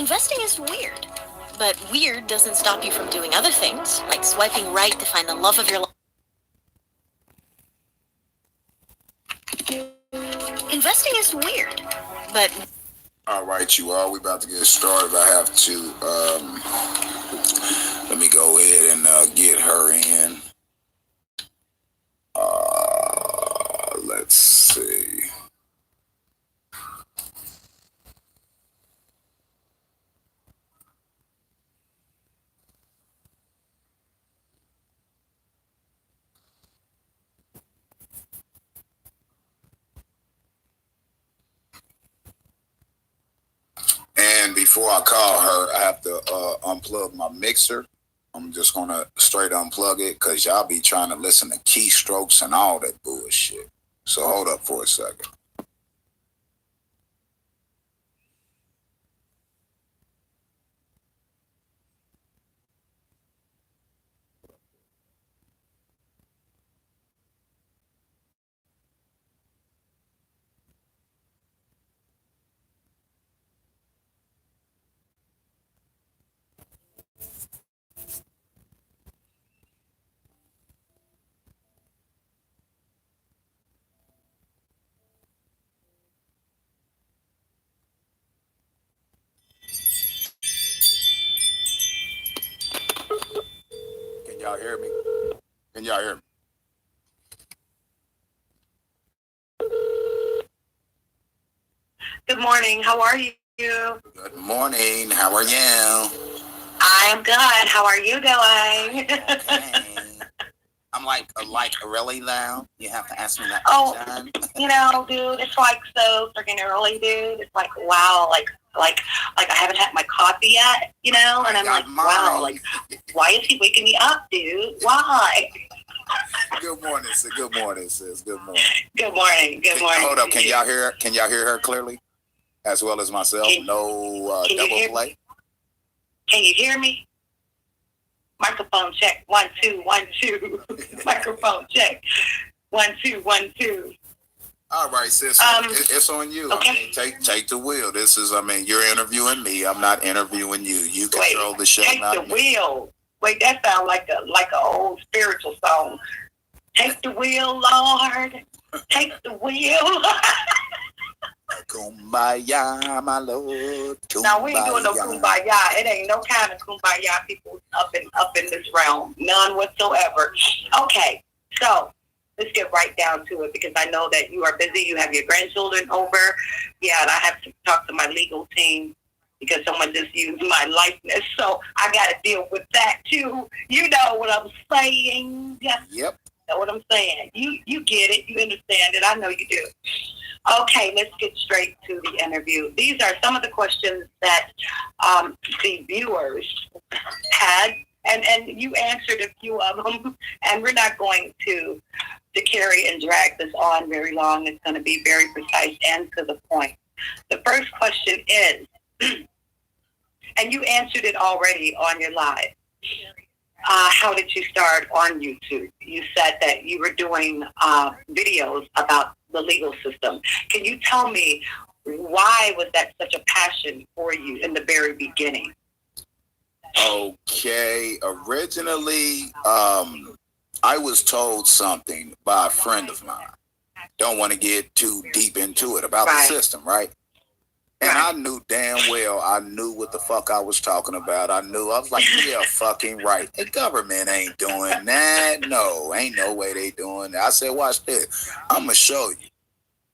Investing is weird, but weird doesn't stop you from doing other things, like swiping right to find the love of your life. Investing is weird, but... All right, you all, we about to get started. I have to, let me go ahead and get her in. Let's see. And before I call her, I have to unplug my mixer. I'm just going to straight unplug it because y'all be trying to listen to keystrokes and all that bullshit. So hold up for a second. Can y'all hear me? Can y'all hear me? Good morning. How are you? Good morning. How are you? I'm good. How are you doing? Okay. I'm like really loud. You have to ask me that question. Dude, it's like so freaking early, dude. It's like wow, like I haven't had my coffee yet, and I'm like, wow, like why is he waking me up, dude? Why? Good morning, sis. Good morning, sis. Good morning. Good morning. Good morning. Hold up. Can y'all hear her? Can y'all hear her clearly? As well as myself? No double play? Can you hear me? Microphone check. 1 2 1 2. Microphone check. 1 2 1 2. All right, sis. It's on you. Okay. I mean, take the wheel. This is, you're interviewing me. I'm not interviewing you. You control the show, not me. Take the wheel. Wait, that sounds like a old spiritual song. Take the wheel, Lord. Take the wheel. Kumbaya, my Lord. Kumbaya. Now we ain't doing no kumbaya. It ain't no kind of kumbaya people up in this realm. None whatsoever. Okay, so let's get right down to it because I know that you are busy. You have your grandchildren over. Yeah, and I have to talk to my legal team because someone just used my likeness. So I got to deal with that too. You know what I'm saying? Yep. You know what I'm saying? You get it. You understand it. I know you do. Okay, let's get straight to the interview. These are some of the questions that the viewers had, and you answered a few of them, and we're not going to carry and drag this on very long. It's going to be very precise and to the point. The first question is, and you answered it already on your live. How did you start on YouTube? You said that you were doing videos about the legal system. Can you tell me why was that such a passion for you in the very beginning? Okay. Originally, I was told something by a friend of mine. Don't want to get too deep into it about the system, right? And I knew damn well, I knew what the fuck I was talking about. I was like, yeah, fucking right. The government ain't doing that. No, ain't no way they doing that. I said, watch this. I'm going to show you.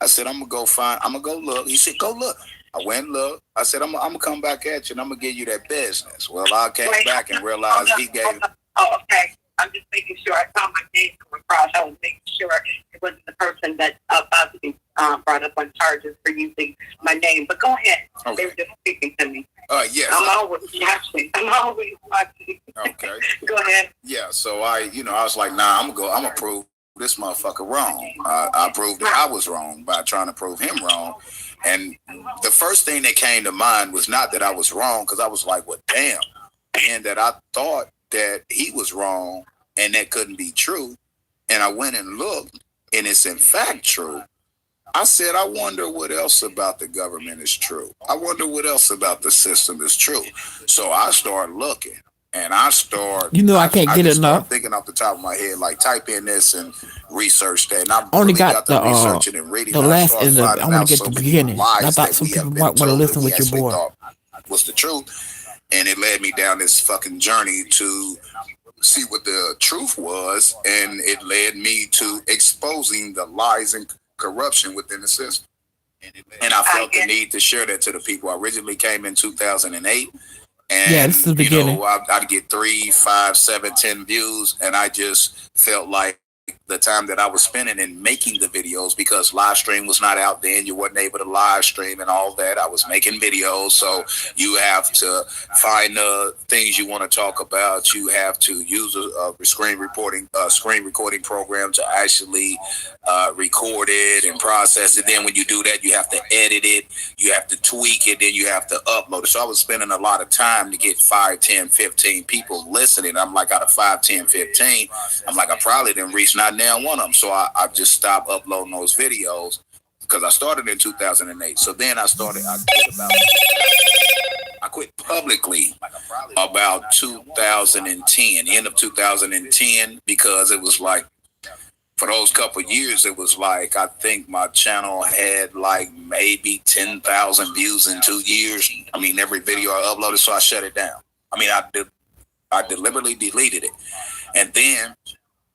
I said, I'm going to go look. He said, go look. I went and looked. I said, I'm going to come back at you and I'm going to give you that business. Well, I came back and realized he gave... Oh, okay. I'm just making sure I saw my name come across. I was making sure it wasn't the person that about to be brought up on charges for using my name. But go ahead. Okay. They were just speaking to me. Yes. I'm always watching. Okay. Go ahead. Yeah. So I was like, nah, I'm gonna prove this motherfucker wrong. I proved that I was wrong by trying to prove him wrong. And the first thing that came to mind was not that I was wrong, because I was like, well, damn, and that I thought that he was wrong and that couldn't be true. And I went and looked, and it's in fact true. I said, I wonder what else about the government is true. I wonder what else about the system is true. So I start looking. And You know I can't I get just start enough. thinking off the top of my head, like type in this and research that. And I Only really got got to researching and reading. the And I last start and the I finding want to out get so the many beginning. I lies thought that some we people have been might want to told that listen we with your actually boy. thought was the truth. And it led me down this fucking journey to see what the truth was. And it led me to exposing the lies and corruption within the system. And I felt the need to share that to the people. I originally came in 2008. Yeah, this is And the beginning. I'd get 3, 5, 7, 10 views, and I just felt like the time that I was spending in making the videos, because live stream was not out then, you wasn't able to live stream and all that. I was making videos, so you have to find the things you want to talk about. You have to use a screen recording program to actually record it and process it. Then when you do that, you have to edit it, you have to tweak it, then you have to upload it. So I was spending a lot of time to get 5, 10, 15 people listening. I'm like, out of 5, 10, 15, I'm like, I probably didn't reach not now one of them. So I just stopped uploading those videos because I started in 2008. So then I quit publicly about 2010, end of 2010, because it was like, for those couple of years, it was like, I think my channel had like maybe 10,000 views in 2 years. I mean, every video I uploaded, so I shut it down. I mean, I deliberately deleted it. And then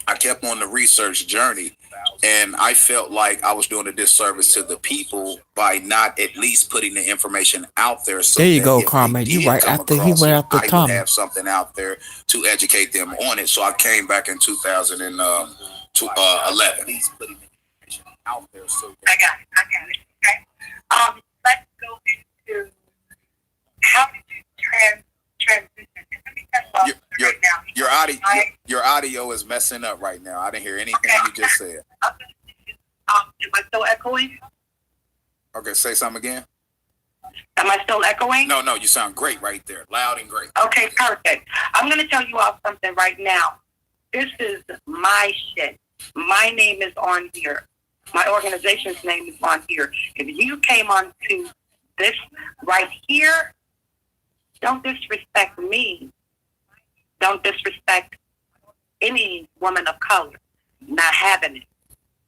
I kept on the research journey, and I felt like I was doing a disservice to the people by not at least putting the information out there, so There you that go, if they Carmen. You did right come after he across went it, after I would Tommy. have something out there to educate them on it. So I came back in 2011. I got it. Okay. Let's go into how did you transition? Let me tell you right now. Your audio is messing up right now. I didn't hear anything you just said. Am I still echoing? Okay, say something again. Am I still echoing? No, you sound great right there. Loud and great. Okay, perfect. I'm going to tell you all something right now. This is my shit. My name is on here. My organization's name is on here. If you came on to this right here, don't disrespect me. Don't disrespect any woman of color. Not having it.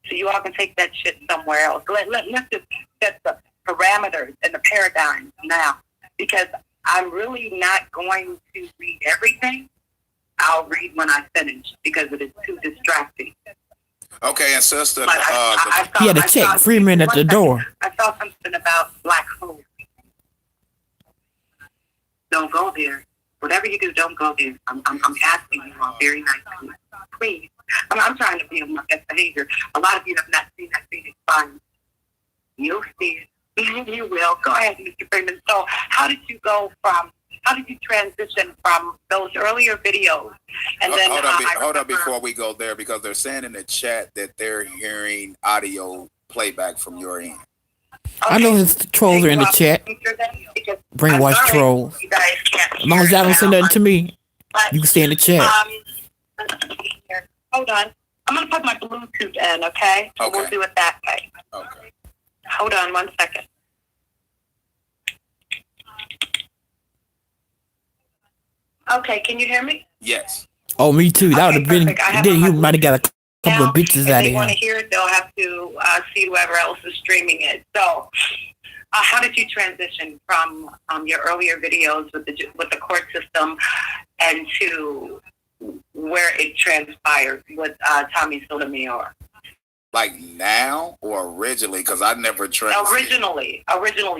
So you all can take that shit somewhere else. Let's just set the parameters and the paradigms now. Because I'm really not going to read everything. I'll read when I finish because it is too distracting. Okay, and sister, He had to check Freeman at the door. I saw something about black holes. Don't go there. Whatever you do, don't go there. I'm asking you all very nicely. Please. I'm trying to be on my best behavior. A lot of you have not seen that Phoenix fine. You'll see it. You will. Go ahead, Mr. Freeman. So how did you transition from those earlier videos? And then hold on before we go there, because they're saying in the chat that they're hearing audio playback from your end. I know his trolls are in the chat. Brainwash trolls. As long as y'all don't say nothing to me, you can stay in the chat. Hold on. I'm going to put my Bluetooth in, okay? So we'll do it that way. Okay. Hold on 1 second. Okay, can you hear me? Yes. Oh, me too. That would have been. Then he might have got a couple now, of bitches out of here. If they want to here. hear it, they'll have to see whoever else is streaming it. So, how did you transition from your earlier videos with the court system and to where it transpired with Tommy Sotomayor? Like now or originally? Because I never transitioned. Originally.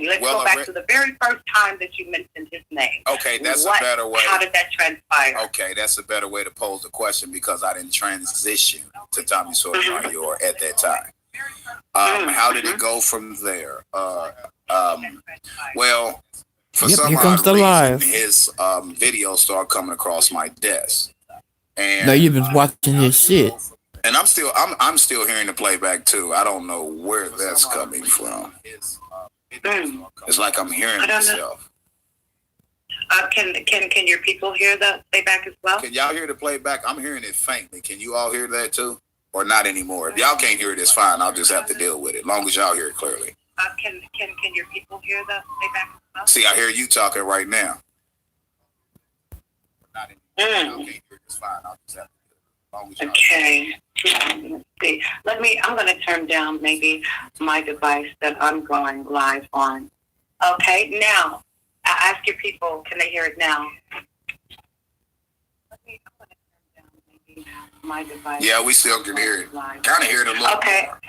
Let's go back to the very first time that you mentioned his name. Okay, that's a better way. How did that transpire? Okay, that's a better way to pose the question, because I didn't transition to Tommy Sotomayor at that time. How did it go from there? Well, for some odd reason, his videos started coming across my desk. And no, you've been watching his shit. And I'm still hearing the playback too. I don't know where that's coming from. It's like I'm hearing myself. Can your people hear the playback as well? Can y'all hear the playback? I'm hearing it faintly. Can you all hear that too? or not anymore? If y'all can't hear it, it's fine. I'll just have to deal with it. As long as y'all hear it clearly. Can your people hear the playback? See, I hear you talking right now. Not anymore. Y'all can't hear it, it's fine. I'll just have to deal with it. As long as y'all Okay. Let's see. I'm going to turn down maybe my device that I'm going live on. Okay. Now, I ask your people, can they hear it now? I'm going to turn down maybe my device. Yeah, we still can hear it. Kind of hear it a little Okay. more.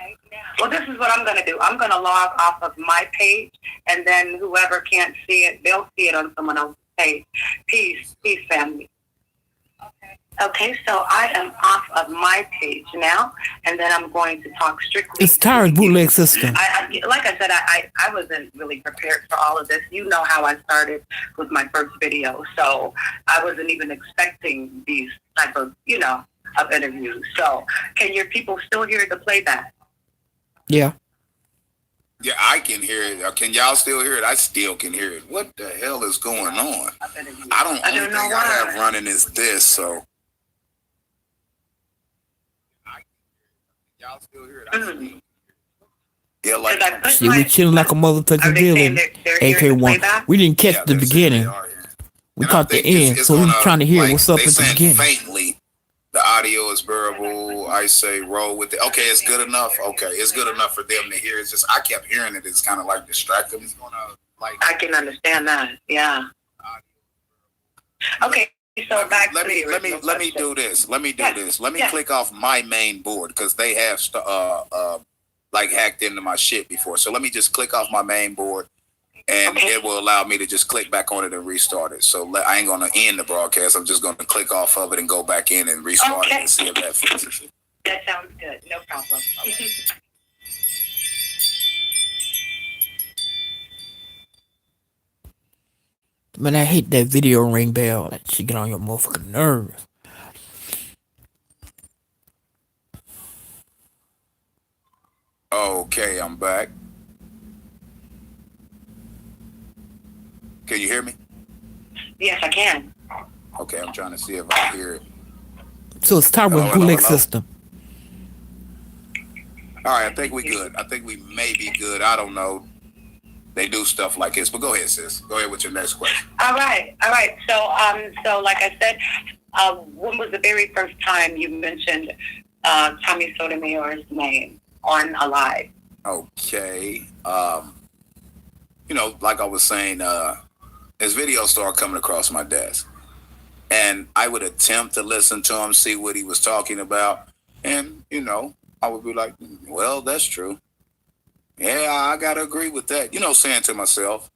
Well, this is what I'm going to do. I'm going to log off of my page, and then whoever can't see it, they'll see it on someone else's page. Peace, family. Okay, so I am off of my page now, and then I'm going to talk strictly. It's Tyra's bootleg system. Like I said, I wasn't really prepared for all of this. You know how I started with my first video, so I wasn't even expecting these type of, of interviews. So, can your people still hear the playback? Yeah. Yeah, I can hear it. Can y'all still hear it? I still can hear it. What the hell is going on? I don't know what I have running is this, so. Y'all still hear it? I still hear it. Yeah, like see, we chilling like a motherfucking villain. AK1. We didn't catch the beginning. We caught the end, so we trying to hear what's up at the beginning. Faintly, the audio is bearable. I say roll with it. Okay, it's good enough. Okay, it's good enough for them to hear. It's just I kept hearing it. It's kind of like distracting. I can understand that. Yeah. Okay. So let me do this. Let me click off my main board because they have like hacked into my shit before. So let me just click off my main board, and it will allow me to just click back on it and restart it. So I ain't gonna end the broadcast. I'm just gonna click off of it and go back in and restart it and see if that fixes it. That sounds good. No problem. Man, I hate that video ring bell. That shit get on your motherfucking nerves. Okay, I'm back. Can you hear me? Yes, I can. Okay, I'm trying to see if I hear it. So it's Tyra's bootleg system. All right, I think we good. I think we may be good. I don't know. They do stuff like this, but go ahead, sis. Go ahead with your next question. All right. So like I said, when was the very first time you mentioned Tommy Sotomayor's name on a live? Okay. Like I was saying, his videos started coming across my desk, and I would attempt to listen to him, see what he was talking about, and I would be like, well, that's true. Yeah, I gotta agree with that. Saying to myself.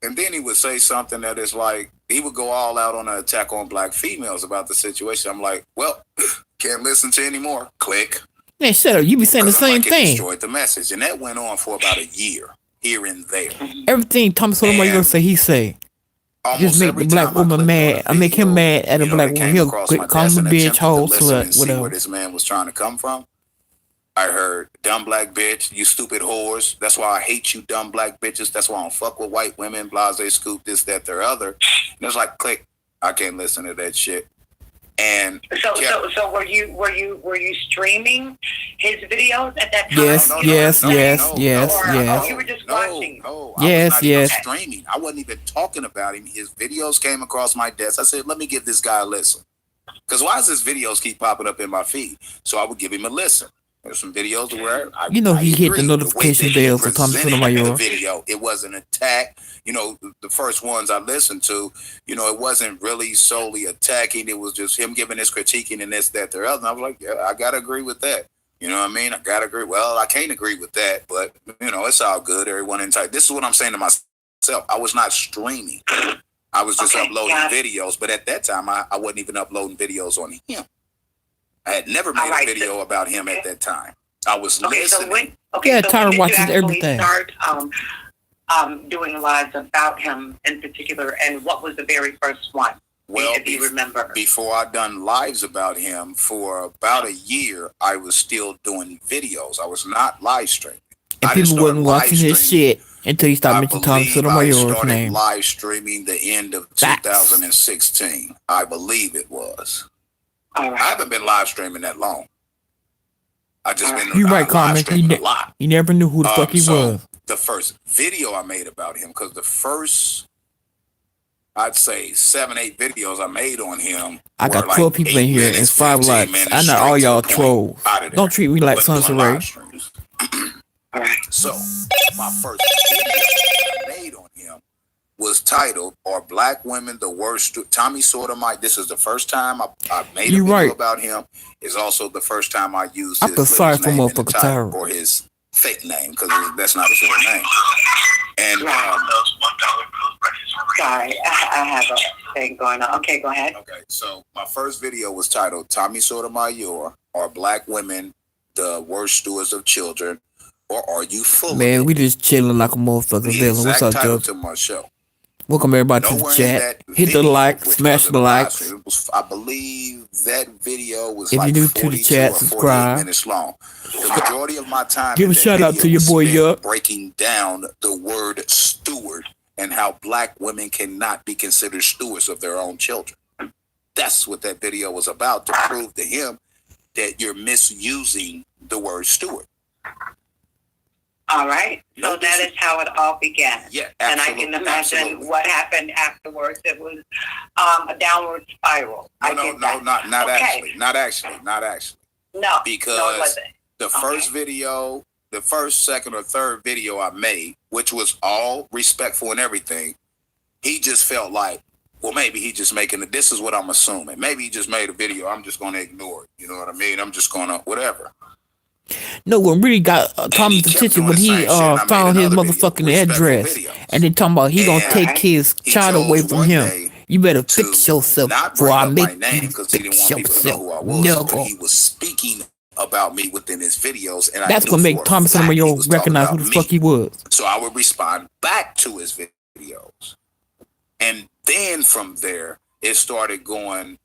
And then he would say something that is like, he would go all out on an attack on black females about the situation. I'm like, well, can't listen to anymore. Click. Man, shut up. You be saying the same It thing. Destroyed the message. And that went on for about a year, here and there. Everything Tommy Sotomayor say, he say. Just make the black woman mad. I make him mad at a black woman. He'll call him a bitch, hoe, slut, whatever. Where this man was trying to come from. I heard, dumb black bitch, you stupid whores. That's why I hate you dumb black bitches. That's why I don't fuck with white women, blase, scoop, this, that, their other. And it's like, click. I can't listen to that shit. And so were you streaming his videos at that time? Yes. Or you were just watching? No, I was not even streaming. I wasn't even talking about him. His videos came across my desk. I said, let me give this guy a listen. Because why does his videos keep popping up in my feed? So I would give him a listen. There's some videos where he hit the notification bells for Tommy Sotomayor. Video, it was an attack. The first ones I listened to, it wasn't really solely attacking. It was just him giving his critiquing and this, that, the other. And I was like, yeah, I gotta agree with that. You know what I mean? I gotta agree. Well, I can't agree with that, but it's all good. Everyone in tight. This is what I'm saying to myself. I was not streaming. I was just uploading videos. But at that time, I wasn't even uploading videos on him. I had never made a video about him at that time. I was listening. Tyra watches everything. Start doing lives about him in particular, and what was the very first one? Well, if you remember, before I done lives about him for about a year, I was still doing videos. I was not live streaming. And people wasn't watching his shit until you started mentioning Tommy Sotomayor's name. I started live streaming the end of 2016. I believe it was. All right. I haven't been live streaming that long. You right, live Carmen. streaming a lot. You never knew who the fuck he was. The first video I made about him, because the first, I'd say 7-8 videos I made on him. I got 12 people in here and 5 likes. I know all y'all trolls. Don't treat me like Sunset Ray. So my first video I made on him was titled "Are Black Women the Worst?" Tommy Sotomayor. This is the first time I made a video about him. It's also the first time I used his sorry for name in the motherfucker title, Tyra. or his fake name, because that's not his real name. And sorry, I have a thing going on. Okay, go ahead. Okay, so my first video was titled "Tommy Sotomayor: Are Black Women the Worst Stewards of Children, or Are You Full of It?" Man, we just chilling like a motherfucker villain. What's up, title Joe? to my show. Welcome everybody to the chat. Hit the like, smash the likes. I believe that video was if like you're new to the chat, subscribe. Minutes long. The majority of my time give a shout out to your boy Yuck, breaking down the word steward and how black women cannot be considered stewards of their own children. That's what that video was about, to prove to him that you're misusing the word steward. All right. So that is how it all began. Yeah, and I can imagine what happened afterwards. It was a downward spiral. Not actually. No, because no, it wasn't. The first video, the first, second, or third video I made, which was all respectful and everything, he just felt like, well, maybe he just making it. This is what I'm assuming. Maybe he just made a video. I'm just going to ignore it. You know what I mean? I'm just going to whatever. No, what really got Tommy's attention when he found his motherfucking address, and then talking about he gonna take his child away from him. You better fix yourself before I make you fix yourself. No, he was speaking about me within his videos, and that's gonna make Tommy Sotomayor recognize who the fuck he was. So I would respond back to his videos, and then from there it started going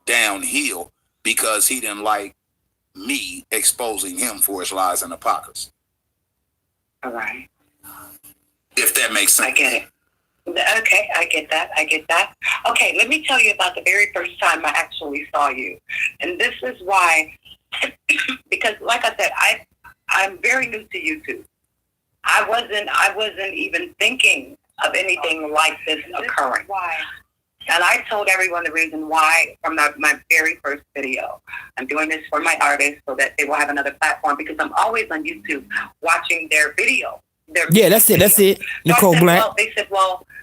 downhill because he didn't like me exposing him for his lies and hypocrisy. All right. If that makes sense. I get it. Okay, I get that. Okay, let me tell you about the very first time I actually saw you. And this is why, because like I said, I'm very new to YouTube. I wasn't even thinking of anything like this occurring. Why? And I told everyone the reason why from my very first video. I'm doing this for my artists so that they will have another platform, because I'm always on YouTube watching their video. That's it. Nicole Black. They said,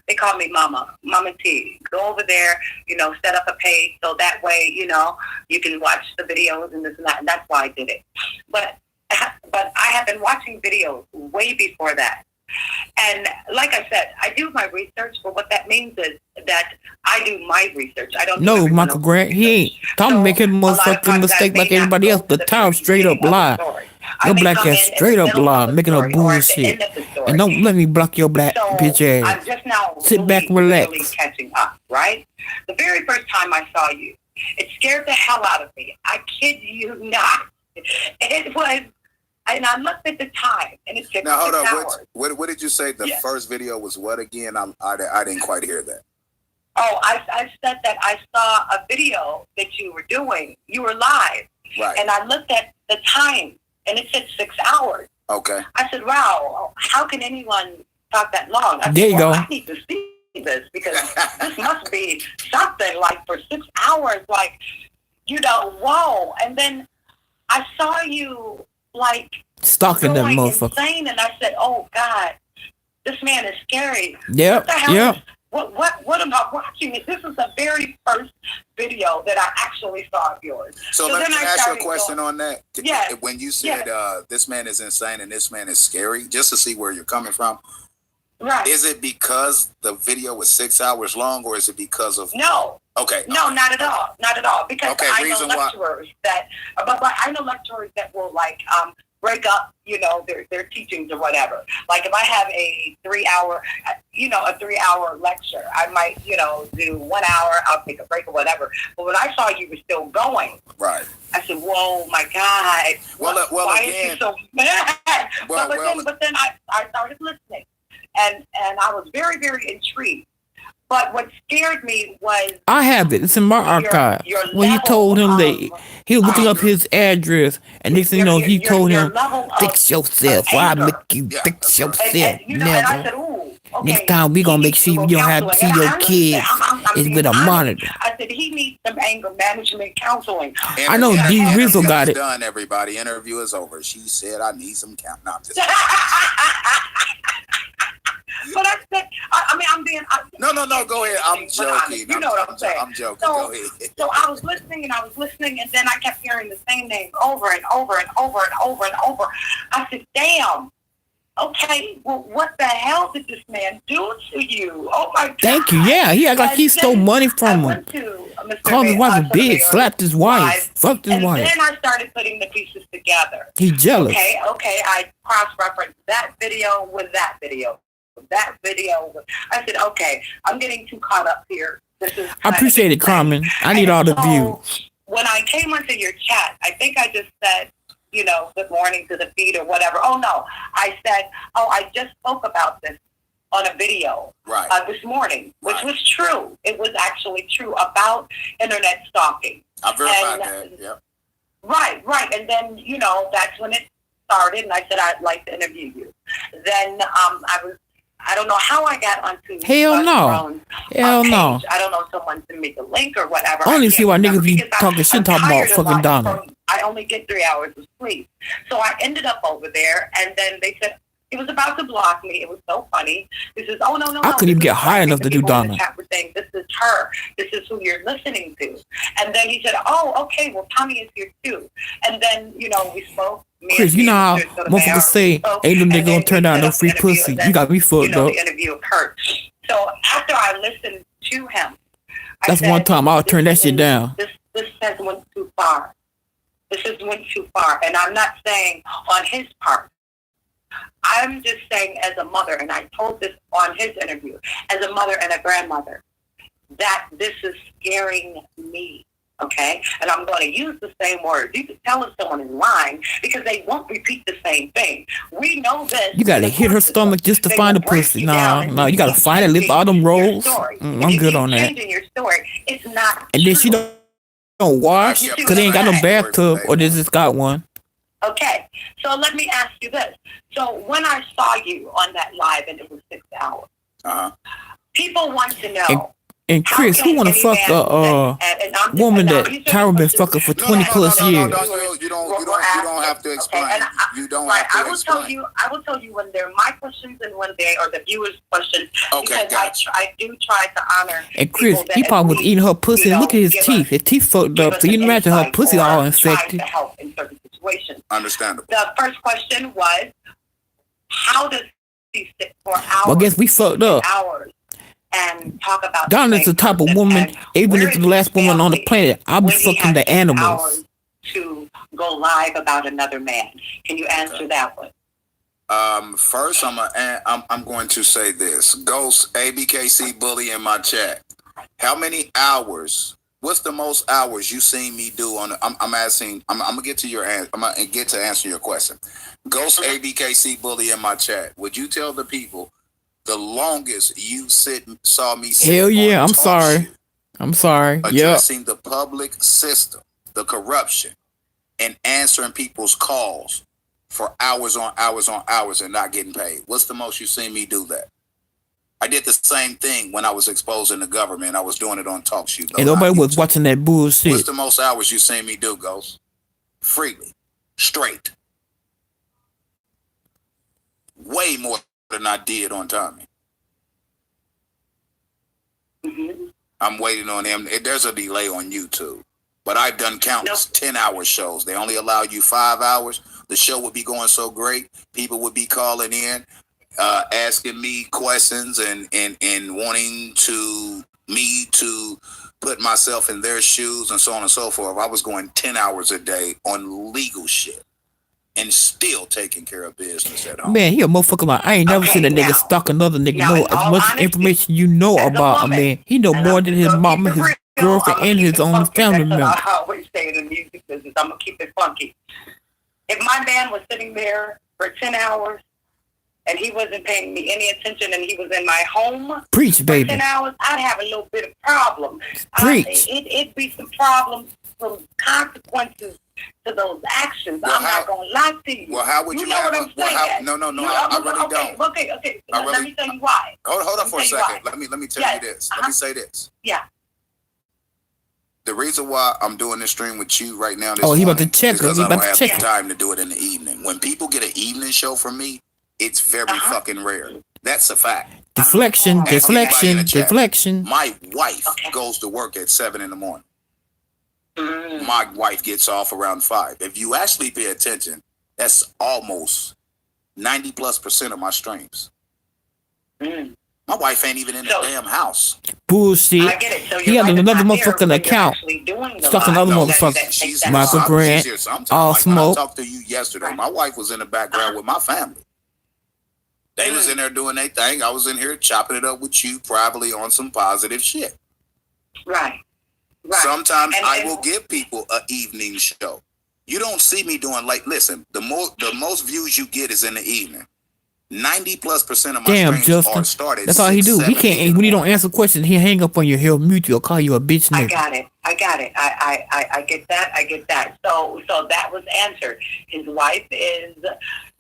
they call me Mama T. Go over there, set up a page so that way, you can watch the videos and this and that. And that's why I did it. But I have been watching videos way before that. And like I said, I do my research, but what that means is that I do my research. I don't know Michael Grant. He ain't. Tom making motherfucking mistake like everybody else, but Tom straight up lie. Your black ass straight up lie, making a bullshit. And don't let me block your black bitch ass. I'm just now sit back and relax. Catching up, right? The very first time I saw you, it scared the hell out of me. I kid you not. It was. And I looked at the time, and it took 6 hours. What did you say? The first video was what again? I didn't quite hear that. Oh, I said that I saw a video that you were doing. You were live. Right. And I looked at the time, and it said 6 hours. Okay. I said, wow, how can anyone talk that long? There you go. I need to see this, because this must be something like for 6 hours, like, whoa. And then I saw you stalking that motherfucker. Insane, and I said, "Oh God, this man is scary." Yep. What am I watching? This is the very first video that I actually saw of yours. So let me ask you a question on that. Yeah. When you said this man is insane and this man is scary, just to see where you're coming from. Right. Is it because the video was 6 hours long, or is it because of no? Okay. No, not at all. Not at all. Because I know lecturers that will break up, their teachings or whatever. Like if I have a 3 hour lecture, I might, do 1 hour, I'll take a break or whatever. But when I saw you were still going, right, I said, whoa, my God. Why is he so mad? But then I started listening. And I was very, very intrigued But what scared me was I have it. It's in my archive. When he told him that he was looking up his address, and next thing you know, he told him, "Fix yourself. Why I make you fix yourself, and I nigga? said, ooh, okay, Next time we gonna make sure you don't have to see your kids. It's with a monitor." I said he needs some anger management counseling. I know D Rizzo got it. Done, everybody. Interview is over. She said, "I need some count." No, But I said, I mean, I'm being. No. Go ahead. I'm joking. You know what I'm saying. I'm joking. So, go ahead. So I was listening, and then I kept hearing the same name over and over and over and over and over. I said, "Damn. Okay, well, what the hell did this man do to you? Oh my God!" Thank you. Yeah, he act like he stole money from him. Called his wife a bitch, slapped his wife, fucked his wife. And then I started putting the pieces together. He jealous. Okay. I cross-referenced that video with that video. I said, okay, I'm getting too caught up here. I appreciate it, Carmen. I need all the views. When I came onto your chat, I think I just said, good morning to the feed or whatever. Oh, no. I said, I just spoke about this on a video this morning, which was true. It was actually true about internet stalking. I verified that, yeah. Right. And then, that's when it started, and I said, I'd like to interview you. Then I don't know how I got onto Hell no. Page. I don't know if someone sent me the link or whatever. I only see why niggas be talking shit talking about fucking Donald. I only get 3 hours of sleep. So I ended up over there, and then they said he was about to block me. It was so funny. This is, oh, no. I couldn't even get high enough to do Donald. Were saying, this is her. This is who you're listening to. And then he said, oh, okay, well, Tommy is here too. And then, we spoke. Chris, you know how motherfuckers say, ain't no nigga gonna turn down no free pussy. You got me fucked up. The interview occurred. So after I listened to him, that's one time I'll turn that shit down. This has went too far. And I'm not saying on his part. I'm just saying as a mother, and I told this on his interview, as a mother and a grandmother, that this is scaring me. Okay? And I'm going to use the same words. You can tell if someone is lying because they won't repeat the same thing. We know this. You got to hit her stomach just to find a pussy. No, you got to find it, lift all them rolls. I'm good on that. Changing your story, it's not and then she don't wash because they ain't got no bathtub, or they just got one. Okay, so let me ask you this. So when I saw you on that live and it was 6 hours, people want to know. And Chris, who want to fuck a woman that Tyra been fucking for 20 plus years? You don't have to explain. Okay, you don't have to explain. I will tell you when they're my questions and when they are the viewers' questions. Okay, because gotcha. I do try to honor. And Chris, he probably was eating her pussy. Look at his teeth. His teeth fucked up. So you can imagine her pussy all infected. To help in certain situations. Understandable. The first question was, how does he sit for hours? Well, I guess we fucked up. Hours. And talk about Donna's the type of woman, even if the last woman on the planet, I'll be fucking the animals. To go live about another man. Can you answer that one? First, I'm going to say this. Ghost ABKC Bully in my chat. How many hours? What's the most hours you seen me do on? I'm asking. I'm gonna get to your answer. I'm gonna get to answer your question. Ghost ABKC Bully in my chat. Would you tell the people the longest you saw me sit? Hell yeah, I'm sorry. Addressing the public system, the corruption, and answering people's calls for hours on hours on hours and not getting paid. What's the most you seen me do that? I did the same thing when I was exposing the government. I was doing it on Talk Show. And nobody was watching that bullshit. What's the most hours you seen me do, Ghost? Freely. Straight. Way more than I did on Tommy. Mm-hmm. I'm waiting on them. There's a delay on YouTube. But I've done countless 10-hour shows. They only allow you 5 hours. The show would be going so great. People would be calling in, asking me questions and wanting me to put myself in their shoes and so on and so forth. I was going 10 hours a day on legal shit and still taking care of business at home. Man, he a motherfucker like, I ain't never seen a nigga stalk another nigga. Know as much honesty, information you know about a man. He know more than his mama, his girlfriend, and his own family member. I always say in the music business, I'm going to keep it funky. If my man was sitting there for 10 hours and he wasn't paying me any attention, and he was in my home Preach, for baby. 10 hours, I'd have a little bit of problem. Preach. It'd be some problems, some consequences to those actions. Well, I'm not going to lie to you. Well, how would you know have what I'm saying? no, I really don't. Okay. Let me tell you why. Hold on for a second. Let me tell you this. Let me say this. Yeah. The reason why I'm doing this stream with you right now, He about to check it. because I don't have the time to do it in the evening. When people get an evening show from me, it's very fucking rare. That's a fact. Deflection. My wife goes to work at 7 in the morning. My wife gets off around 5. If you actually pay attention, that's almost 90+% of my streams. My wife ain't even in the damn house. Bullshit. I get it. So he had another motherfucking account. Stuck another motherfucker. Michael Grant. All smoke. I talked to you yesterday. My wife was in the background with my family. They was in there doing their thing. I was in here chopping it up with you privately on some positive shit. Right. Sometimes I will give people an evening show. You don't see me doing listen, the most views you get is in the evening. 90+% of my streams are started. That's all he do. He can't, when you don't answer questions, he hang up on you. He'll mute you or call you a bitch nigga. I got it. I get that. So that was answered. His wife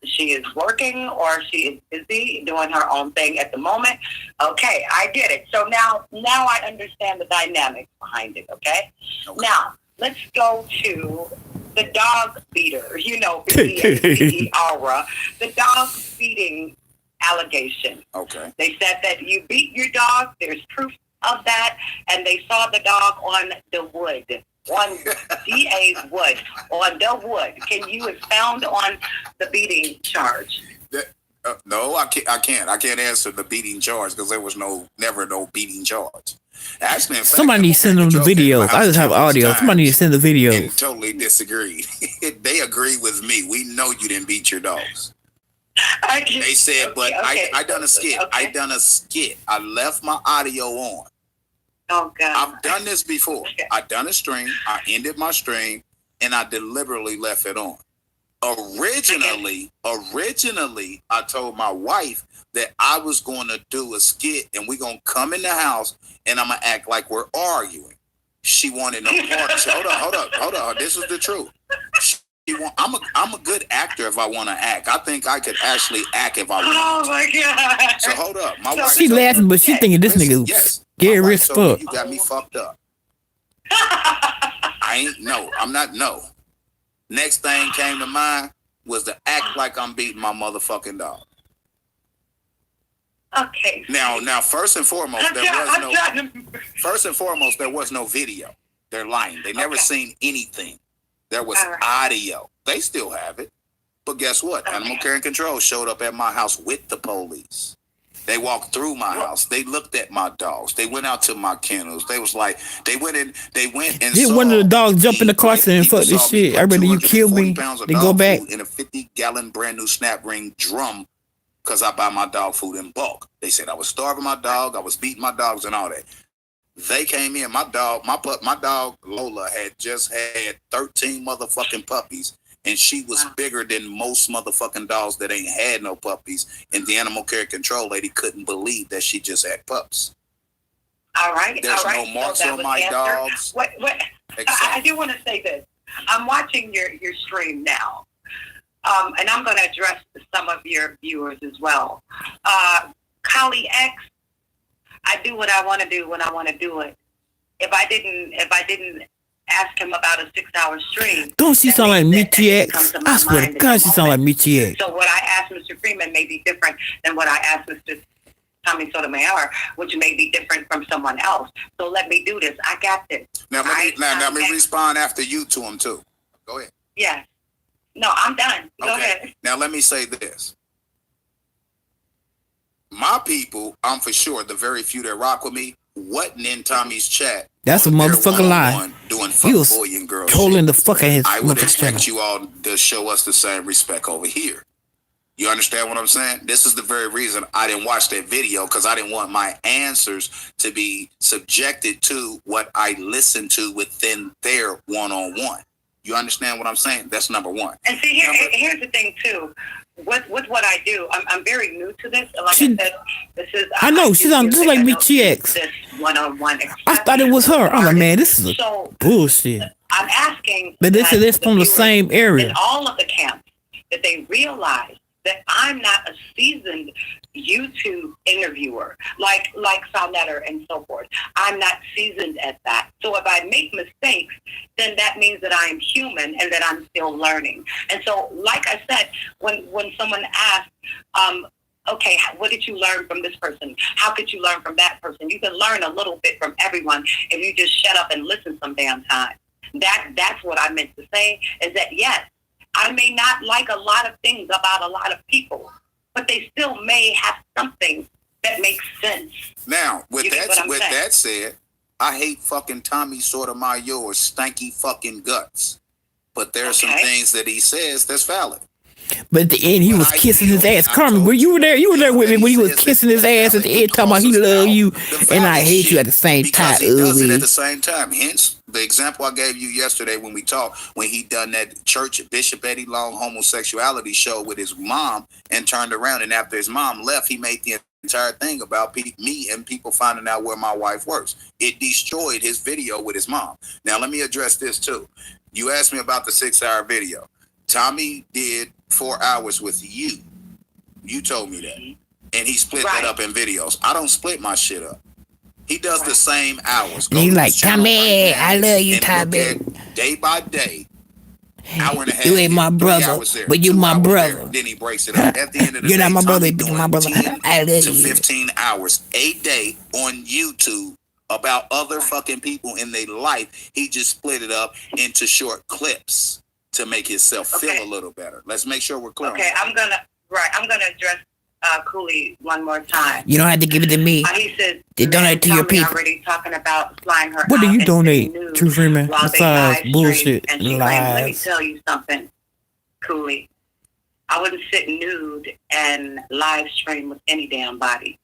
she is working, or she is busy doing her own thing at the moment. Okay, I get it. So now I understand the dynamics behind it. Okay. Now let's go to the dog beater, Aura, the dog feeding allegation. Okay. They said that you beat your dog. There's proof of that, and they saw the dog on the wood, on DA's wood, on the wood. Can you expound on the beating charge? No, I can't. I can't answer the beating charge because there was never no beating charge. Actually, in fact, somebody needs to send them the videos. I just have audio. Somebody needs to send the videos. And totally disagree. They agree with me. We know you didn't beat your dogs. They said, but I done a skit. I done a skit. I left my audio on. Oh God! I've done this before. I done a stream. I ended my stream, and I deliberately left it on. Originally, I told my wife that I was going to do a skit, and we're going to come in the house, and I'm going to act like we're arguing. She wanted no part. Hold on. This is the truth. I'm a good actor if I want to act. I think I could actually act if I want. Oh my God! So hold up. My wife she laughing, but she thinking this nigga scary as fuck. You got me fucked up. I'm not. Next thing came to mind was to act like I'm beating my motherfucking dog. Okay. Now, first and foremost, there was no video. They're lying. They never seen anything. There was audio. They still have it. But guess what? Animal Care and Control showed up at my house with the police. They walked through my house. They looked at my dogs. They went out to my kennels. They went and did one of the dogs jump in the car saying, fuck this shit? I rather you kill me. They go back. In a 50-gallon brand new snap ring drum because I buy my dog food in bulk. They said I was starving my dog. I was beating my dogs and all that. They came in. My dog Lola had just had 13 motherfucking puppies. And she was bigger than most motherfucking dogs that ain't had no puppies. And the animal care control lady couldn't believe that she just had pups. All right. There's no marks on my dogs. I do want to say this. I'm watching your stream now. And I'm going to address some of your viewers as well. Kali X, I do what I want to do when I want to do it. If I didn't ask him about a 6-hour stream. Don't she sound like Michi X? I swear to God, she sound like Michi X. So what I asked Mr. Freeman may be different than what I asked Mr. Tommy Sotomayor, which may be different from someone else. So let me do this. I got this. Now let me respond after you to him too. Go ahead. Yes. No, I'm done. Go ahead. Now let me say this. My people, I'm for sure, the very few that rock with me, wasn't in Tommy's chat. That's a motherfucking lie. Doing he was boy and girl trolling the fuck out of his I would expect you all to show us the same respect over here. You understand what I'm saying? This is the very reason I didn't watch that video, because I didn't want my answers to be subjected to what I listened to within their one-on-one. You understand what I'm saying? That's number one. And see, here's the thing too. With what I do, I'm very new to this. Like I said, this is. I know she's on just like me. TX. This one-on-one. I thought it was her. I'm like, man, this is bullshit. I'm asking. But this is from the same area. In all of the camps, that they realize that I'm not a seasoned YouTube interviewer like Salnetter and so forth. I'm not seasoned at that. So if I make mistakes, then that means that I am human and that I'm still learning. And so, like I said, when someone asks, okay, what did you learn from this person? How could you learn from that person? You can learn a little bit from everyone if you just shut up and listen some damn time. That's what I meant to say, is that yes, I may not like a lot of things about a lot of people, but they still may have something that makes sense. Now, with that said, I hate fucking Tommy Sotomayor's stanky fucking guts. But there are some things that he says that's valid. But at the end, he was kissing his ass. Carmen, you were there with me when he was kissing his ass at the end, talking about he love you and I hate you at the same time. He does it at the same time. Hence, the example I gave you yesterday when we talked, when he done that church Bishop Eddie Long homosexuality show with his mom and turned around, and after his mom left, he made the entire thing about me and people finding out where my wife works. It destroyed his video with his mom. Now, let me address this too. You asked me about the 6-hour video. Tommy did 4 hours with you. You told me that. And he split that up in videos. I don't split my shit up. He does the same hours. And he's like, Tommy, I love you, Tommy. Day by day. Hour and a half. You ain't my brother, but you my brother. Then he breaks it up. At the end of the You're day, not my brother, but you're my brother. I love to you. 15 hours a day on YouTube about other fucking people in their life. He just split it up into short clips to make himself feel a little better. Let's make sure we're clear. Okay, I'm gonna address Cooley one more time. You don't have to give it to me. He says they donate to your people. Already talking about flying her. What do you donate, True Freeman? Besides bullshit and lies. Let me tell you something, Cooley. I wouldn't sit nude and live stream with any damn body.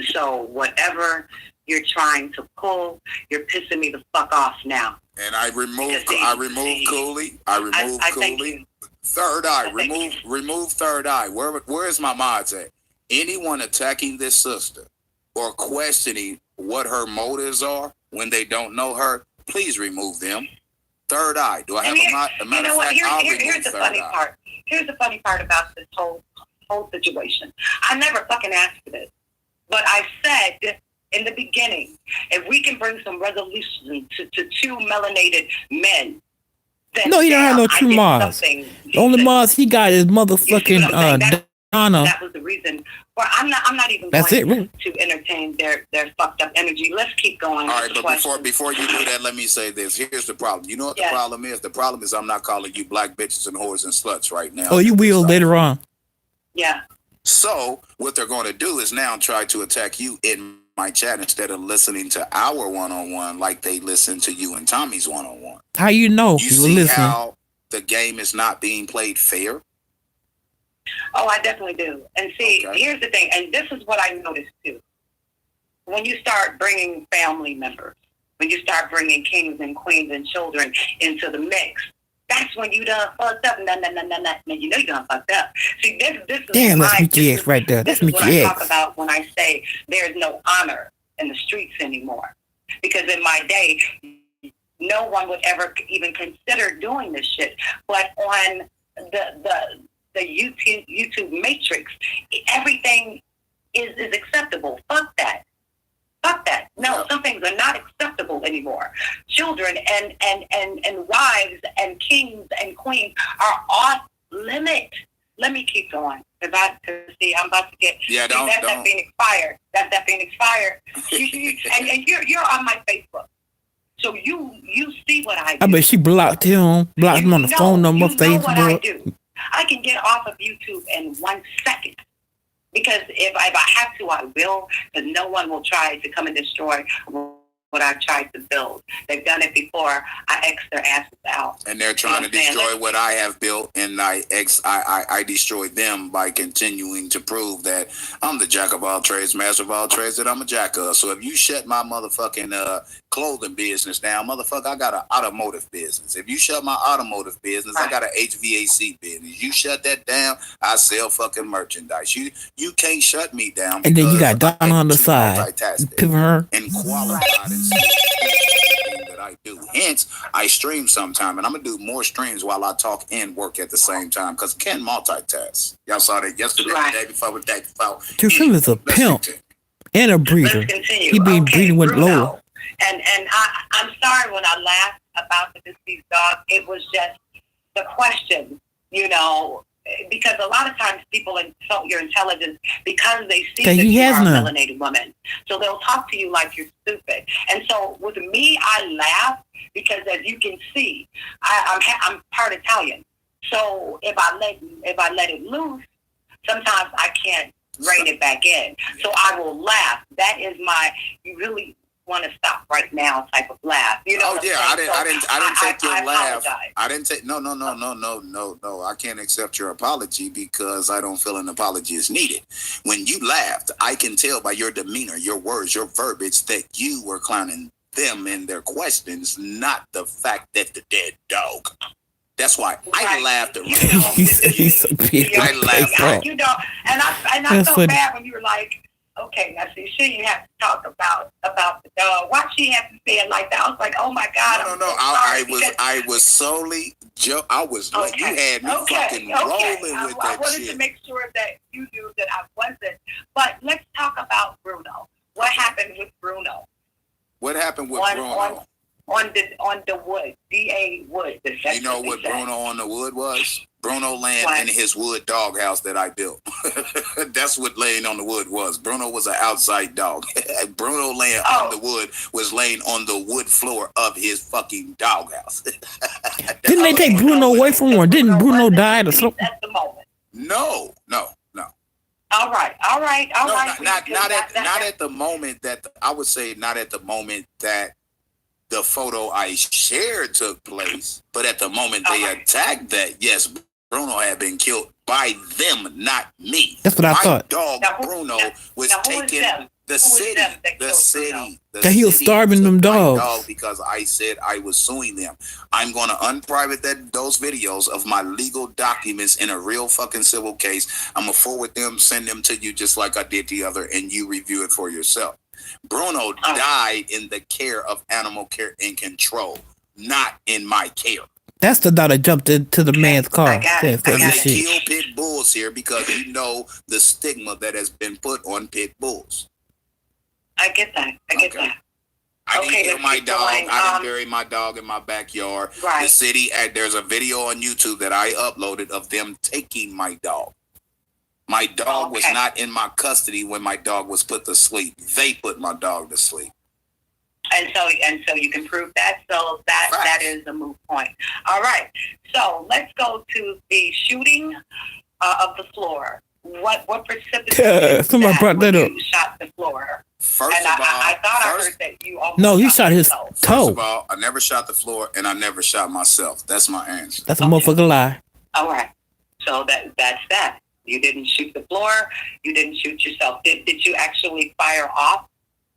So whatever you're trying to pull, you're pissing me the fuck off now. And I removed Cooley. I removed Cooley. Third eye. Remove third eye. Where is my mods at? Anyone attacking this sister or questioning what her motives are when they don't know her, please remove them. Third eye. Do I have a matter of fact? Here's the funny part. Here's the funny part about this whole situation. I never fucking asked for this, but I said in the beginning, if we can bring some resolution to two melanated men, then no, he don't have no true Mars. The only Mars he got is motherfucking Donna. That was the reason. Well, I'm not even going to entertain their fucked up energy. Let's keep going. All right, but before you do that, let me say this. Here's the problem. You know what the problem is? The problem is I'm not calling you black bitches and whores and sluts right now. Oh, you will later on. Yeah. So what they're going to do is now try to attack you in my chat instead of listening to our one-on-one like they listen to you and Tommy's one-on-one. How you know? You see how the game is not being played fair? Oh, I definitely do. And see, here's the thing, and this is what I noticed too. When you start bringing family members, when you start bringing kings and queens and children into the mix, that's when you done fucked up. No. You know you done fucked up. See, this is damn, that's MGX right there. That's what I talk MGX. about when I say there's no honor in the streets anymore. Because in my day, no one would ever even consider doing this shit. But on the YouTube matrix, everything is acceptable. Fuck that. Fuck that. No, some things are not acceptable anymore. Children and wives and kings and queens are off limit. Let me keep going. I'm about to get. Yeah, that's that Phoenix Fire. That's that Phoenix Fire. and you're on my Facebook, so you see what I do. I bet she blocked him on the phone number, Facebook. What I do. I can get off of YouTube in 1 second. Because if I have to, I will. But no one will try to come and destroy what I've tried to build. They've done it before. I X their asses out. And they're trying to destroy what I have built, and I destroyed them by continuing to prove that I'm the jack of all trades, master of all trades, that I'm a jack of. So if you shut my motherfucking clothing business down, motherfucker, I got an automotive business. If you shut my automotive business, I got an HVAC business. You shut that down, I sell fucking merchandise. You can't shut me down. And then you got Donna on the side, pivot her and qualified and everything that I do. Hence, I stream sometime, and I'm gonna do more streams while I talk and work at the same time because I can't multitask. Y'all saw that yesterday, the day before, the day before. Tim is a pimp and a breeder. He been breeding with Lola. And I'm sorry when I laughed about the deceased dog. It was just the question, you know, because a lot of times people insult your intelligence because they see that you are a melanated woman. So they'll talk to you like you're stupid. And so with me, I laugh because, as you can see, I'm part Italian. So if I let it loose, sometimes I can't rein it back in. So I will laugh. That is you really want to stop right now type of laugh. You know? Oh yeah, I didn't take your laugh. I didn't take no. I can't accept your apology because I don't feel an apology is needed. When you laughed, I can tell by your demeanor, your words, your verbiage that you were clowning them in their questions, not the fact that the dead dog. That's why I laughed. He's so big. I laughed. You know, and I felt bad when you were like, okay, now see, she didn't have to talk about the dog. Why she have to say it like that? I was like, oh my God. No. I was solely I was like, you had me fucking rolling with that shit. I wanted to make sure that you knew that I wasn't. But let's talk about Bruno. What happened with Bruno? What happened with Bruno? On the wood, D.A. Wood. You know what Bruno on the wood was? Bruno laying in his wood doghouse that I built. That's what laying on the wood was. Bruno was an outside dog. Bruno laying on the wood was laying on the wood floor of his fucking doghouse. Didn't they take Bruno away from her? Didn't Bruno die or something? At the moment. No. All right. Not at the moment that I would say. Not at the moment that the photo I shared took place, but at the moment they attacked that, yes, Bruno had been killed by them, not me. That's what I thought. My dog Bruno was taking the city. That he was starving them dogs. Because I said I was suing them. I'm going to unprivate those videos of my legal documents in a real fucking civil case. I'm going to forward them, send them to you just like I did the other, and you review it for yourself. Bruno died in the care of animal care and control, not in my care. That's the dog that jumped into the man's car. They kill pit bulls here because you know the stigma that has been put on pit bulls. I get that. I didn't kill my dog. I didn't bury my dog in my backyard. Right. The city, there's a video on YouTube that I uploaded of them taking my dog. My dog was not in my custody when my dog was put to sleep. They put my dog to sleep. And so you can prove that. So that is a moot point. All right. So let's go to the shooting of the floor. What precipitated somebody brought that up. You shot the floor. First of all, I thought I heard that you almost no, he shot his toe. First of all, I never shot the floor, and I never shot myself. That's my answer. That's a motherfucking lie. All right. So that's that. You didn't shoot the floor. You didn't shoot yourself. Did you actually fire off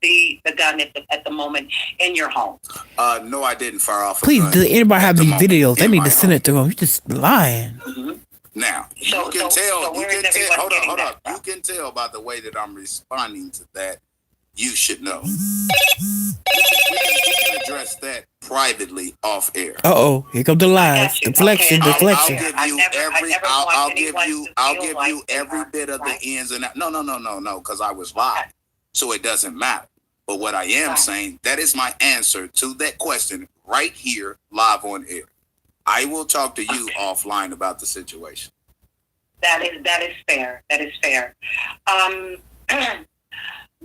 the gun at the moment in your home? No, I didn't fire off. Please, does anybody have these videos? They need to send it to him. You're just lying. Mm-hmm. Now you can tell. Hold up. You can tell by the way that I'm responding to that. You should know. We can address that privately off air. Here comes the lies. Deflection. I'll give you every bit of the ins and outs. No, because I was live, so it doesn't matter. But what I am saying, that is my answer to that question right here, live on air. I will talk to you offline about the situation. That is fair. That is fair.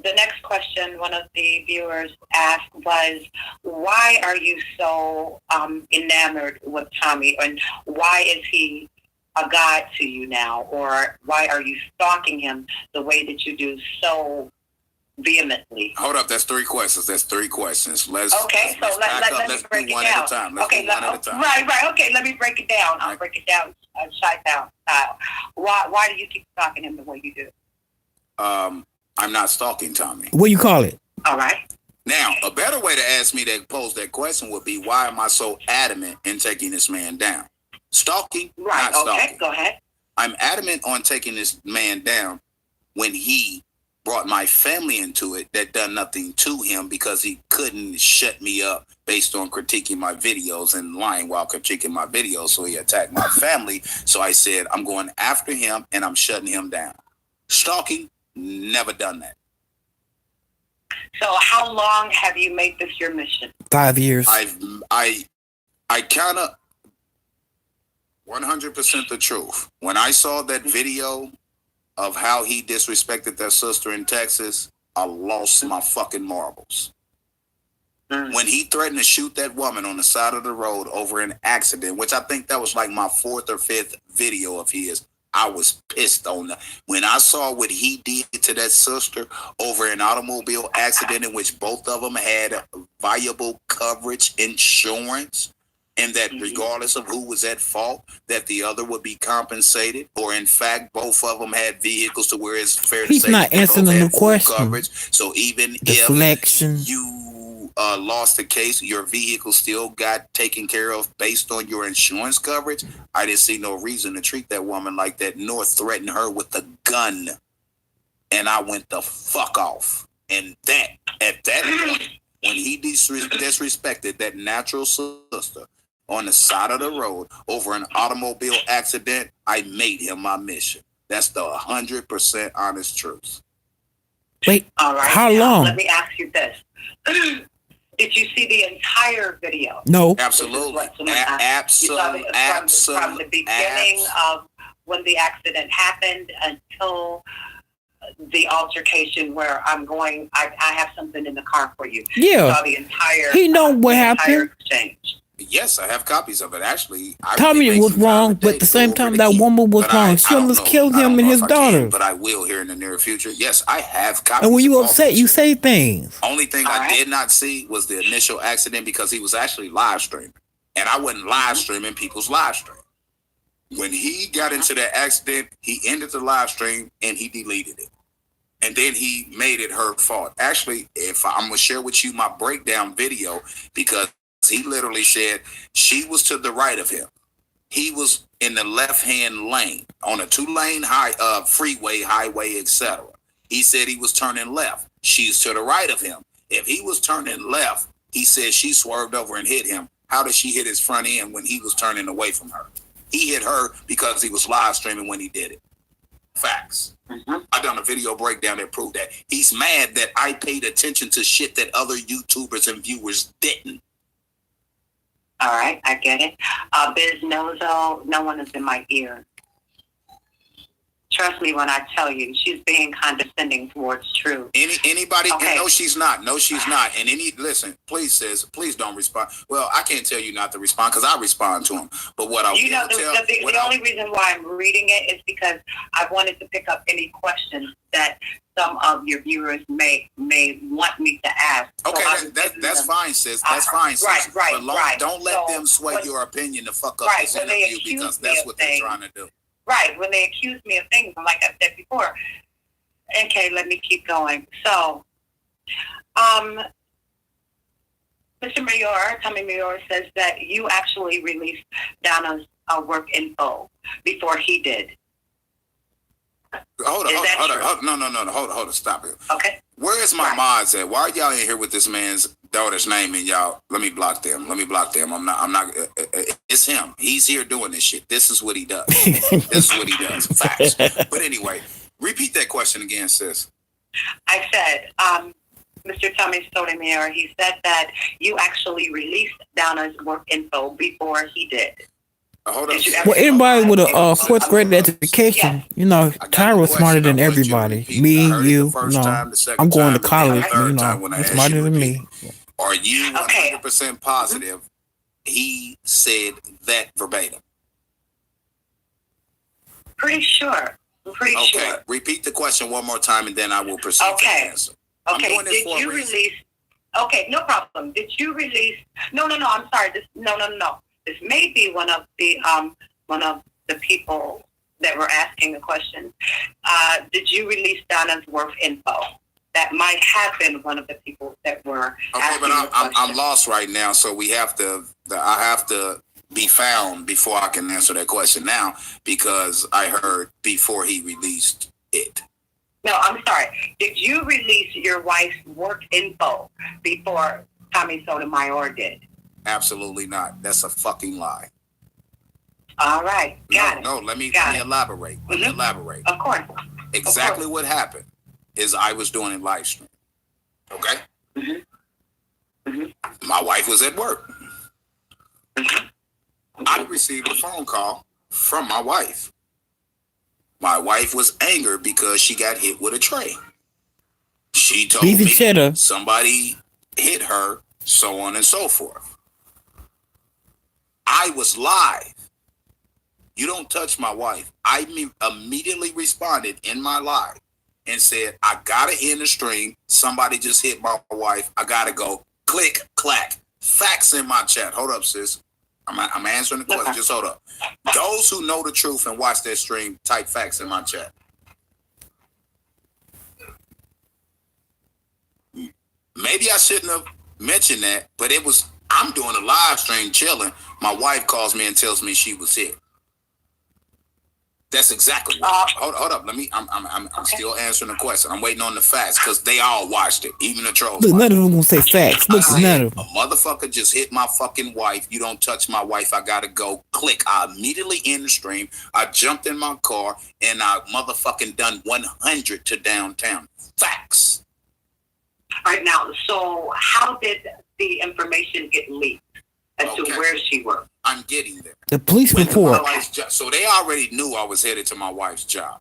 The next question one of the viewers asked was, why are you so enamored with Tommy, and why is he a god to you now, or why are you stalking him the way that you do so vehemently? Hold up, that's three questions. Let's break it down. Right. Okay, let me break it down. I'll break it down, shy down style. Why do you keep stalking him the way you do? I'm not stalking Tommy. What you call it? All right. Now, a better way to ask me to pose that question would be, why am I so adamant in taking this man down? Stalking? Right. Not Okay. stalking. Go ahead. I'm adamant on taking this man down when he brought my family into it that done nothing to him because he couldn't shut me up based on critiquing my videos and lying while critiquing my videos. So he attacked my family. So I said, I'm going after him and I'm shutting him down. Stalking? Never done that. So how long have you made this your mission? 5 years. I kind of 100% the truth. When I saw that video of how he disrespected that sister in Texas, I lost my fucking marbles. When he threatened to shoot that woman on the side of the road over an accident, which I think that was like my 4th or 5th video of his, I was pissed on that. When I saw what he did to that sister over an automobile accident in which both of them had viable coverage insurance, and that regardless of who was at fault, that the other would be compensated, or in fact, both of them had vehicles to where it's fair to say He's not answering the question. Coverage. So even Deflection. if you lost the case, your vehicle still got taken care of based on your insurance coverage. I didn't see no reason to treat that woman like that, nor threaten her with a gun. And I went the fuck off. And that, at that point, when he disrespected that natural sister on the side of the road over an automobile accident, I made him my mission. That's the 100% honest truth. Wait, all right, how long? Let me ask you this. Did you see the entire video? No. Absolutely. Absolutely. From the beginning of when the accident happened until the altercation where I have something in the car for you. Yeah. You saw the entire. He know what happened. Exchange. Yes, I have copies of it. Actually, Tommy was wrong, but at the same time, that woman was wrong. She almost killed him and his daughter. But I will here in the near future. Yes, I have copies. And when you upset, you say things. Only thing I did not see was the initial accident because he was actually live streaming, and I wasn't live streaming people's live stream. When he got into that accident, he ended the live stream and he deleted it, and then he made it her fault. Actually, if I'm gonna share with you my breakdown video, because he literally said she was to the right of him. He was in the left-hand lane on a 2-lane freeway, highway, etc. He said he was turning left. She's to the right of him. If he was turning left, he said she swerved over and hit him. How did she hit his front end when he was turning away from her? He hit her because he was live streaming when he did it. Facts. I done a video breakdown that proved that. He's mad that I paid attention to shit that other YouTubers and viewers didn't. All right, I get it. Biz Nozo, no one is in my ear. Trust me when I tell you, she's being condescending towards truth. Anybody? Okay. No, she's not. No, she's not. And listen, please, sis, please don't respond. Well, I can't tell you not to respond because I respond to him. But what I will tell the only reason why I'm reading it is because I wanted to pick up any questions that some of your viewers may want me to ask. Okay, so that's fine, sis. That's fine, sis. Right. Don't let them sway your opinion to fuck up this interview because that's what they're trying to do. Right, when they accuse me of things, like I said before. Okay, let me keep going. So, Mr. Mayor, Tommy Mayor says that you actually released Donna's work info before he did. Hold on, stop it. Okay. Where is my mods at? Why are y'all in here with this man's daughter's name and y'all? Let me block them. I'm not. It's him. He's here doing this shit. This is what he does. Facts. But anyway, repeat that question again, sis. I said, Mr. Tommy Sotomayor, he said that you actually released Donna's work info before he did. Hold on. Well, anybody with a 4th grade education, you know, Tyra was smarter than everybody. Me, you, no. I'm going to college, you know, he's smarter than me. Are you 100% positive he said that verbatim? Pretty sure. I'm pretty sure. Okay, repeat the question one more time and then I will proceed to answer. Okay, did you release... Okay, no problem. Did you release... No, I'm sorry. No. This may be one of the people that were asking the question. Did you release Donna's work info that might have been one of the people that were. Okay, but I'm lost right now, so we have to. I have to be found before I can answer that question now, because I heard before he released it. No, I'm sorry. Did you release your wife's work info before Tommy Sotomayor did? Absolutely not. That's a fucking lie. All right, got it. No, let me elaborate. Let me elaborate. Of course. Exactly what happened is I was doing a live stream. Okay? My wife was at work. I received a phone call from my wife. My wife was angered because she got hit with a tray. She told me somebody hit her, so on and so forth. I was live. You don't touch my wife. I immediately responded in my live and said, I gotta end the stream. Somebody just hit my wife. I gotta go. Click, clack. Facts in my chat. Hold up, sis. I'm answering the question. Just hold up. Those who know the truth and watch that stream, type facts in my chat. Maybe I shouldn't have mentioned that, but I'm doing a live stream chilling. My wife calls me and tells me she was hit. That's exactly what. Hold up. I'm still answering the question. I'm waiting on the facts because they all watched it, even the trolls. Look, none of them gonna say facts. Look, none of them. A motherfucker just hit my fucking wife. You don't touch my wife. I gotta go. Click. I immediately end the stream. I jumped in my car and I motherfucking done 100 to downtown. Facts. All right, now, so how did the information get leaked as to where she worked? I'm getting there. The police report. So they already knew I was headed to my wife's job.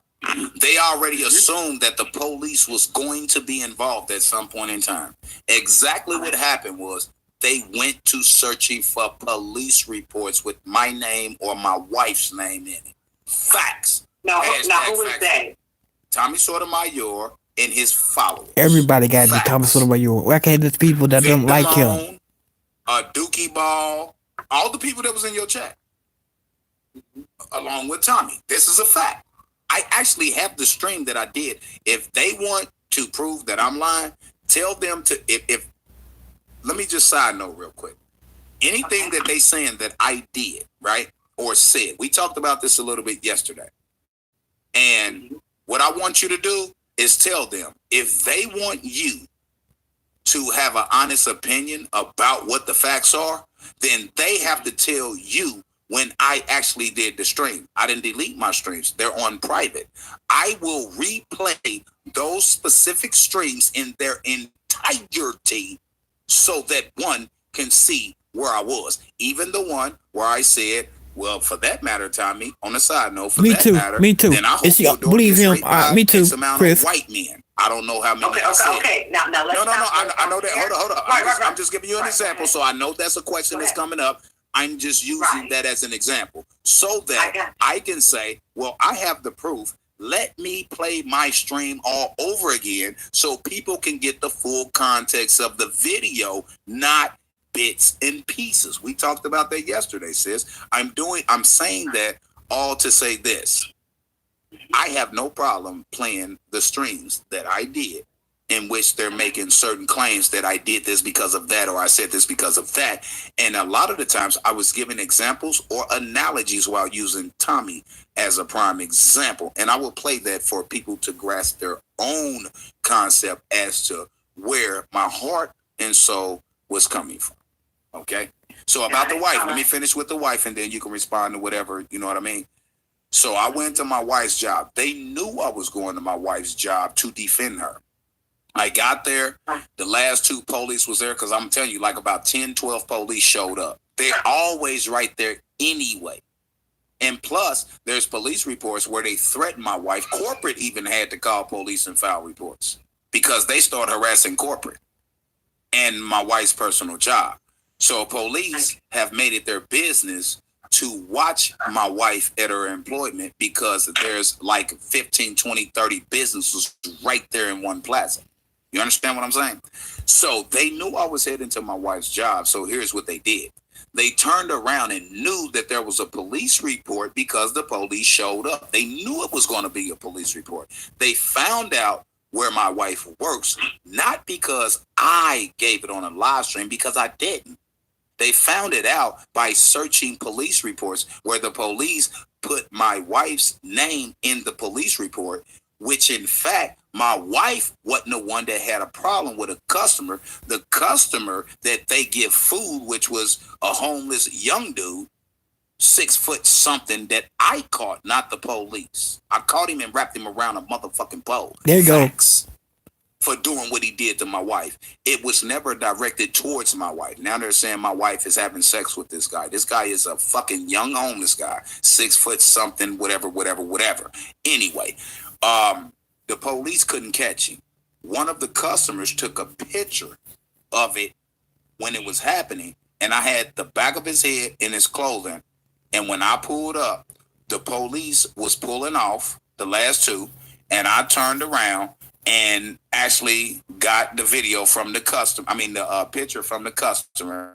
They already assumed that the police was going to be involved at some point in time. Exactly what happened was they went to searching for police reports with my name or my wife's name in it. Facts. Now who was they? Tommy Sotomayor and his followers. Everybody got to Tommy Sotomayor. Why can't there's people that don't like him? Dookie Ball. All the people that was in your chat, along with Tommy. This is a fact. I actually have the stream that I did. If they want to prove that I'm lying, tell them to, if let me just side note real quick. Anything that they saying that I did, right, or said, we talked about this a little bit yesterday. And what I want you to do is tell them, if they want you to have an honest opinion about what the facts are, then they have to tell you when I actually did the stream. I didn't delete my streams. They're on private. I will replay those specific streams in their entirety so that one can see where I was. Even the one where I said, well, for that matter, Tommy, on the side note, for that matter, me too. Then I hope you're doing believe him. Me too, Chris. White men. I don't know how many. Okay. Now let's. No. I know that. Hold up. I'm just giving you an example, so I know that's a question that's coming up. I'm just using that as an example, so that I can say, well, I have the proof. Let me play my stream all over again, so people can get the full context of the video, not bits and pieces. We talked about that yesterday, sis. I'm saying that all to say this. I have no problem playing the streams that I did in which they're making certain claims that I did this because of that, or I said this because of that. And a lot of the times I was giving examples or analogies while using Tommy as a prime example. And I will play that for people to grasp their own concept as to where my heart and soul was coming from. Okay? So about the wife, let me finish with the wife and then you can respond to whatever, you know what I mean? So I went to my wife's job. They knew I was going to my wife's job to defend her. I got there. The last two police was there because I'm telling you, like about 10, 12 police showed up. They're always right there anyway. And plus, there's police reports where they threatened my wife. Corporate even had to call police and file reports because they started harassing corporate and my wife's personal job. So police have made it their business to watch my wife at her employment because there's like 15, 20, 30 businesses right there in one plaza. You understand what I'm saying? So they knew I was heading to my wife's job. So here's what they did. They turned around and knew that there was a police report because the police showed up. They knew it was going to be a police report. They found out where my wife works, not because I gave it on a live stream, because I didn't. They found it out by searching police reports where the police put my wife's name in the police report, which in fact, my wife wasn't the one that had a problem with a customer. The customer that they give food, which was a homeless young dude, 6 foot something, that I caught, not the police. I caught him and wrapped him around a motherfucking pole. There you Facts. Go. For doing what he did to my wife. It was never directed towards my wife. Now they're saying my wife is having sex with this guy. This guy is a fucking young homeless guy, 6 foot something, whatever. Anyway, the police couldn't catch him. One of the customers took a picture of it when it was happening, and I had the back of his head in his clothing. And when I pulled up, the police was pulling off the last two, and I turned around and actually got the video from the customer. I mean, the picture from the customer.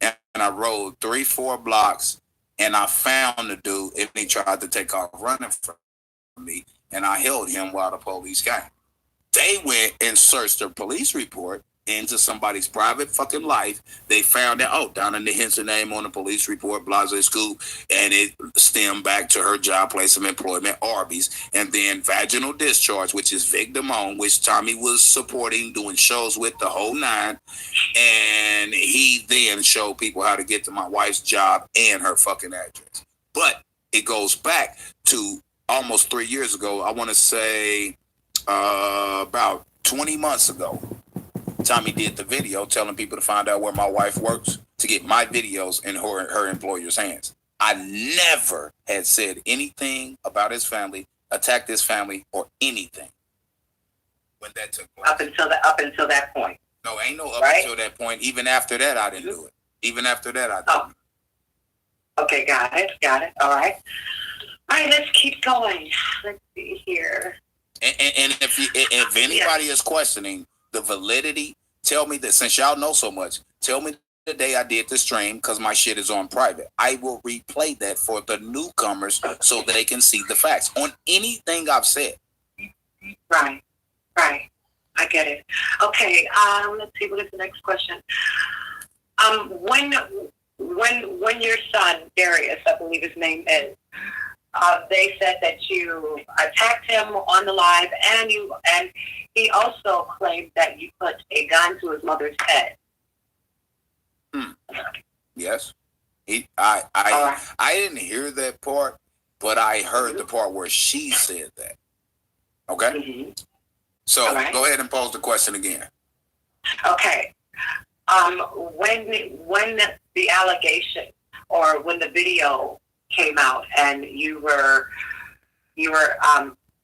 And I rode 3-4 blocks, and I found the dude, and he tried to take off running from me, and I held him while the police came. They went and searched their police report into somebody's private fucking life. They found out, down in the Henson name on the police report, Blase Scoop, and it stemmed back to her job place of employment, Arby's, and then vaginal discharge, which is Vic Damone, which Tommy was supporting, doing shows with, the whole nine, and he then showed people how to get to my wife's job and her fucking address. But it goes back to almost 3 years ago. I want to say about 20 months ago. Tommy did the video telling people to find out where my wife works to get my videos in her employer's hands. I never had said anything about his family, attacked his family, or anything when that took place. Up until that point. No, ain't no up until that point. Even after that, I didn't do it. Even after that, I didn't. Okay, got it. All right, let's keep going. Let's see here. And if anybody is questioning the validity, tell me that, since y'all know so much, tell me the day I did the stream, because my shit is on private. I will replay that for the newcomers so they can see the facts on anything I've said. Right. I get it. Okay, let's see, what is the next question? When your son, Darius, I believe his name is, they said that you attacked him on the live, and he also claimed that you put a gun to his mother's head. Yes. I didn't hear that part, but I heard the part where she said that. Okay? Mm-hmm. So go ahead and pose the question again. Okay. When the allegation, or when the video came out and you were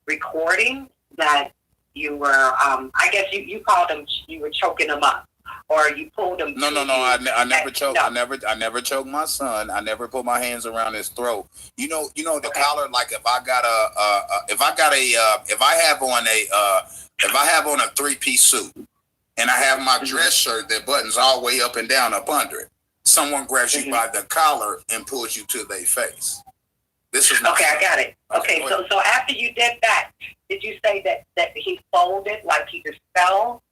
recording that you were, I guess you called him, you were choking him up, or you pulled him. No. I never choked. No. I never choked my son. I never put my hands around his throat. You know the collar. Like if I have on a 3-piece suit, and I have my dress shirt that buttons all the way up and down up under it, someone grabs you by the collar and pulls you to their face. This is okay. I got it. Okay, so after you did that, did you say that he folded, like he just fell?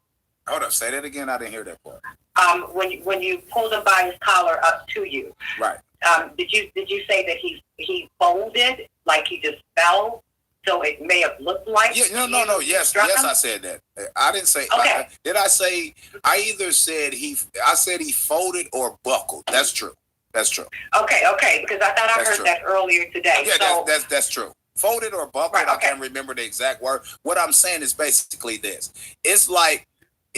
Hold up, say that again. I didn't hear that part. When you pulled him by his collar up to you, right? Did you say that he folded, like he just fell? So it may have looked like. Yeah, no. Yes, I said that. I didn't say. Okay. Did I say? I either said I said he folded or buckled. That's true. Okay. Because I thought I heard that earlier today. Yeah, so, that's true. Folded or buckled. Right, I can't remember the exact word. What I'm saying is basically this. It's like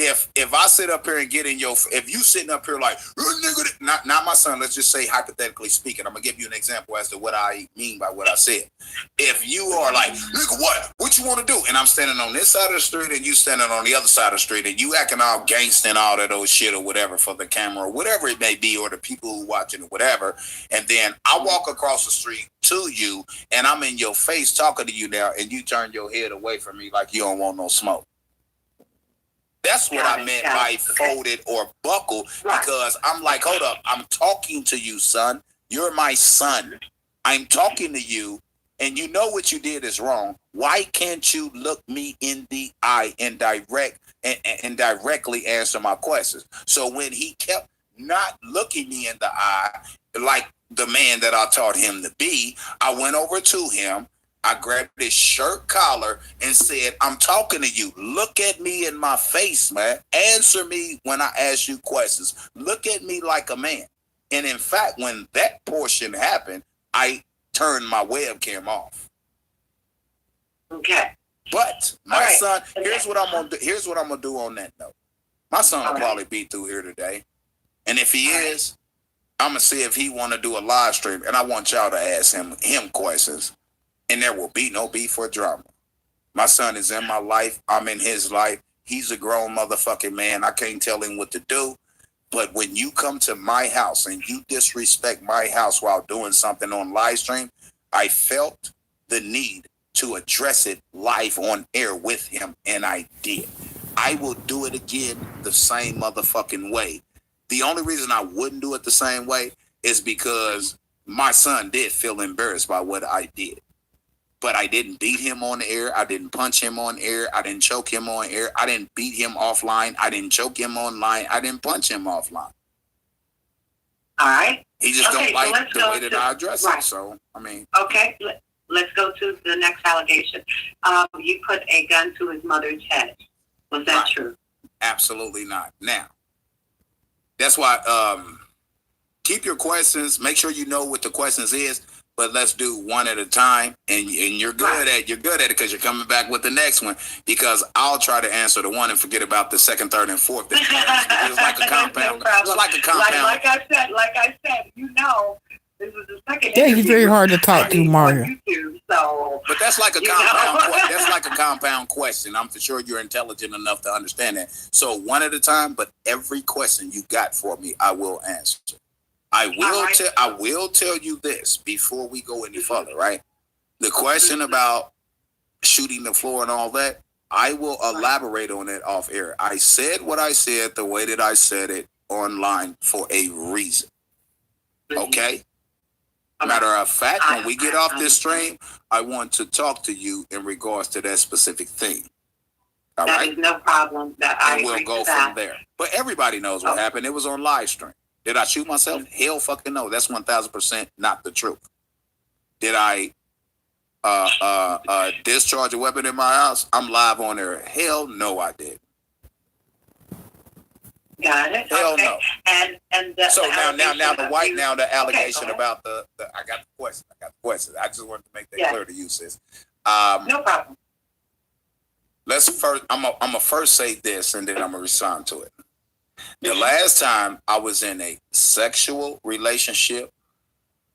if I sit up here and get in if you sitting up here like, nigga, not my son, let's just say hypothetically speaking, I'm gonna give you an example as to what I mean by what I said. If you are like, nigga, what you want to do? And I'm standing on this side of the street and you standing on the other side of the street and you acting all gangsta and all that old shit or whatever for the camera or whatever it may be, or the people who watching it, whatever. And then I walk across the street to you and I'm in your face talking to you now, and you turn your head away from me like you don't want no smoke. That's what I meant by folded or buckled, because I'm like, hold up, I'm talking to you, son. You're my son. I'm talking to you. and you know what you did is wrong, why can't you look me in the eye and directly answer my questions? So when he kept not looking me in the eye like the man that I taught him to be, I went over to him. I grabbed his shirt collar and said, I'm talking to you. Look at me in my face, man. Answer me when I ask you questions. Look at me like a man. And in fact, when that portion happened, I turned my webcam off. Okay. But my son, here's what I'm gonna do on that note. My son will probably be through here today. And if he is, I'm gonna see if he want to do a live stream. And I want y'all to ask him questions. And there will be no beef or drama. My son is in my life. I'm in his life. He's a grown motherfucking man. I can't tell him what to do. But when you come to my house and you disrespect my house while doing something on live stream, I felt the need to address it live on air with him, and I did. I will do it again the same motherfucking way. The only reason I wouldn't do it the same way is because my son did feel embarrassed by what I did. But I didn't beat him on the air. I didn't punch him on air. I didn't choke him on air. I didn't beat him offline. I didn't choke him online. I didn't punch him offline. All right. He just don't like the way that I address it. So, I mean. Okay. Let's go to the next allegation. You put a gun to his mother's head. Was that true? Absolutely not. Now, that's why keep your questions. Make sure you know what the questions is. But let's do one at a time, and you're good at it because you're coming back with the next one. Because I'll try to answer the one and forget about the second, third, and fourth. It's like a compound. It's like a compound. Like I said, you know, this is the second. Yeah, he's very hard to talk to, Mario. But that's like a compound. That's like a compound question. I'm for sure you're intelligent enough to understand that. So one at a time, but every question you got for me, I will answer. I will tell you this before we go any further, right? The question about shooting the floor and all that, I will elaborate on it off air. I said what I said the way that I said it online for a reason. Okay? Matter of fact, when we get off this stream, I want to talk to you in regards to that specific thing. All right? That is no problem. And we'll go from there. But everybody knows what happened. It was on live stream. Did I shoot myself? Hell fucking no. That's 1,000% not the truth. Did I discharge a weapon in my house? I'm live on there. Hell no, I did. Got it. Hell no. And so now the allegation about the I got the question. I just wanted to make that clear to you, sis. No problem. I'm gonna first say this, and then I'm gonna respond to it. The last time I was in a sexual relationship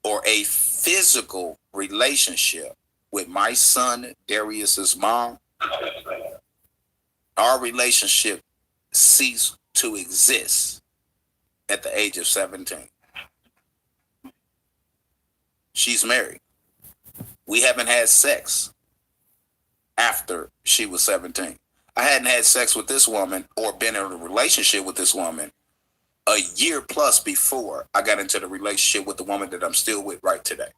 or a physical relationship with my son Darius's mom, our relationship ceased to exist at the age of 17. She's married. We haven't had sex after she was 17. I hadn't had sex with this woman or been in a relationship with this woman a year plus before I got into the relationship with the woman that I'm still with right today.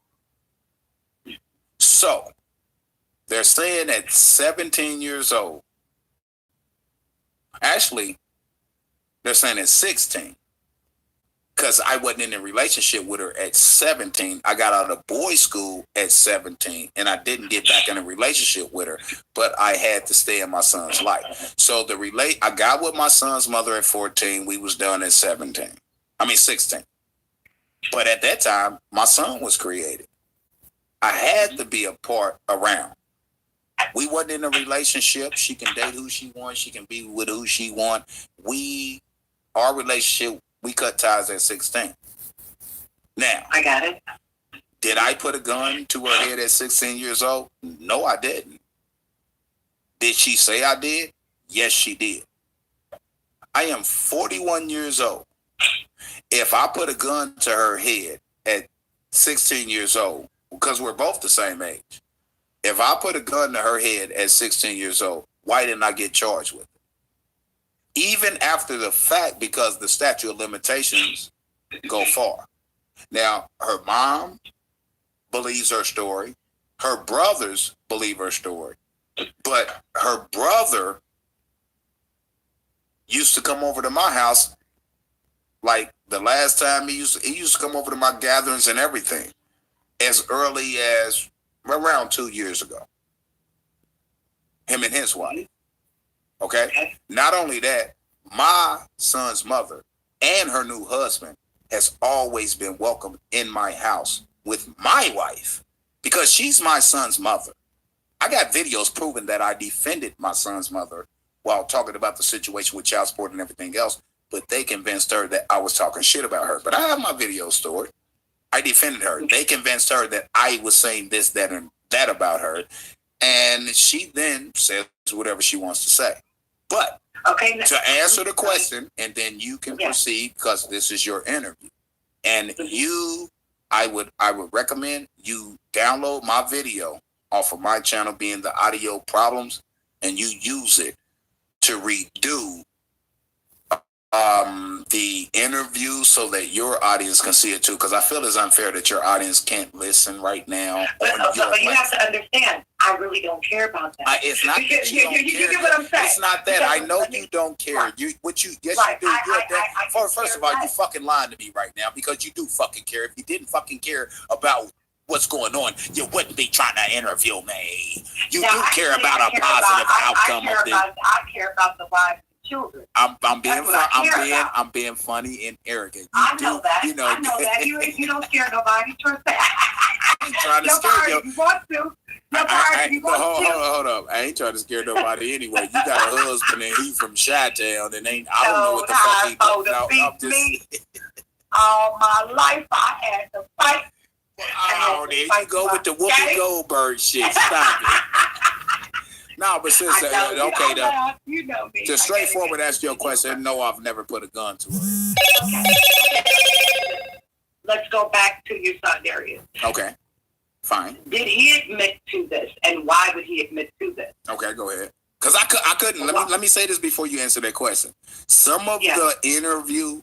So they're saying at 17 years old, actually, they're saying at 16, because I wasn't in a relationship with her at 17. I got out of boys' school at 17, and I didn't get back in a relationship with her, but I had to stay in my son's life. So I got with my son's mother at 14. We was done at 16. But at that time, my son was created. I had to be a part around. We wasn't in a relationship. She can date who she wants. She can be with who she wants. Our relationship, we cut ties at 16. Now, I got it. Did I put a gun to her head at 16 years old? No, I didn't. Did she say I did? Yes, she did. I am 41 years old. If I put a gun to her head at 16 years old, because we're both the same age, if I put a gun to her head at 16 years old, why didn't I get charged with it? Even after the fact, because the statute of limitations go far. Now, her mom believes her story. Her brothers believe her story, but her brother used to come over to my house. Like the last time he used to come over to my gatherings and everything, as early as around 2 years ago. Him and his wife. Okay. Not only that, my son's mother and her new husband has always been welcome in my house with my wife because she's my son's mother. I got videos proving that I defended my son's mother while talking about the situation with child support and everything else, but they convinced her that I was talking shit about her. But I have my video stored. I defended her. They convinced her that I was saying this, that, and that about her. And she then says whatever she wants to say. But to answer the question, and then you can proceed because this is your interview. And I would recommend you download my video off of my channel, being the audio problems, and you use it to redo the interview so that your audience can see it too. Because I feel it's unfair that your audience can't listen right now. But you have to understand, I really don't care about that. It's not that you don't care. You get what I'm saying? It's not that. I know you don't care. Right. You do. First of all, you fucking lying to me right now because you do fucking care. If you didn't fucking care about what's going on, you wouldn't be trying to interview me. You do care about a positive outcome of this. I care about the wives and children. I'm being funny and arrogant. I know that. You don't scare nobody. Trust that. I ain't trying to scare you. You want to. Hold up. I ain't trying to scare nobody anyway. You got a husband and he's from Chi-Town and I don't know what the fuck he does. No, I'm just... All my life I had to fight. Oh, there you go with the Whoopi Goldberg shit. Stop it. No, but since to straightforward answer your question, no, I've never put a gun to her. Okay. Let's go back to your son, Darius. Okay, fine. Did he admit to this, and why would he admit to this? Okay, go ahead. Because I couldn't. Let me say this before you answer that question. Some of the interview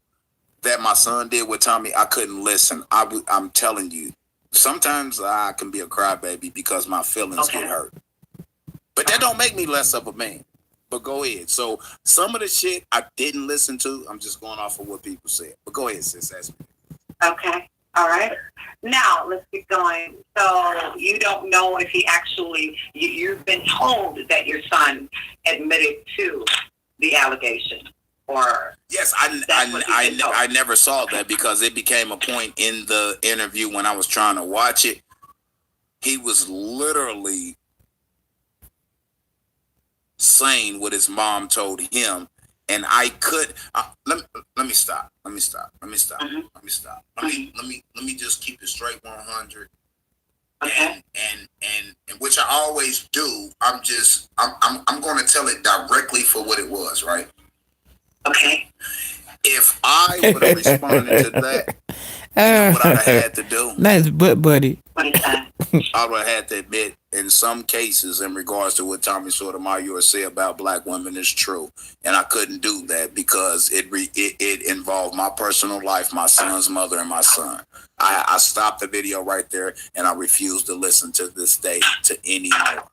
that my son did with Tommy, I couldn't listen. I'm telling you, sometimes I can be a crybaby because my feelings get hurt. But that don't make me less of a man. But go ahead. So some of the shit I didn't listen to, I'm just going off of what people said. But go ahead, sis. Ask me. Okay. All right. Now, let's get going. So you don't know if he actually, you've been told that your son admitted to the allegation. Or yes, I never saw that because it became a point in the interview when I was trying to watch it. He was literally saying what his mom told him, and I could let me stop. Let me just keep it straight 100. Okay. And which I always do. I'm going to tell it directly for what it was, right? Okay. If I would have responded to that, you know what I'd have had to do? Nice butt, buddy. What is that? I would have had to admit, in some cases, in regards to what Tommy Sotomayor said about black women is true, and I couldn't do that because it involved my personal life, my son's mother, and my son. I stopped the video right there, and I refused to listen to this day to any more.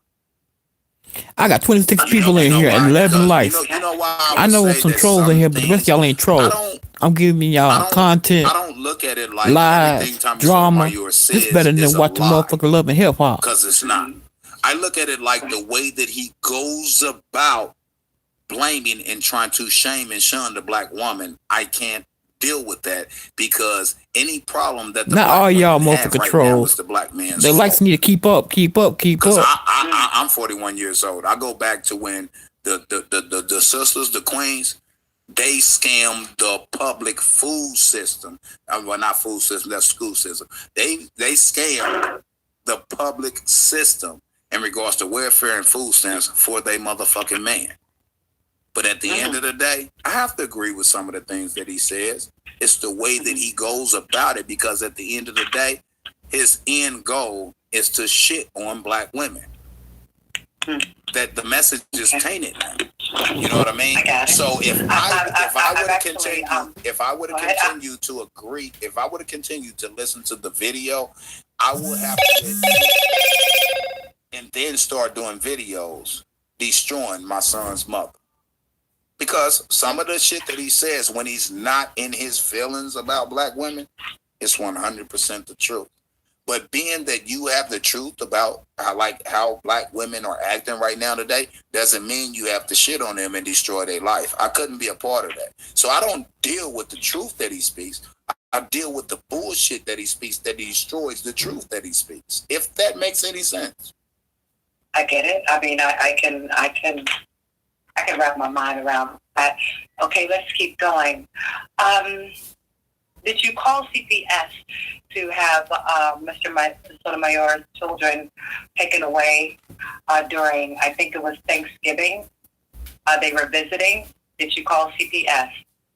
I got 26 people in here and 11 likes. I know some trolls in here, but the rest of y'all ain't trolls. I'm giving y'all content. I don't look at it like lies, drama. It's better than watching motherfucker Love and Hip Hop. Because it's not. I look at it like the way that he goes about blaming and trying to shame and shun the black woman. I can't deal with that because any problem that the not black all y'all have motherfucker right trolls. now is the black man's Their likes need to keep up. I'm 41 years old. I go back to when the sisters, the queens, they scammed the public food system. Well, not food system, that's school system. They scammed the public system in regards to welfare and food stamps for their motherfucking man. But at the end of the day, I have to agree with some of the things that he says. It's the way that he goes about it, because at the end of the day, his end goal is to shit on black women. That the message is tainted now. You know what I mean? So if I would have continued to agree, if I would have continued to listen to the video, I would have to admit and then start doing videos destroying my son's mother. Because some of the shit that he says when he's not in his feelings about black women is 100% the truth. But being that you have the truth about how black women are acting right now today doesn't mean you have to shit on them and destroy their life. I couldn't be a part of that. So I don't deal with the truth that he speaks. I deal with the bullshit that he speaks that destroys the truth that he speaks. If that makes any sense. I get it. I mean, I can wrap my mind around that. Okay, let's keep going. Did you call CPS to have Mr. Sotomayor's children taken away during, I think it was Thanksgiving? They were visiting. Did you call CPS?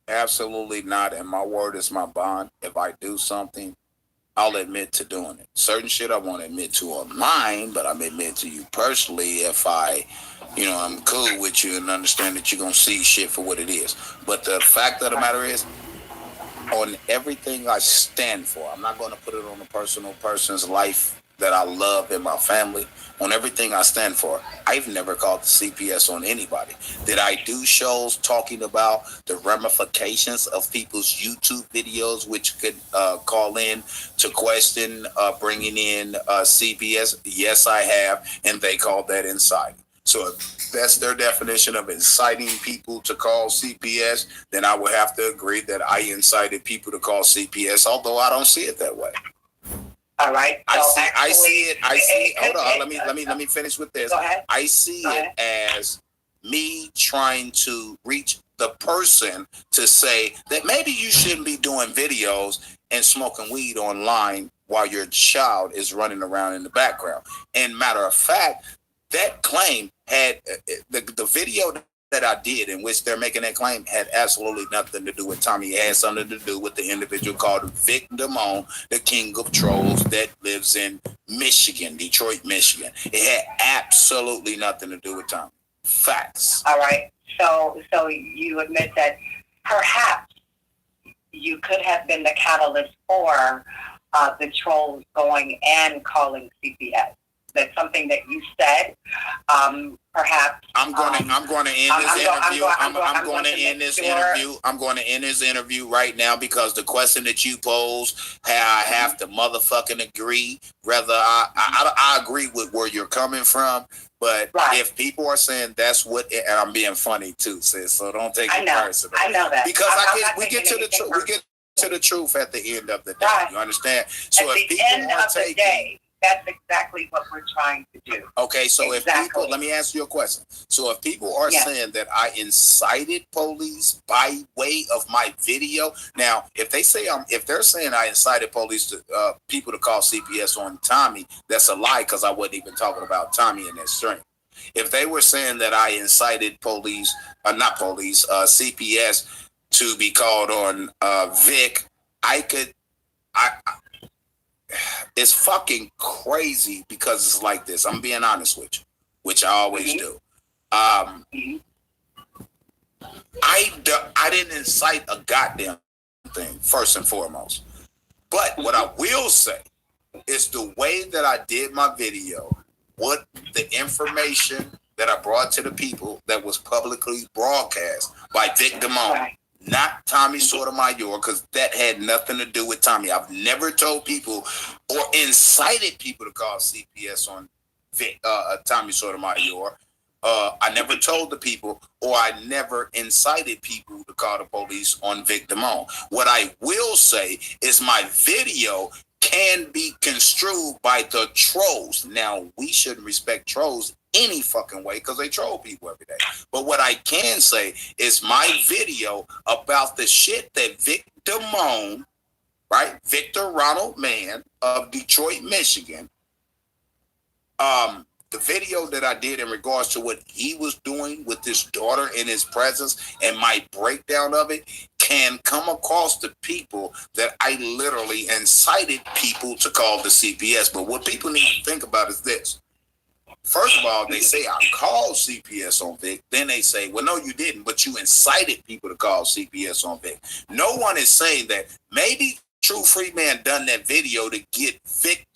Absolutely not. And my word is my bond. If I do something, I'll admit to doing it. Certain shit I won't admit to online, but I'm admit to you personally if I'm cool with you and understand that you're going to see shit for what it is. But the fact of the matter is, on everything I stand for, I'm not going to put it on a person's life that I love in my family. On everything I stand for, I've never called the CPS on anybody. Did I do shows talking about the ramifications of people's YouTube videos, which could call in to question bringing in CPS? Yes, I have, and they called that inciting. So if that's their definition of inciting people to call CPS, then I would have to agree that I incited people to call CPS, although I don't see it that way. All right. So I see it. Hold on. Let me finish with this. Go ahead. I see it as me trying to reach the person to say that maybe you shouldn't be doing videos and smoking weed online while your child is running around in the background. And matter of fact, that claim had the video that I did in which they're making that claim had absolutely nothing to do with Tommy. It had something to do with the individual called Vic Damone, the king of trolls that lives in Michigan, Detroit, Michigan. It had absolutely nothing to do with Tommy. Facts. All right. So you admit that perhaps you could have been the catalyst for the trolls going and calling CPS. That's something that you said. Perhaps I'm going to end this interview. I'm going to end this interview. I'm going to end this interview right now because the question that you pose, I have to motherfucking agree. Whether I agree with where you're coming from, but if people are saying that's what, and I'm being funny too, sis. So don't take it personal. I know that because we get to the truth. We get to the truth at the end of the day. You understand? So at the end of the day. That's exactly what we're trying to do. Okay, so if people, let me ask you a question. So if people are saying that I incited police by way of my video, now if they're saying I incited police to people to call CPS on Tommy, that's a lie because I wasn't even talking about Tommy in that string. If they were saying that I incited police, CPS to be called on Vic, it's fucking crazy because it's like this. I'm being honest with you, which I always do. I didn't incite a goddamn thing, first and foremost. But what I will say is the way that I did my video, what the information that I brought to the people that was publicly broadcast by Vic Damone. Not Tommy Sotomayor, because that had nothing to do with Tommy. I've never told people or incited people to call CPS on Tommy Sotomayor. I never told the people, or I never incited people to call the police on Vic Damone. What I will say is my video can be construed by the trolls. Now, we shouldn't respect trolls any fucking way because they troll people every day. But what I can say is my video about the shit that Vic Damone, right, Victor Ronald Mann of Detroit, Michigan, the video that I did in regards to what he was doing with his daughter in his presence and my breakdown of it can come across to people that I literally incited people to call the CPS. But what people need to think about is this. First of all, they say I called CPS on Vic. Then they say, well, no, you didn't, but you incited people to call CPS on Vic. No one is saying that. Maybe True Free Man done that video to get Vic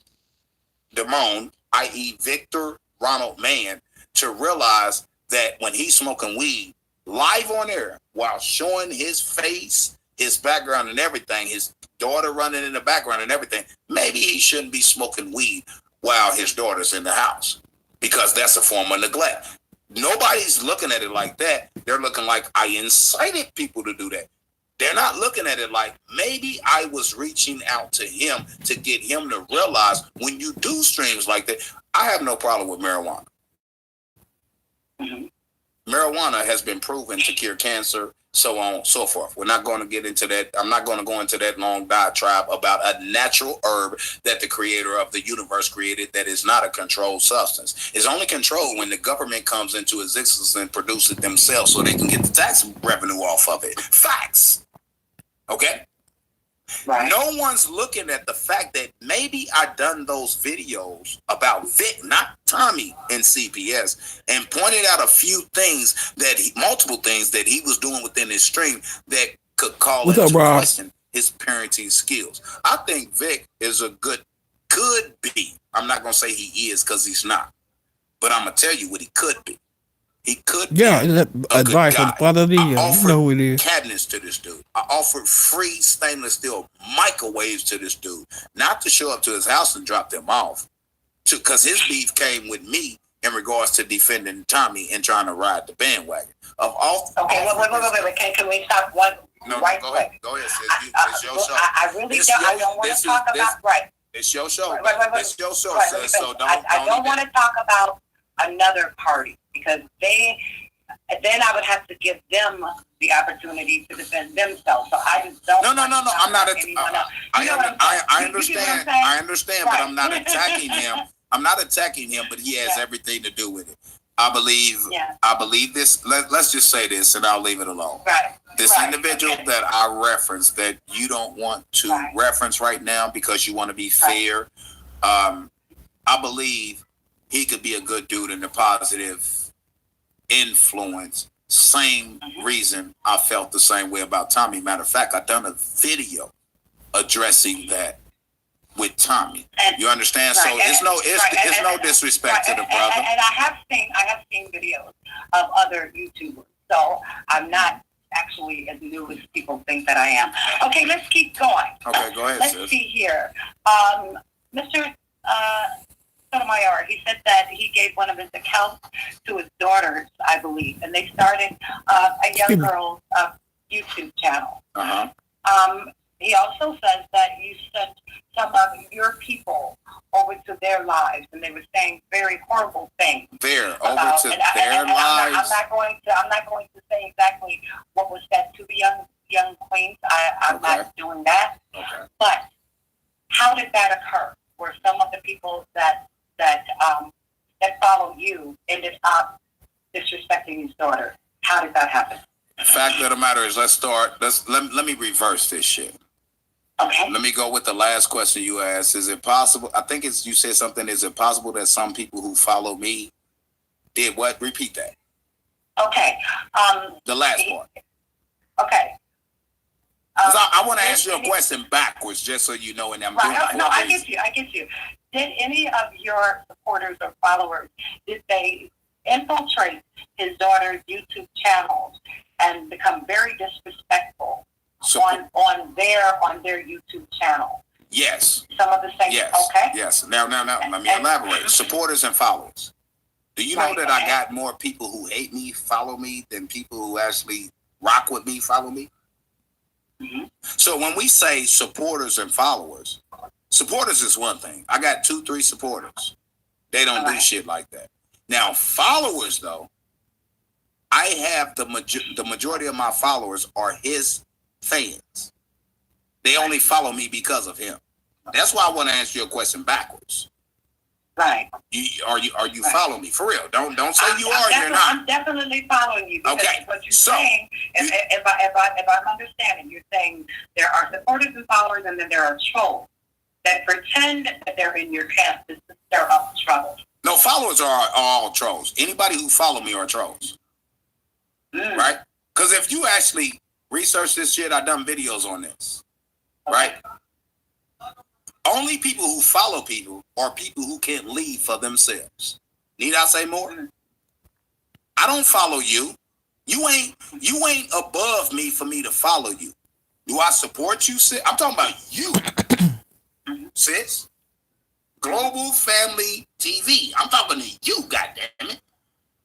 Damone, i.e. Victor Ronald Mann to realize that when he's smoking weed live on air while showing his face, his background and everything, his daughter running in the background and everything, maybe he shouldn't be smoking weed while his daughter's in the house, because that's a form of neglect. Nobody's looking at it like that. They're looking like I incited people to do that. They're not looking at it like maybe I was reaching out to him to get him to realize when you do streams like that. I have no problem with marijuana. Marijuana has been proven to cure cancer, so on and so forth. We're not going to get into that. I'm not going to go into that long diatribe about a natural herb that the creator of the universe created that is not a controlled substance. It's only controlled when the government comes into existence and produces it themselves so they can get the tax revenue off of it. Facts. Okay? Right. No one's looking at the fact that maybe I done those videos about Vic, not Tommy, in CPS, and pointed out a few things multiple things that he was doing within his stream that could call into question his parenting skills. I think Vic is could be. I'm not going to say he is because he's not, but I'm going to tell you what he could be. He could be advice for the father of the year. I offered cabinets to this dude. I offered free stainless steel microwaves to this dude, not to show up to his house and drop them off, because his beef came with me in regards to defending Tommy and trying to ride the bandwagon. Wait. Can we stop one? No, right go quick? ahead. Go ahead, sis. It's your show. I really don't. I don't want to talk about right. It's your show. It's your show, sis. So I don't want to talk about another party, because then I would have to give them the opportunity to defend themselves. So I just don't. No. I'm not. I understand. I understand, but I'm not attacking him. I'm not attacking him, but he has everything to do with it. I believe this. Let's just say this, and I'll leave it alone. Right. This individual that I referenced, that you don't want to reference right now because you want to be fair. I believe he could be a good dude and a positive influence. Same reason I felt the same way about Tommy. Matter of fact, I've done a video addressing that with Tommy. You understand? So it's no disrespect to the brother. And I have seen videos of other YouTubers. So I'm not actually as new as people think that I am. Okay, let's keep going. Okay, go ahead. Let's see here. Mr. Sotomayor, he said that he gave one of his accounts to his daughters, I believe, and they started a young girl's YouTube channel. He also says that you sent some of your people over to their lives, and they were saying very horrible things. Lives. I'm not going to say exactly what was said to the young queens. I'm not doing that. Okay. But how did that occur? Were some of the people that follow you ended up disrespecting his daughter? How did that happen? The fact of the matter is, let me reverse this shit. Okay. Let me go with the last question you asked. Is it possible? I think you said something. Is it possible that some people who follow me did what? Repeat that. Okay. The last part. Okay. I want to ask you a question backwards, just so you know, and I'm doing it. No, I get you. Did any of your supporters or followers, did they infiltrate his daughter's YouTube channels and become very disrespectful on their YouTube channel? Yes. Some of the same. Yes. Okay. Yes. Now, let me elaborate. Supporters and followers. Do you know that I got more people who hate me follow me than people who actually rock with me follow me? Mm-hmm. So when we say supporters and followers, supporters is one thing. I got 2-3 supporters. They don't do shit like that. Now, followers, though, I have the majority of my followers are his fans. They only follow me because of him. That's why I want to answer your question backwards. Right. Are you following me for real? Don't say you are. You're not. I'm definitely following you. Okay. What you're saying, if I'm understanding, you're saying there are supporters and followers, and then there are trolls that pretend that they're in your camp to stir up trouble. No, followers are all trolls. Anybody who follow me are trolls. Right? Because if you actually research this shit, I've done videos on this. Right? Only people who follow people are people who can't lead for themselves. Need I say more? I don't follow you. You ain't above me for me to follow you. Do I support you, sis? I'm talking about you, sis. Global Family TV. I'm talking to you, goddammit.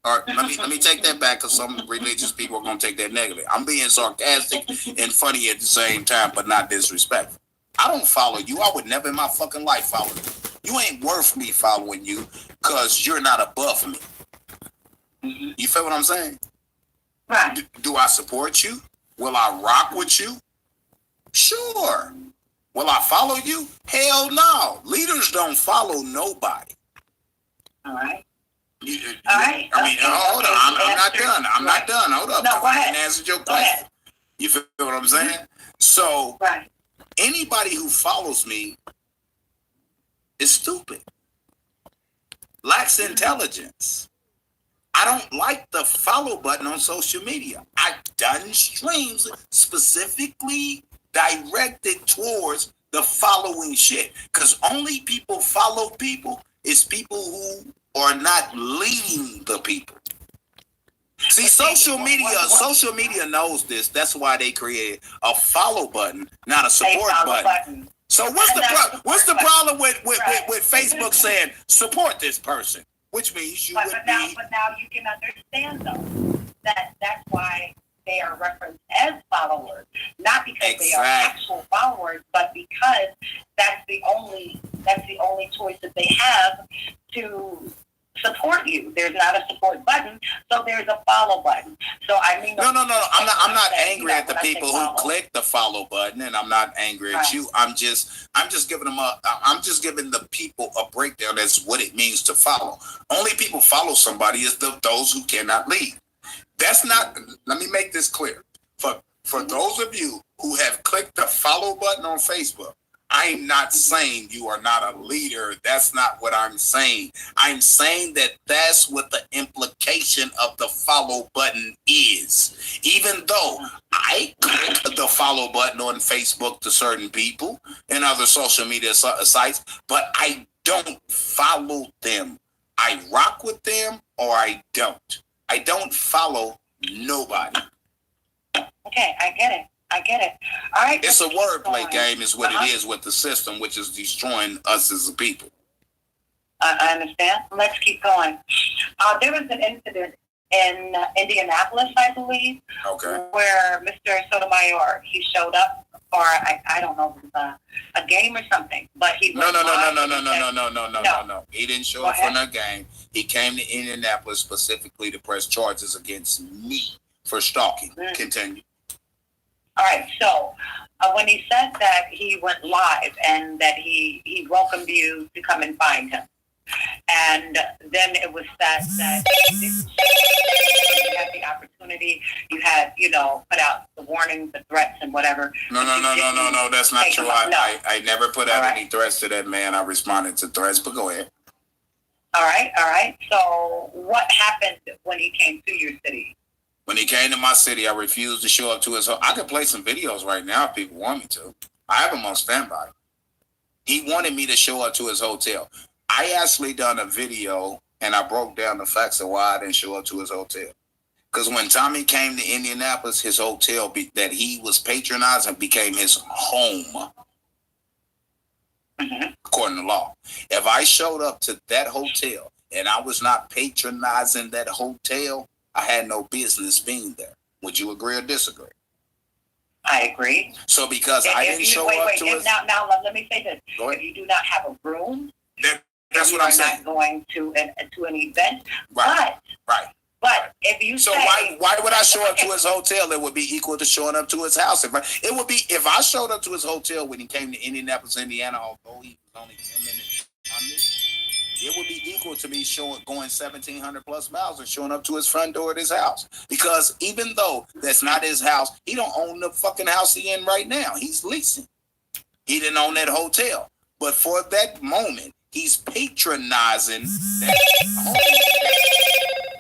All right, let me take that back because some religious people are gonna take that negative. I'm being sarcastic and funny at the same time, but not disrespectful. I don't follow you. I would never in my fucking life follow you. You ain't worth me following you because you're not above me. You feel what I'm saying? Right. Do I support you? Will I rock with you? Sure. Will I follow you? Hell no. Leaders don't follow nobody. All right. All right. I mean, hold on. I'm not done. I'm not done. Hold up. No, go ahead. I haven't answered your question. You feel what I'm saying? So, anybody who follows me is stupid. Lacks intelligence. I don't like the follow button on social media. I've done streams specifically directed towards the following shit. Because only people follow people is people who are not leading the people. See, social media knows this. That's why they created a follow button, not a support button. So what's the problem with Facebook saying support this person? Which means you would be. But now you can understand though that's why they are referenced as followers, not because they are actual followers, but because that's the only choice that they have to support you. There's not a support button, so there's a follow button. So I mean, no. I'm not angry at the people who click the follow button, and I'm not angry at you. I'm just giving the people a breakdown as what it means to follow. Only people follow somebody is those who cannot lead. That's not. Let me make this clear for those of you who have clicked the follow button on Facebook. I'm not saying you are not a leader. That's not what I'm saying. I'm saying that that's what the implication of the follow button is. Even though I click the follow button on Facebook to certain people and other social media sites, but I don't follow them. I rock with them or I don't. I don't follow nobody. Okay, I get it. All right. It's a wordplay game is what it is with the system, which is destroying us as a people. I understand. Let's keep going. There was an incident in Indianapolis, I believe, where Mr. Sotomayor, he showed up for, I don't know, a game or something, but he No. He didn't show up for no game. He came to Indianapolis specifically to press charges against me for stalking. Continue. All right, so when he said that he went live and that he welcomed you to come and find him, and then it was that you had the opportunity, you had, put out the warnings, the threats, and whatever. No, that's not true. I never put out any threats to that man. I responded to threats, but go ahead. All right. So what happened when he came to your city? When he came to my city, I refused to show up to his home. I could play some videos right now if people want me to. I have them on standby. He wanted me to show up to his hotel. I actually done a video, and I broke down the facts of why I didn't show up to his hotel. Because when Tommy came to Indianapolis, his hotel that he was patronizing became his home, according to law. If I showed up to that hotel and I was not patronizing that hotel, I had no business being there. Would you agree or disagree? I agree. So because I didn't show up to his... Now, let me say this. If you do not have a room, that's what I'm saying. You're not going to an event. Right. But if you why would I show up to his hotel? It would be equal to showing up to his house. If I showed up to his hotel when he came to Indianapolis, Indiana, although he was only 10 minutes from me, it would be equal to me going 1,700 plus miles and showing up to his front door at his house. Because even though that's not his house, he don't own the fucking house he in right now. He's leasing. He didn't own that hotel. But for that moment, he's patronizing that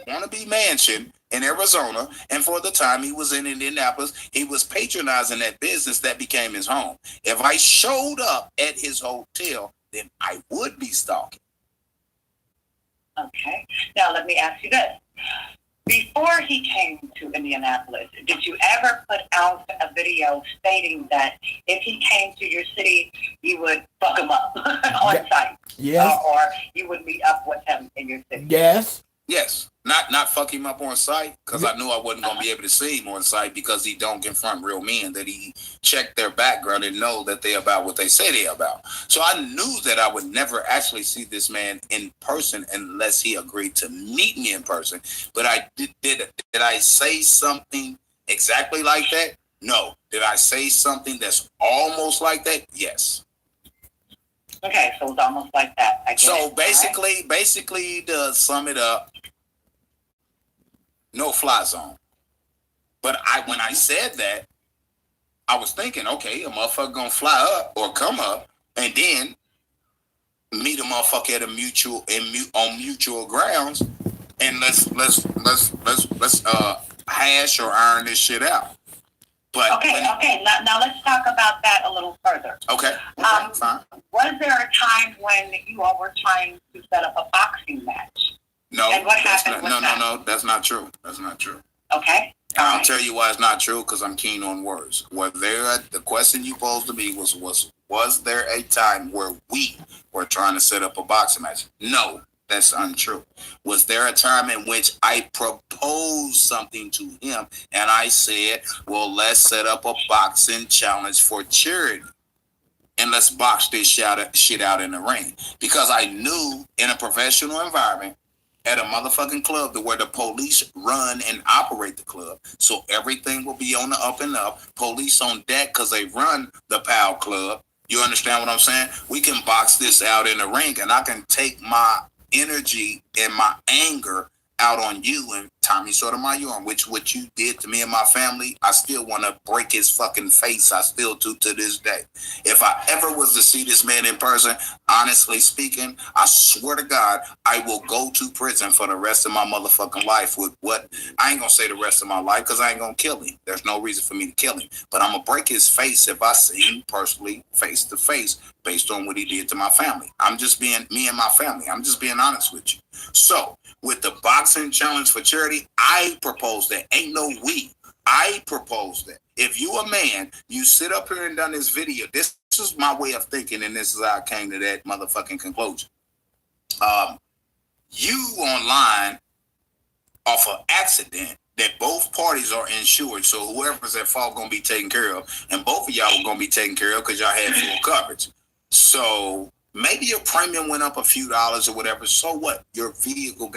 wannabe mansion in Arizona. And for the time he was in Indianapolis, he was patronizing that business that became his home. If I showed up at his hotel, then I would be stalking. Okay. Now let me ask you this. Before he came to Indianapolis, did you ever put out a video stating that if he came to your city, you would fuck him up on site? Yes. Or you would meet up with him in your city? Yes. Yes, not fuck him up on site, because I knew I wasn't gonna be able to see him on site because he don't confront real men. That he check their background and know that they about what they say they about. So I knew that I would never actually see this man in person unless he agreed to meet me in person. But I did I say something exactly like that? No. Did I say something that's almost like that? Yes. Okay, so it's almost like that. So basically, to sum it up, no fly zone. But when I said that, I was thinking, okay, a motherfucker gonna fly up or come up and then meet a motherfucker at on mutual grounds, and let's hash or iron this shit out. But okay. Now let's talk about that a little further. Okay. Fine. Was there a time when you all were trying to set up a boxing match? No. And what happened? No. That's not true. That's not true. Okay. I'll tell you why it's not true, because I'm keen on words. The question you posed to me was there a time where we were trying to set up a boxing match? No, that's untrue. Was there a time in which I proposed something to him and I said, well, let's set up a boxing challenge for charity and let's box this shit out in the ring? Because I knew in a professional environment, at a motherfucking club, where the police run and operate the club, so everything will be on the up and up. Police on deck because they run the PAL club. You understand what I'm saying? We can box this out in the ring, and I can take my energy and my anger out on you and Tommy Sotomayor, which what you did to me and my family. I still want to break his fucking face. I still do to this day. If I ever was to see this man in person, honestly speaking, I swear to God, I will go to prison for the rest of my motherfucking life with what I ain't gonna say the rest of my life, because I ain't gonna kill him. There's no reason for me to kill him. But I'm gonna break his face if I see him personally face to face based on what he did to my family. I'm just being me and my family. I'm just being honest with you. So with the boxing challenge for charity, I propose that. Ain't no we. I propose that. If you a man, you sit up here and done this video. This is my way of thinking, and this is how I came to that motherfucking conclusion. You online off an accident that both parties are insured, so whoever's at fault gonna be taken care of, and both of y'all were gonna be taken care of because y'all had full coverage. So maybe your premium went up a few dollars or whatever. So what? Your vehicle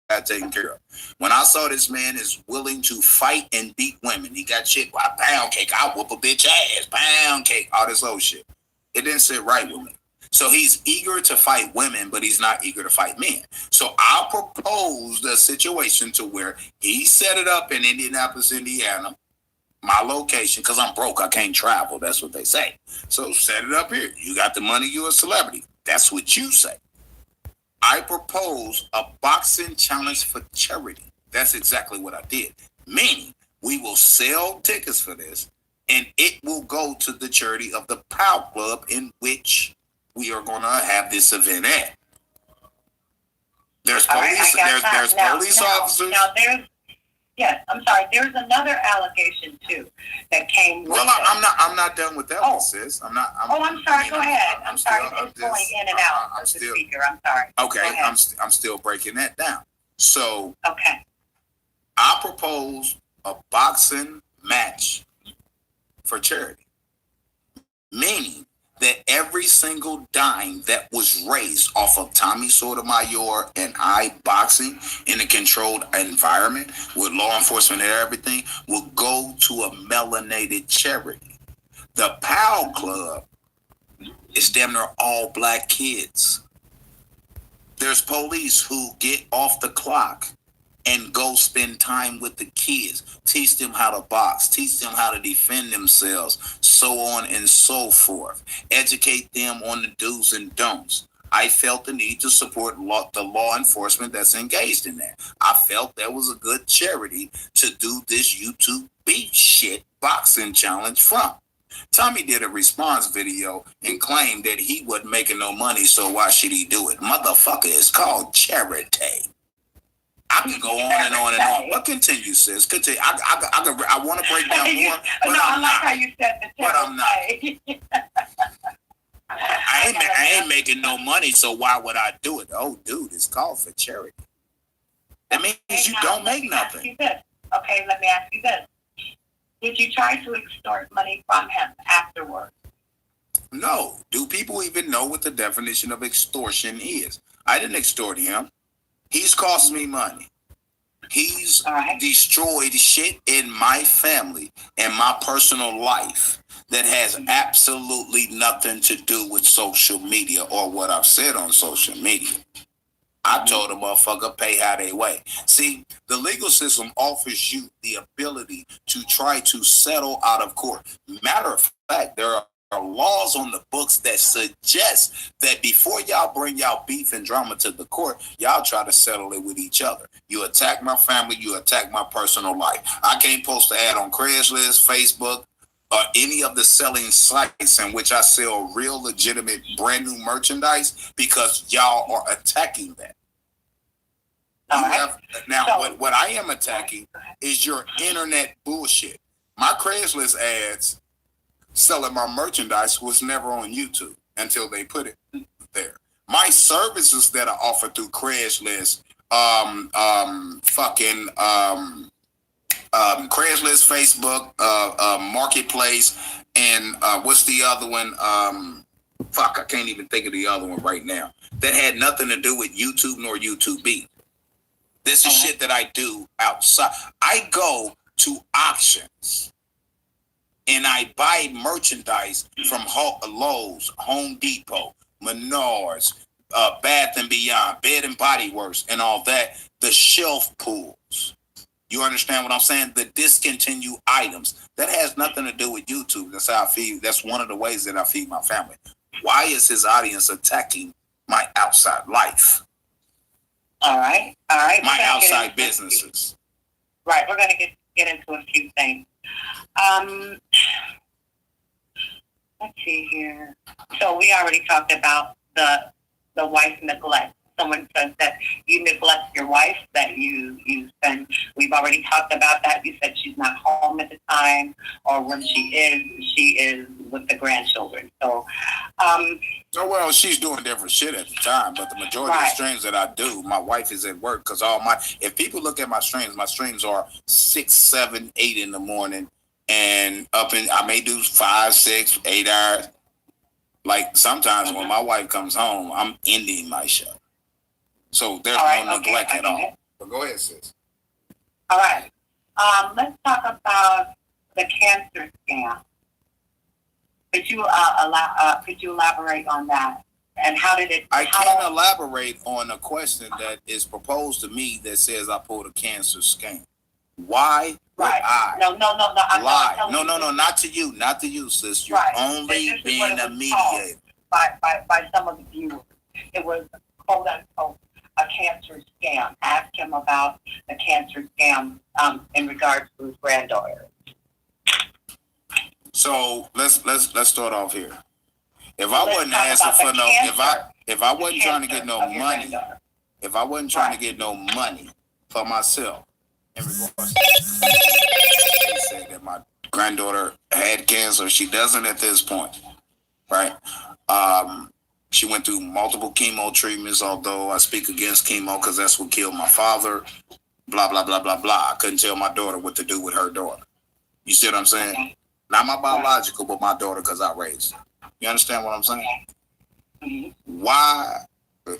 got taken care of. When I saw this man is willing to fight and beat women, he got shit by pound cake. I whoop a bitch ass, pound cake, all this old shit. It didn't sit right with me. So he's eager to fight women, but he's not eager to fight men. So I proposed a situation to where he set it up in Indianapolis, Indiana, my location, because I'm broke, I can't travel. That's what they say. So set it up here. You got the money, you're a celebrity. That's what you say. I propose a boxing challenge for charity. That's exactly what I did. Meaning, we will sell tickets for this, and it will go to the charity of the POW Club in which we are going to have this event at. There's police. There's police officers. Now yes, I'm sorry. There's another allegation too that came. With I'm not done with that one, sis. I'm sorry. Go ahead. I'm sorry. It's going in and out of the speaker. I'm sorry. Okay, I'm still breaking that down. So okay, I propose a boxing match for charity, meaning that every single dime that was raised off of Tommy Sotomayor and I boxing in a controlled environment with law enforcement and everything will go to a melanated charity. The POW Club is damn near all black kids. There's police who get off the clock and go spend time with the kids, teach them how to box, teach them how to defend themselves, so on and so forth. Educate them on the do's and don'ts. I felt the need to support the law enforcement that's engaged in that. I felt that was a good charity to do this YouTube beef shit boxing challenge from. Tommy did a response video and claimed that he wasn't making no money, so why should he do it? Motherfucker, it's called charity. I can go on and on and on. But continue, sis. Continue. I want to break down more, but no, I'm I like not. how you said the But I'm not. I ain't making no money, so why would I do it? Oh, dude, it's called for charity. That means you don't make nothing. Okay, let me ask you this. Did you try to extort money from him afterwards? No. Do people even know what the definition of extortion is? I didn't extort him. He's cost me money. He's destroyed shit in my family and my personal life that has absolutely nothing to do with social media or what I've said on social media. I told a motherfucker, pay how they weigh. See, the legal system offers you the ability to try to settle out of court. Matter of fact, there are laws on the books that suggest that before y'all bring y'all beef and drama to the court, y'all try to settle it with each other. You attack my family, you attack my personal life. I can't post an ad on Craigslist, Facebook, or any of the selling sites in which I sell real, legitimate, brand new merchandise because y'all are attacking that. What I am attacking is your internet bullshit. My Craigslist ads selling my merchandise was never on YouTube until they put it there. My services that are offered through Craigslist, Craigslist, Facebook, Marketplace, and what's the other one? I can't even think of the other one right now. That had nothing to do with YouTube nor YouTube. This is shit that I do outside. I go to auctions and I buy merchandise from Lowe's, Home Depot, Menards, Bath and Beyond, Bed and Body Works, and all that. The shelf pools. You understand what I'm saying? The discontinued items. That has nothing to do with YouTube. That's how I feed. That's one of the ways that I feed my family. Why is his audience attacking my outside life? All right. My outside businesses. Right. We're going to get into a few things. Let's see here. So we already talked about the wife neglect. Someone says that you neglect your wife, that you spend. We've already talked about that. You said she's not home at the time, or when she is with the grandchildren. So, well, she's doing different shit at the time, but the majority of the streams that I do, my wife is at work because if people look at my streams are 6, 7, 8 in the morning, and I may do 5, 6, 8 hours. Like sometimes when my wife comes home, I'm ending my show. So there's no neglect at all. But go ahead, sis. All right. Let's talk about the cancer scam. Could you elaborate on that? And how did it? I can't elaborate on a question that is proposed to me that says I pulled a cancer scam. Why would I? No. Lie. No, not to you, sis. You're only being a mediator. By some of the viewers. It was quote unquote a cancer scam. Ask him about the cancer scam in regards to his granddaughter. So let's start off here. If I wasn't asking for no, if I wasn't trying to get no money, if I wasn't trying to get no money for myself, in regards to they say that my granddaughter had cancer, she doesn't at this point, right? She went through multiple chemo treatments, although I speak against chemo because that's what killed my father. Blah, blah, blah, blah, blah. I couldn't tell my daughter what to do with her daughter. You see what I'm saying? Okay. Not my biological, but my daughter because I raised her. You understand what I'm saying? Mm-hmm. Why?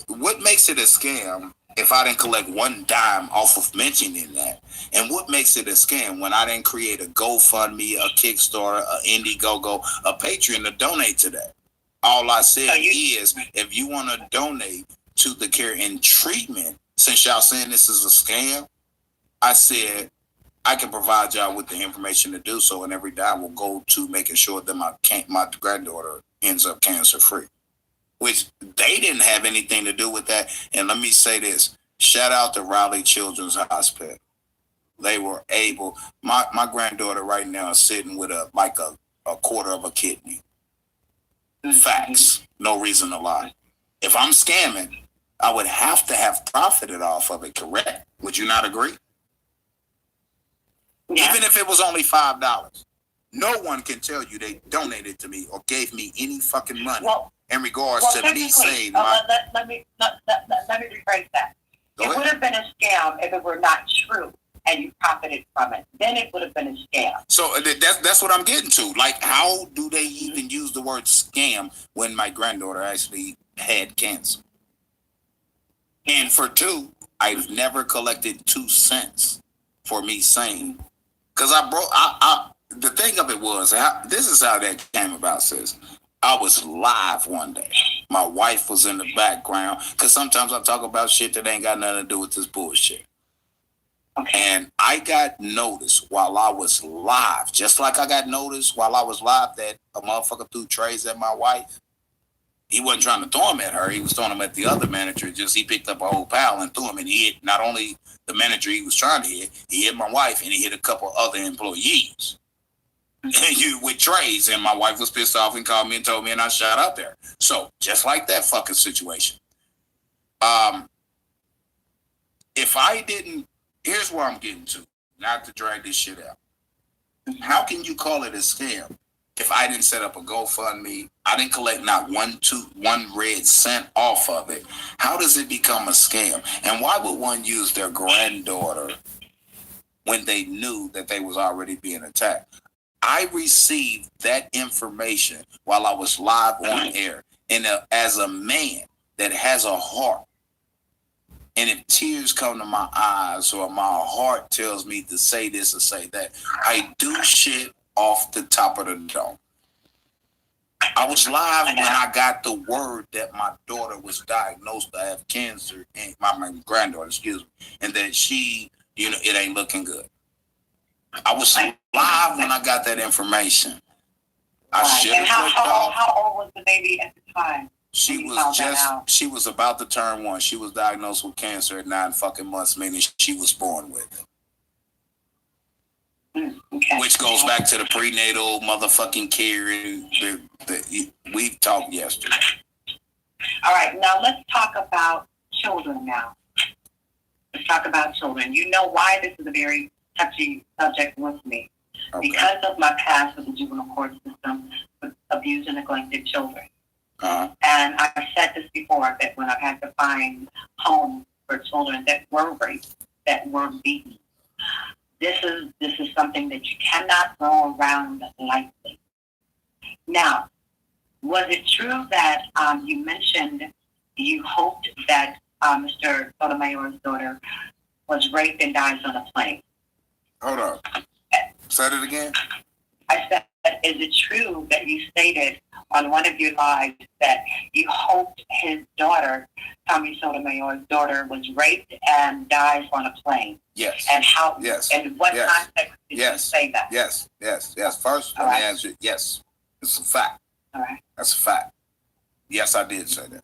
What makes it a scam if I didn't collect one dime off of mentioning that? And what makes it a scam when I didn't create a GoFundMe, a Kickstarter, a Indiegogo, a Patreon to donate to that? All I said is, if you want to donate to the care and treatment, since y'all saying this is a scam, I said I can provide y'all with the information to do so, and every dime will go to making sure that my granddaughter ends up cancer free. Which they didn't have anything to do with that. And let me say this: shout out to Raleigh Children's Hospital. They were able. My granddaughter right now is sitting with a a quarter of a kidney. Facts. No reason to lie. If I'm scamming, I would have to have profited off of it, correct? Would you not agree? Yeah. Even if it was only $5. No one can tell you they donated to me or gave me any fucking money in regards to me saying let me rephrase that. It would have been a scam if it were not true and you profited from it. Then it would have been a scam. So that's what I'm getting to. Like, how do they even use the word scam when my granddaughter actually had cancer? And for two, I've never collected 2 cents for me saying, because the thing of it was, this is how that came about, sis. I was live one day. My wife was in the background, because sometimes I talk about shit that ain't got nothing to do with this bullshit. Okay. And I got noticed while I was live, just like I got noticed while I was live that a motherfucker threw trays at my wife. He wasn't trying to throw them at her. He was throwing them at the other manager. Just he picked up a whole pile and threw them, and he hit not only the manager he was trying to hit, he hit my wife, and he hit a couple other employees. With trays, and my wife was pissed off and called me and told me, and I shot out there. So just like that fucking situation. If I didn't, here's where I'm getting to, not to drag this shit out. How can you call it a scam if I didn't set up a GoFundMe? I didn't collect not one red cent off of it. How does it become a scam? And why would one use their granddaughter when they knew that they was already being attacked? I received that information while I was live on air. And as a man that has a heart, and if tears come to my eyes or my heart tells me to say this or say that, I do shit off the top of the dome. I was live when I got the word that my daughter was diagnosed to have cancer, and my granddaughter, excuse me, and that she, it ain't looking good. I was live when I got that information. How old was the baby at the time? She was about to turn 1. She was diagnosed with cancer at 9 fucking months, meaning she was born with it. Okay. Which goes back to the prenatal motherfucking care we talked yesterday. All right, now let's talk about children now. Let's talk about children. You know why this is a very touchy subject with me. Okay. Because of my past with the juvenile court system with abused and neglected children. Uh-huh. And I've said this before, that when I've had to find homes for children that were raped, that were beaten, this is something that you cannot go around lightly. Now, was it true that you mentioned you hoped that Mr. Sotomayor's daughter was raped and dies on a plane? Hold on. Say it again. I said, is it true that you stated on one of your lives that you hoped his daughter, Tommy Sotomayor's daughter, was raped and dies on a plane? Yes. And how? Yes. And what context did you say that? Yes. First, let me answer it. Yes. It's a fact. All right. That's a fact. Yes, I did say that.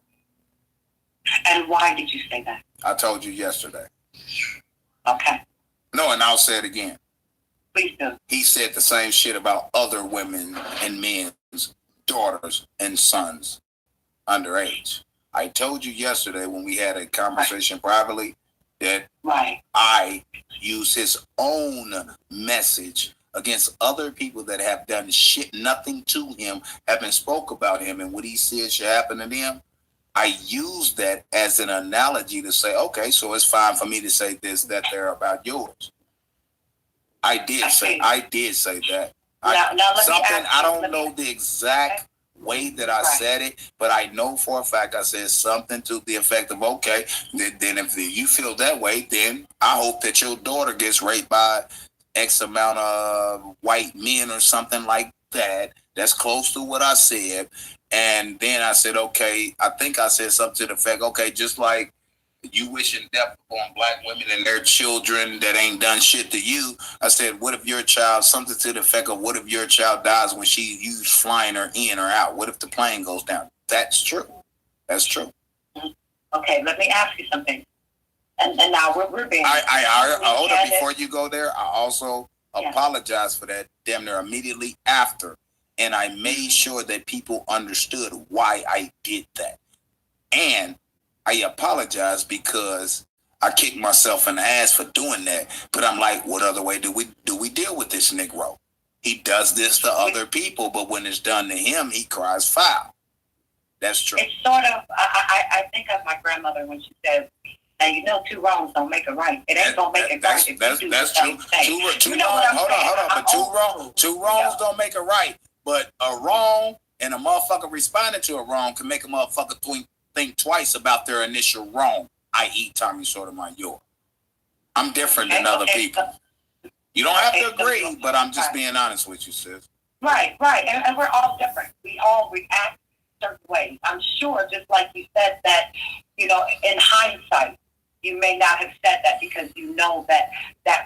And why did you say that? I told you yesterday. Okay. No, and I'll say it again. Please do. He said the same shit about other women and men's daughters and sons underage. I told you yesterday when we had a conversation privately that I use his own message against other people that have done shit, nothing to him, haven't spoke about him, and what he said should happen to them. I use that as an analogy to say, okay, so it's fine for me to say this, that they're about yours. I did say that. I don't know the exact way that I said it, but I know for a fact I said something to the effect of, okay, then if you feel that way, then I hope that your daughter gets raped by X amount of white men or something like that. That's close to what I said. And then I said, okay, I think I said something to the effect, okay, just like you wishing death upon black women and their children that ain't done shit to you. I said, what if your child, something to the effect of, what if your child dies when you flying her in or out? What if the plane goes down? That's true. That's true. Okay, let me ask you something. And now we're being... Hold on, before you go there, I also apologize for that damn near immediately after. and I made sure that people understood why I did that. And I apologize because I kicked myself in the ass for doing that. But I'm like, what other way do we deal with this Negro? He does this to other people, but when it's done to him, he cries foul. That's true. It's sort of, I think of my grandmother when she says, now you know 2 wrongs don't make a right. It ain't gonna make it right if you do that's the true. same thing. Hold on. But two wrongs don't make it right. But a wrong and a motherfucker responding to a wrong can make a motherfucker think twice about their initial wrong, i.e. Tommy Sotomayor. I'm different than other people. You don't have to agree, but I'm just being honest with you, sis. Right. And we're all different. We all react certain ways. I'm sure, just like you said, that, in hindsight, you may not have said that because you know that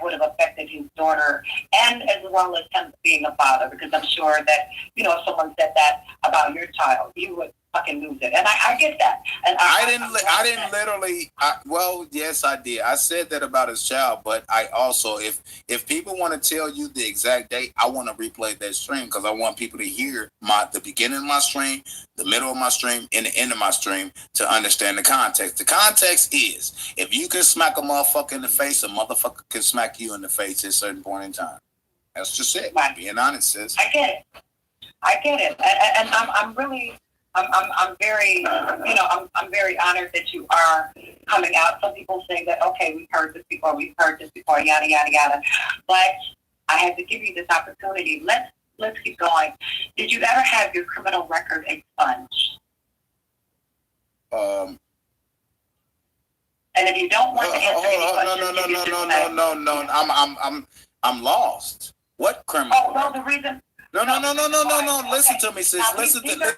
would have affected his daughter and as well as him being a father, because I'm sure that, if someone said that about your child, you would fucking lose it. And I get that. And well, yes, I did. I said that about his child, but I also, if people want to tell you the exact date, I want to replay that stream because I want people to hear the beginning of my stream, the middle of my stream, and the end of my stream to understand the context. The context is, if you can smack a motherfucker in the face, a motherfucker can smack you in the face at a certain point in time. That's just it. Right. Being honest, sis. I get it. And I'm really... I'm very, I'm very honored that you are coming out. Some people say that, okay, we've heard this before, yada, yada, yada. But I had to give you this opportunity. Let's keep going. Did you ever have your criminal record expunged? And if you don't want to answer any questions, no. I'm lost. What criminal? Oh, well, the reason. No. Listen to me, sis. Listen to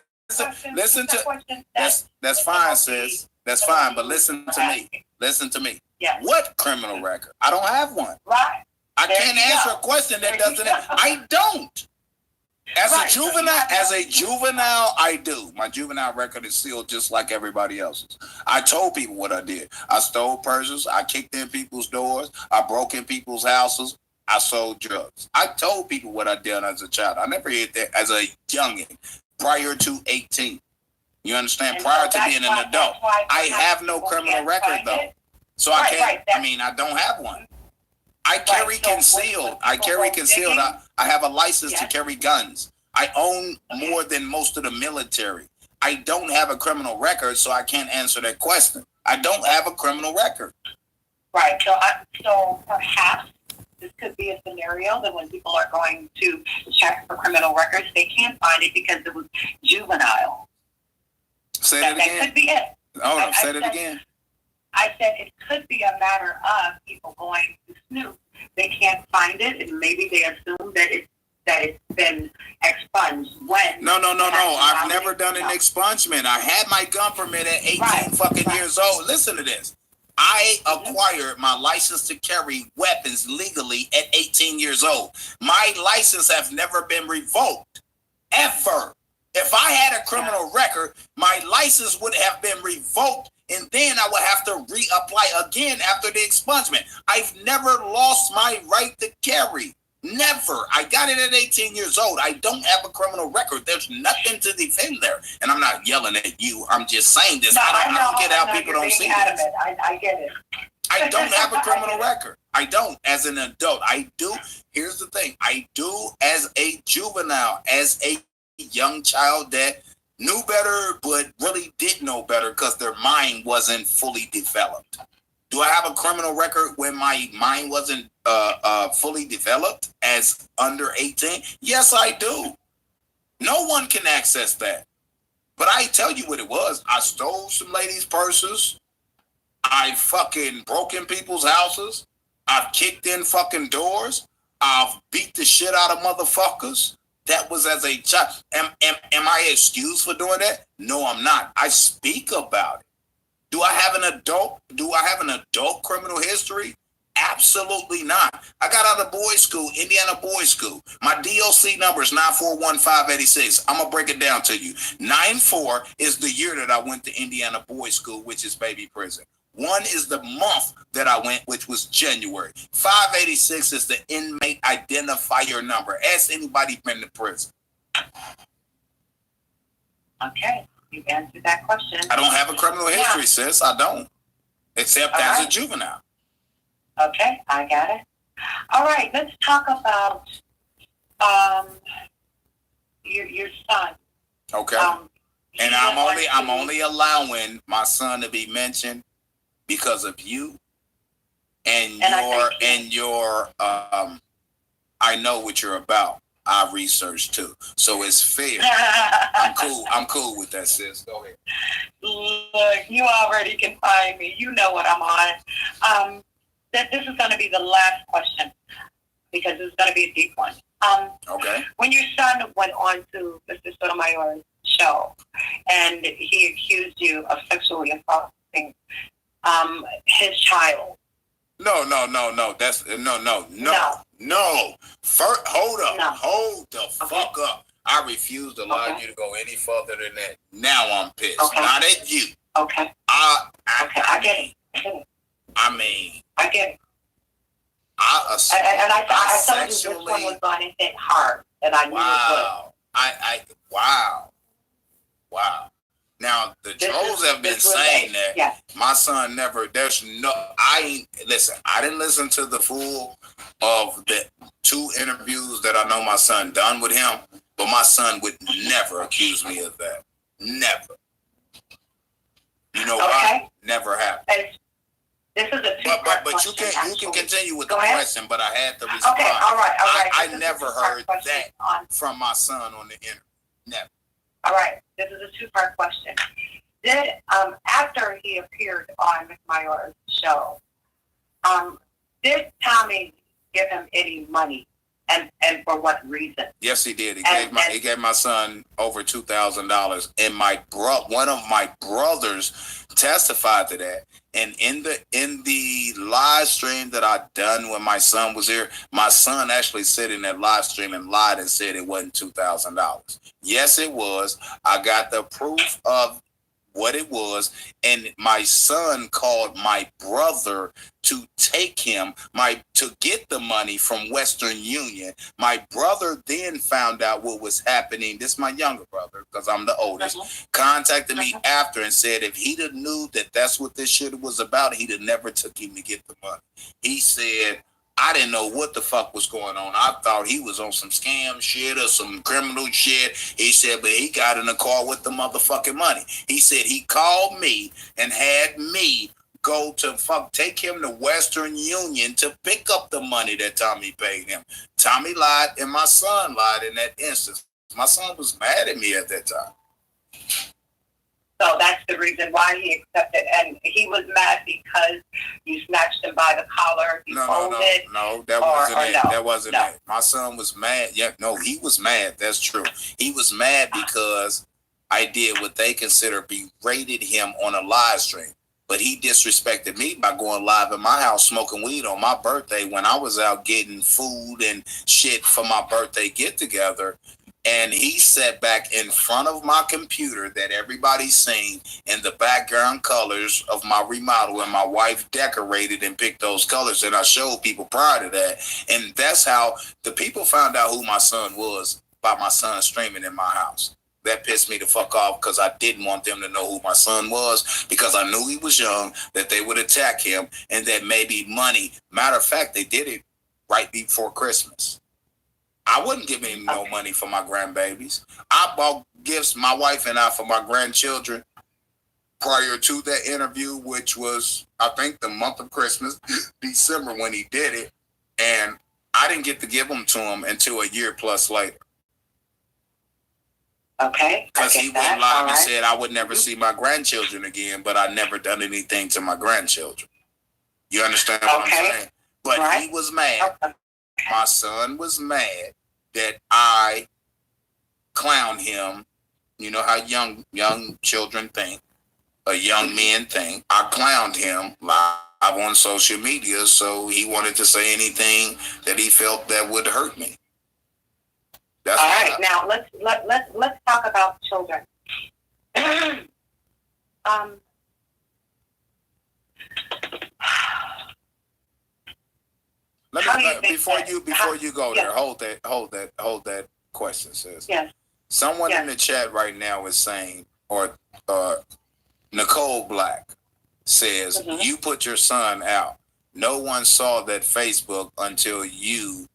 that's fine, sis. That's fine, but listen to me. Yes. What criminal record? I don't have one. Right. I can't answer a question that doesn't. I don't. As a juvenile, I do. My juvenile record is sealed just like everybody else's. I told people what I did. I stole purses. I kicked in people's doors. I broke in people's houses. I sold drugs. I told people what I did as a child. I never did that as a youngin'. Prior to 18. You understand? And prior to being an adult. I have no criminal record though. So I can't, I don't have one. I carry concealed. I have a license to carry guns. I own more than most of the military. I don't have a criminal record, so I can't answer that question. I don't have a criminal record. Right. So perhaps this could be a scenario that when people are going to check for criminal records, they can't find it because it was juvenile. Say that again. That could be it. Hold on, say it again. I said it could be a matter of people going to snoop. They can't find it, and maybe they assume that it's been expunged. When? No. I've never done an expungement. I had my gun permit at 18 years old. Listen to this. I acquired my license to carry weapons legally at 18 years old. My license has never been revoked, ever. If I had a criminal record, my license would have been revoked, and then I would have to reapply again after the expungement. I've never lost my right to carry. Never. I got it at 18 years old. I don't have a criminal record. There's nothing to defend there. And I'm not yelling at you. I'm just saying this. I don't get how people don't see this. I get it. I don't have a criminal record. I don't. As an adult, I do. Here's the thing. I do as a juvenile, as a young child that knew better but really didn't know better because their mind wasn't fully developed. Do I have a criminal record when my mind wasn't fully developed as under 18? Yes, I do. No one can access that. But I tell you what it was. I stole some ladies' purses. I fucking broke in people's houses. I've kicked in fucking doors. I've beat the shit out of motherfuckers. That was as a child. Am I excused for doing that? No, I'm not. I speak about it. Do I have an adult criminal history? Absolutely not. I got out of boys' school, Indiana boys' school. My DOC number is 941-586. I'm going to break it down to you. 94 is the year that I went to Indiana boys' school, which is baby prison. 1 is the month that I went, which was January. 586 is the inmate identifier number. Ask anybody been to prison. Okay, you answered that question. I don't have a criminal history, sis. I don't. Except as a juvenile. Okay, I got it. All right, let's talk about your son. Okay. And I'm only allowing my son to be mentioned because of you and your I know what you're about. I researched too, so it's fair. I'm cool with that, sis. Go ahead. Look, you already can find me. You know what I'm on. This is going to be the last question because it's going to be a deep one. Okay. When your son went on to Mr. Sotomayor's show and he accused you of sexually assaulting his child. No. That's no. First, hold up. No. Hold the fuck up. I refuse to allow you to go any further than that. Now I'm pissed. Okay. Not at you. Okay. I get it. I mean, I get it. I told you this one was going to hit hard, and I knew it would. Wow. Now, the trolls have been saying that my son never, I didn't listen to the full of the 2 interviews that I know my son done with him, but my son would never accuse me of that. Never. You know why? Never happened. This is a two-part question. But you can continue with the question, but I had to respond. Okay, all right. I never heard that from my son on the internet. Never. All right, this is a 2-part question. Did after he appeared on Ms. Mayor's show, did Tommy give him any money, and for what reason? Yes, he did. He gave my son over $2,000, and one of my brothers testified to that. And in the live stream that I done when my son was here, my son actually said in that live stream and lied and said it wasn't $2,000. Yes, it was. I got the proof of what it was, and my son called my brother to take him to get the money from Western Union. My brother then found out what was happening. This is my younger brother, because I'm the oldest. Contacted me after and said if he'd have knew that that's what this shit was about, he'd have never took him to get the money. He said, I didn't know what the fuck was going on. I thought he was on some scam shit or some criminal shit. He said, but he got in the car with the motherfucking money. He said he called me and had me go to take him to Western Union to pick up the money that Tommy paid him. Tommy lied and my son lied in that instance. My son was mad at me at that time. So that's the reason why he accepted. And he was mad because you snatched him by the collar. No, that wasn't it. That wasn't it. My son was mad. Yeah, no, he was mad. That's true. He was mad because I did what they consider berated him on a live stream. But he disrespected me by going live in my house smoking weed on my birthday when I was out getting food and shit for my birthday get-together. And he sat back in front of my computer that everybody's seen in the background colors of my remodel, and my wife decorated and picked those colors, and I showed people prior to that. And that's how the people found out who my son was, by my son streaming in my house. That pissed me the fuck off because I didn't want them to know who my son was, because I knew he was young, that they would attack him, and that maybe money. Matter of fact, they did it right before Christmas. I wasn't giving him no money for my grandbabies. I bought gifts, my wife and I, for my grandchildren prior to that interview, which was, I think, the month of Christmas, December, when he did it. And I didn't get to give them to him until a year plus later. Okay. Because he wouldn't lie and said I would never see my grandchildren again, but I never done anything to my grandchildren. You understand what I'm saying? But he was mad. My son was mad that I clowned him. You know how young children think, or young men think. I clowned him live on social media, so he wanted to say anything that he felt that would hurt me. That's all right. Now let's talk about children. Before you go there, hold that question, sis. Yes. Someone in the chat right now is saying, or Nicole Black says, you put your son out. No one saw that Facebook until you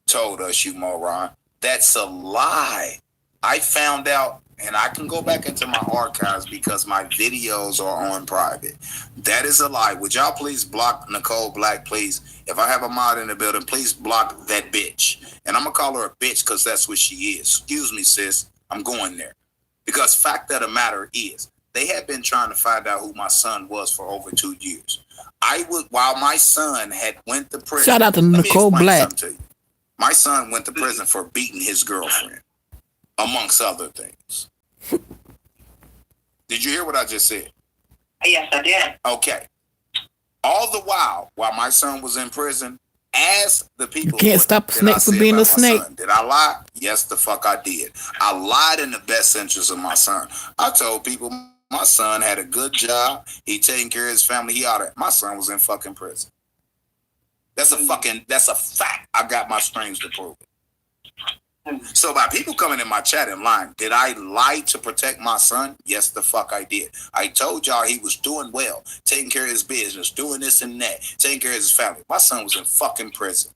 told us, you moron. That's a lie. I found out, and I can go back into my archives because my videos are on private. That is a lie. Would y'all please block Nicole Black, please? If I have a mod in the building, please block that bitch. And I'm going to call her a bitch because that's what she is. Excuse me, sis. I'm going there. Because fact of the matter is, they have been trying to find out who my son was for over 2 years. While my son had went to prison. Shout out to Nicole Black. My son went to prison for beating his girlfriend, amongst other things. Did you hear what I just said? Yes, I did. Okay. All the while my son was in prison, ask the people. You can't stop a snake from being a snake. Did I lie? Yes, the fuck I did. I lied in the best interest of my son. I told people my son had a good job. He taking care of his family. My son was in fucking prison. That's a fact. I got my strings to prove it. So by people coming in my chat and lying, did I lie to protect my son? Yes, the fuck I did. I told y'all he was doing well, taking care of his business, doing this and that, taking care of his family. My son was in fucking prison.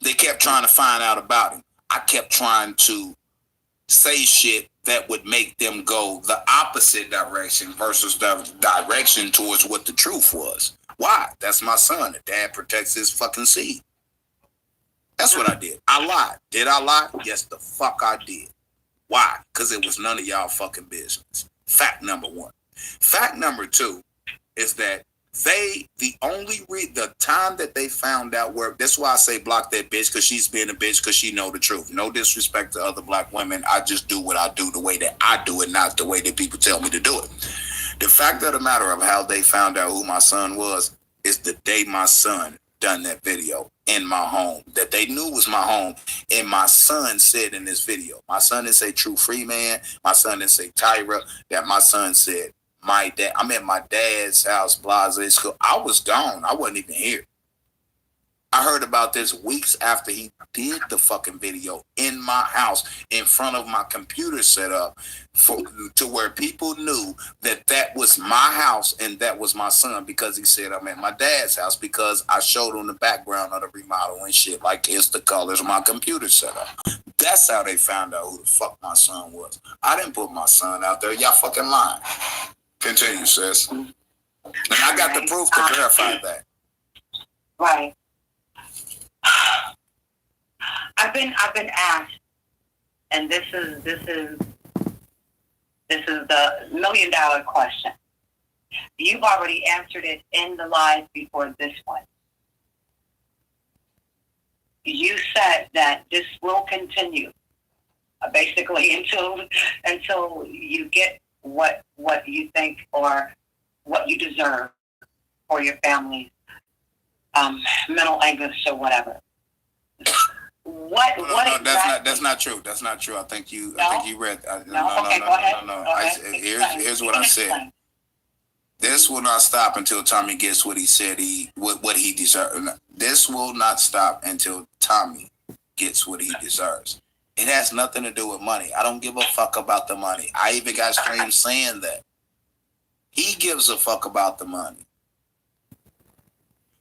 They kept trying to find out about him. I kept trying to say shit that would make them go the opposite direction versus the direction towards what the truth was. Why? That's my son. The dad protects his fucking seed. That's what I did. I lied. Did I lie? Yes, the fuck I did. Why? Because it was none of y'all fucking business. Fact number one. Fact number two is that the time that they found out that's why I say block that bitch, because she's being a bitch because she know the truth. No disrespect to other black women. I just do what I do the way that I do it, not the way that people tell me to do it. The fact of the matter of how they found out who my son was is the day my son done that video in my home that they knew was my home. And my son said in this video, my son didn't say True Free Man. My son didn't say Tyra. That my son said, my dad, I'm at my dad's house, Blase School. I was gone. I wasn't even here. I heard about this weeks after he did the fucking video in my house in front of my computer setup to where people knew that was my house and that was my son, because he said I'm at my dad's house because I showed him the background of the remodel and shit, like it's the colors of my computer setup. That's how they found out who the fuck my son was. I didn't put my son out there. Y'all fucking lying. Continue, sis. And I got the proof to verify that. Right. I've been asked, and this is the $1 million question. You've already answered it in the live before this one. You said that this will continue, basically until you get what you think or what you deserve for your family's mental anguish or whatever. That's not true. That's not true. I think you read. Here's what I said. This will not stop until Tommy gets what he said what he deserves. This will not stop until Tommy gets what he deserves. It has nothing to do with money. I don't give a fuck about the money. I even got streams saying that. He gives a fuck about the money.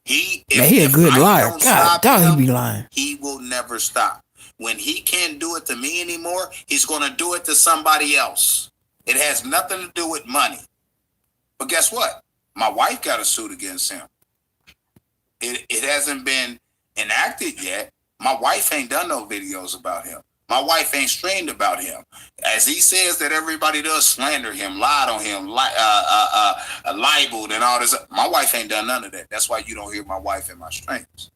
He a good liar. God damn, he be lying. He will never stop. When he can't do it to me anymore, he's going to do it to somebody else. It has nothing to do with money. But guess what? My wife got a suit against him. It hasn't been enacted yet. My wife ain't done no videos about him. My wife ain't streamed about him. As he says that everybody does slander him, lied on him, libeled and all this. My wife ain't done none of that. That's why you don't hear my wife in my streams.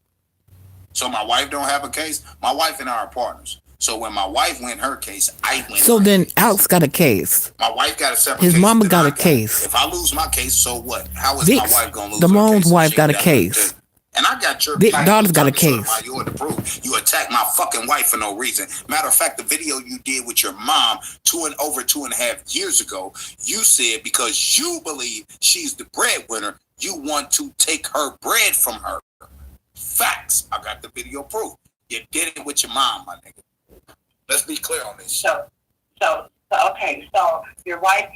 So my wife don't have a case. My wife and I are partners. So when my wife win her case, I win. So then case. Alex got a case. My wife got a separate case. His mama got a case. If I lose my case, so what? How is my wife going to lose her case? Damon's wife got a case. And I got your daughter's got a case. You attacked my fucking wife for no reason. Matter of fact, the video you did with your mom over 2.5 years ago, you said because you believe she's the breadwinner, you want to take her bread from her. Facts. I got the video proof. You did it with your mom, my nigga. Let's be clear on this. So okay. So your wife,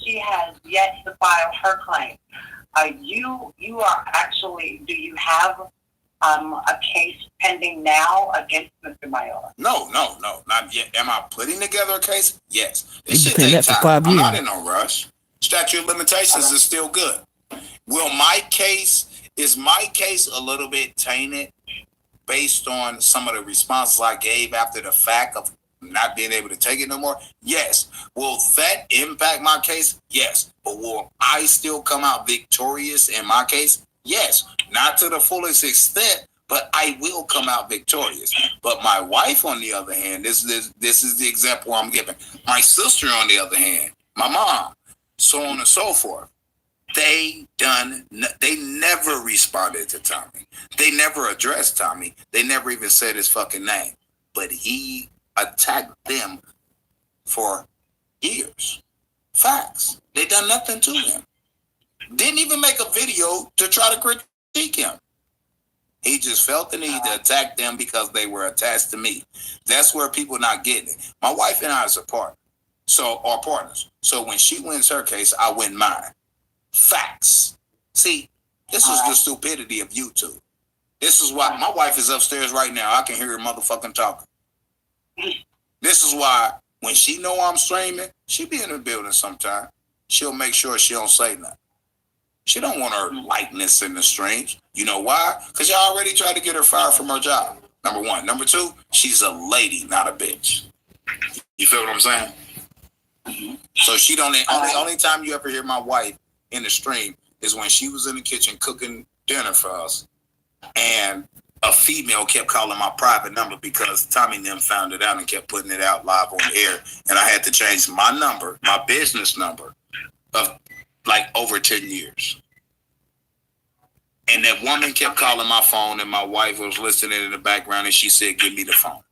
she has yet to file her claim. You are actually. Do you have a case pending now against Mr. Mayola? No, not yet. Am I putting together a case? Yes. This shit takes time. For 5 years. I'm not in no rush. Statute of limitations is still good. Is my case a little bit tainted based on some of the responses I gave after the fact of not being able to take it no more? Yes. Will that impact my case? Yes. But will I still come out victorious in my case? Yes. Not to the fullest extent, but I will come out victorious. But my wife, on the other hand, this is the example I'm giving. My sister, on the other hand, my mom, so on and so forth. They never responded to Tommy. They never addressed Tommy. They never even said his fucking name. But he attacked them for years. Facts. They done nothing to him. Didn't even make a video to try to critique him. He just felt the need to attack them because they were attached to me. That's where people not getting it. My wife and I are partners. So when she wins her case, I win mine. Facts. See, this is the stupidity of YouTube. This is why my wife is upstairs right now. I can hear her motherfucking talking. This is why when she know I'm streaming, she be in the building sometime. She'll make sure she don't say nothing. She don't want her likeness in the streams. You know why? Because y'all already tried to get her fired from her job. Number one. Number two, she's a lady, not a bitch. You feel what I'm saying? So she don't. Only time you ever hear my wife in the stream is when she was in the kitchen cooking dinner for us, and a female kept calling my private number because Tommy and them found it out and kept putting it out live on air, and I had to change my number, my business number, of like over 10 years. And that woman kept calling my phone, and my wife was listening in the background, and she said, "Give me the phone."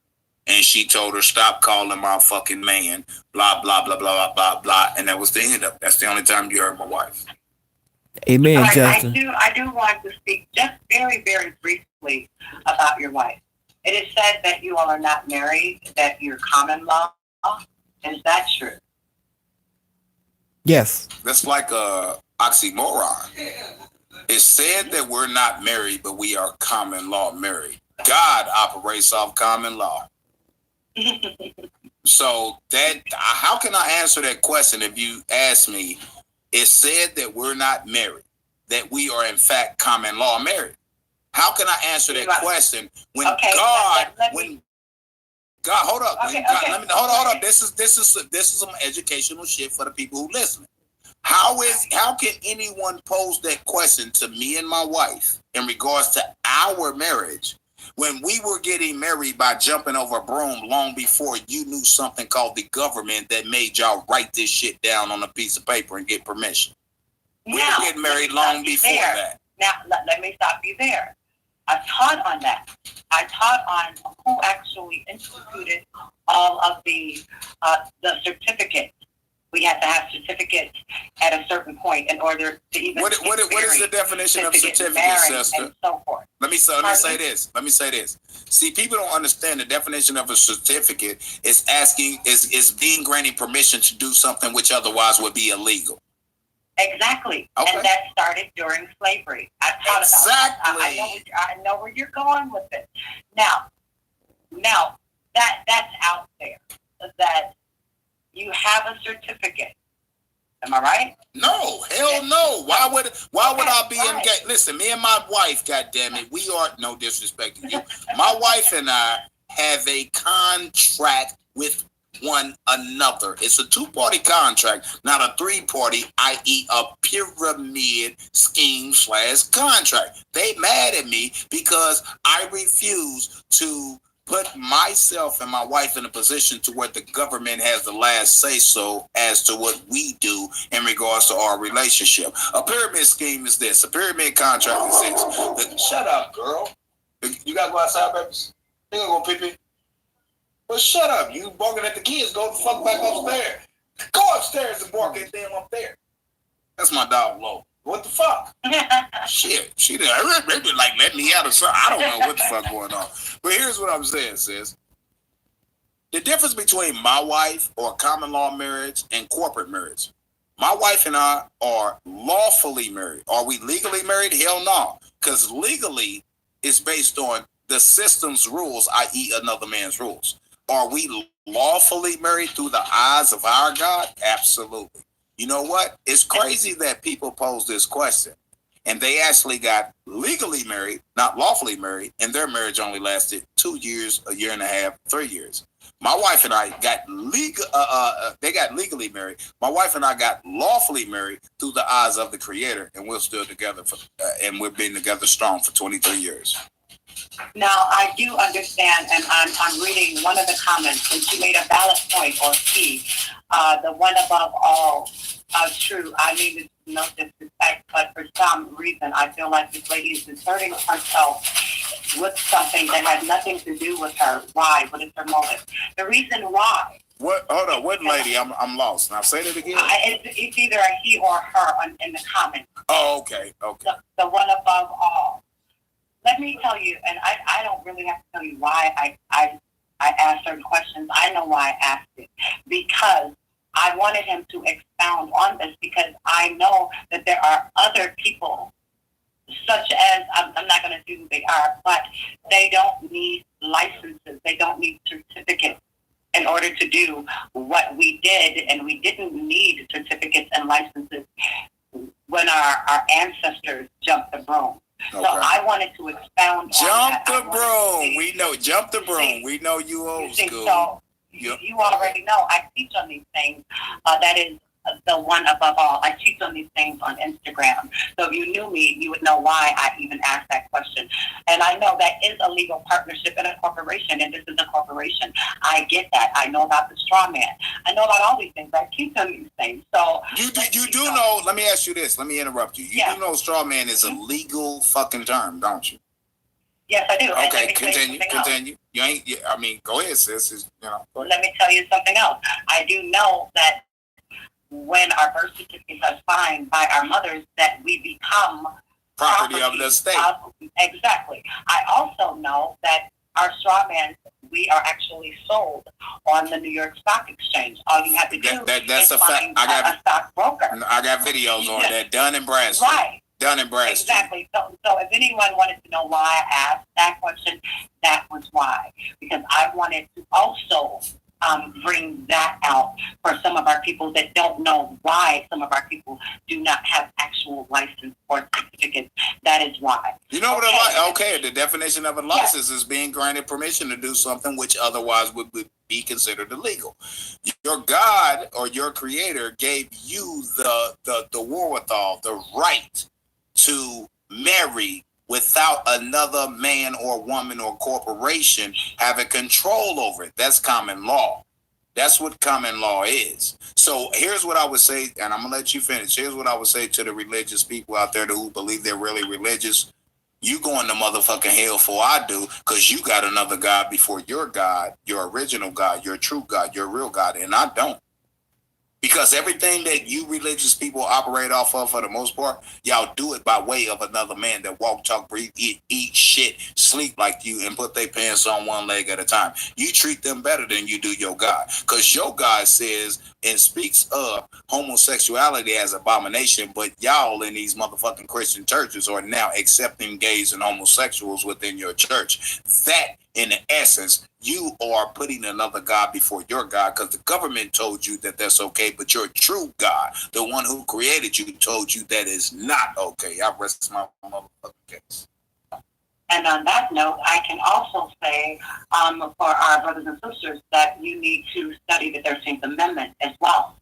And she told her, "Stop calling my fucking man, blah, blah, blah, blah, blah, blah." And that was the end of it. That's the only time you heard my wife. Amen, right, Justin. I do want to speak just very, very briefly about your wife. It is said that you all are not married, that you're common law. Is that true? Yes. That's like a oxymoron. It's said that we're not married, but we are common law married. God operates off common law. So how can I answer that question if you ask me? It's said that we're not married, that we are in fact common law married. How can I answer that question when God, hold up, hold up. This is some educational shit for the people who listen. How can anyone pose that question to me and my wife in regards to our marriage when we were getting married by jumping over a broom long before you knew something called the government that made y'all write this shit down on a piece of paper and get permission? We were getting married long before that. Now, let me stop you there. I taught on that. I taught on who actually instituted all of the certificates. We had to have certificates at a certain point in order to even. What is the definition of certificate, sister? And so forth. Let me say this. See, people don't understand the definition of a certificate is being granted permission to do something which otherwise would be illegal. Exactly. Okay. And that started during slavery. I taught about that. I know where you're going with it. Now that's out there. That you have a certificate. Am I right? No, hell no. Why would I be engaged? Listen, me and my wife, goddammit, we are, no disrespect to you. My wife and I have a contract with one another. It's a 2-party contract, not a 3-party, i.e. a pyramid scheme / contract. They mad at me because I refuse to put myself and my wife in a position to where the government has the last say so as to what we do in regards to our relationship. A pyramid scheme is this. A pyramid contract is this. Shut up, girl. You gotta go outside, babies. You gonna go pee-pee? Well, shut up. You barking at the kids. Go the fuck back upstairs. Go upstairs and bark at them up there. That's my dog, Lo. What the fuck? Shit. She did like let me out of something. I don't know what the fuck going on. But here's what I'm saying, sis. The difference between my wife or common law marriage and corporate marriage. My wife and I are lawfully married. Are we legally married? Hell no. Because legally is based on the system's rules, i.e. another man's rules. Are we lawfully married through the eyes of our God? Absolutely. You know what? It's crazy that people pose this question. And they actually got legally married, not lawfully married, and their marriage only lasted 2 years, a year and a half, 3 years. My wife and I got they got legally married. My wife and I got lawfully married through the eyes of the Creator, and we're still together and we've been together strong for 23 years. Now, I do understand, and I'm reading one of the comments, and she made a valid point, or key, the one above all true. I mean, it's no disrespect, but for some reason, I feel like this lady is inserting herself with something that has nothing to do with her. Why? What is her motive? The reason why. What? Hold on. What lady? I'm lost. Now say that again. It's either a he or her in the comments. Oh, okay. Okay. The one above all. Let me tell you, and I don't really have to tell you why I asked certain questions. I know why I asked it. Because I wanted him to expound on this, because I know that there are other people, such as, I'm not going to do who they are, but they don't need licenses. They don't need certificates in order to do what we did, and we didn't need certificates and licenses when our ancestors jumped the broom. Okay. So I wanted to expound on that. Jump the broom. We know. Jump the broom. We know you old school. So you already know. I teach on these things. That is the one above all. I teach on these things on Instagram. So if you knew me, you would know why I even asked that question. And I know that is a legal partnership in a corporation, and this is a corporation. I get that. I know about the straw man. I know about all these things. I teach on these things. So you do know. Let me ask you this. Let me interrupt you. You do know straw man is a legal fucking term, don't you? Yes, I do. Okay, continue. You ain't. I mean, go ahead, sis. Let me tell you something else. I do know that when our birth certificates are signed by our mothers, that we become property of the state. Exactly. I also know that our straw man, we are actually sold on the New York Stock Exchange. All you have to do that's is a fact. find a stockbroker. I got videos on that, Dun and Bradstreet. Right. Dun and Bradstreet. Exactly. So if anyone wanted to know why I asked that question, that was why. Because I wanted to also bring that out for some of our people that don't know why some of our people do not have actual license or certificates. That is why. You know what the definition of a license is being granted permission to do something which otherwise would be considered illegal. Your God or your Creator gave you the wherewithal, the right to marry without another man or woman or corporation having control over it. That's common law. That's what common law is. So here's what I would say, and I'm going to let you finish. Here's what I would say to the religious people out there who believe they're really religious. You going to motherfucking hell for I do, because you got another God before your God, your original God, your true God, your real God, and I don't. Because everything that you religious people operate off of, for the most part, y'all do it by way of another man that walk, talk, breathe, eat shit, sleep like you, and put their pants on one leg at a time. You treat them better than you do your God. Because your God says and speaks of homosexuality as abomination, but y'all in these motherfucking Christian churches are now accepting gays and homosexuals within your church. That, in essence, you are putting another God before your God, because the government told you that that's okay, but your true God, the one who created you, told you that is not okay. I rest my motherfucking case. And on that note, I can also say for our brothers and sisters that you need to study the 13th Amendment as well.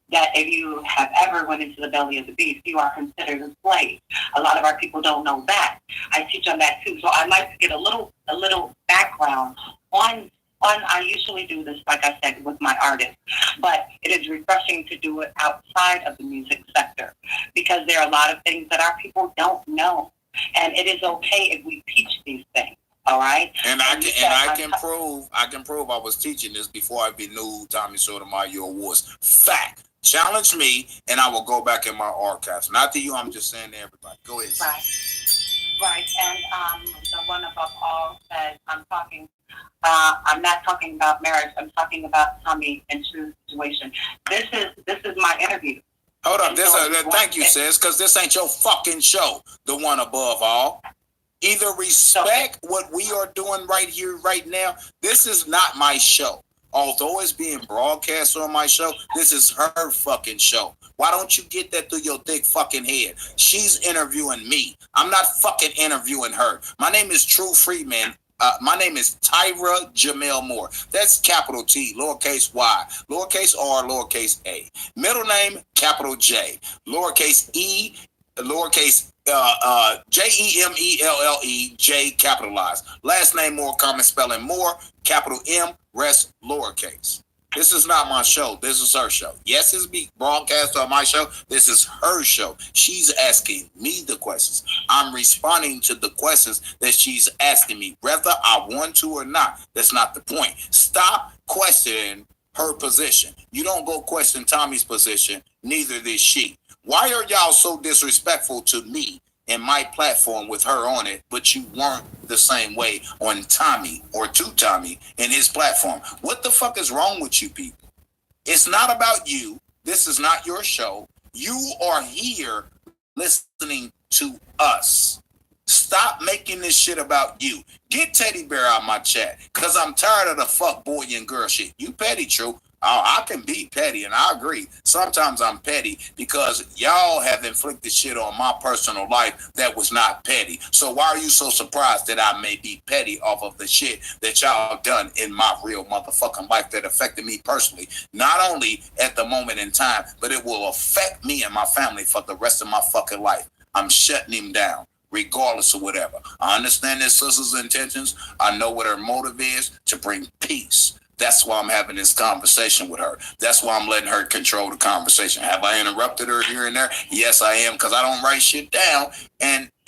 That if you have ever went into the belly of the beast, you are considered a slave. A lot of our people don't know that. I teach on that too. So I'd like to get a little background on I usually do this, like I said, with my artists, but it is refreshing to do it outside of the music sector, because there are a lot of things that our people don't know. And it is okay if we teach these things. All right. And I can prove I was teaching this before I even knew who Tommy Sotomayor was. Fact. Challenge me, and I will go back in my archives. Not to you, I'm just saying to everybody. Go ahead. Right. And the one above all says, I'm talking I'm not talking about marriage. I'm talking about Tommy and True's situation. This is my interview. Hold up. Thank you, sis, because this ain't your fucking show. The one above all. Either respect what we are doing right here, right now. This is not my show. Although it's being broadcast on my show, this is her fucking show. Why don't you get that through your thick fucking head? She's interviewing me. I'm not fucking interviewing her. My name is True Freeman. My name is Tyra Jamel Moore. That's capital T, lowercase y, lowercase r, lowercase a. Middle name, capital J, lowercase e, lowercase Jemelle, J capitalized. Last name Moore, common spelling Moore, capital M, rest lowercase. This is not my show. This is her show. Yes, it's being broadcast on my show. This is her show. She's asking me the questions. I'm responding to the questions that she's asking me, whether I want to or not. That's not the point. Stop questioning her position. You don't go question Tommy's position. Neither did she. Why are y'all so disrespectful to me and my platform with her on it, but you weren't the same way on Tommy or to Tommy and his platform? What the fuck is wrong with you people? It's not about you. This is not your show. You are here listening to us. Stop making this shit about you. Get Teddy Bear out my chat, because I'm tired of the fuck boy and girl shit. You petty, True. I can be petty, and I agree. Sometimes I'm petty because y'all have inflicted shit on my personal life that was not petty. So why are you so surprised that I may be petty off of the shit that y'all done in my real motherfucking life that affected me personally? Not only at the moment in time, but it will affect me and my family for the rest of my fucking life. I'm shutting him down, regardless of whatever. I understand his sister's intentions. I know what her motive is, to bring peace. That's why I'm having this conversation with her. That's why I'm letting her control the conversation. Have I interrupted her here and there? Yes, I am, because I don't write shit down.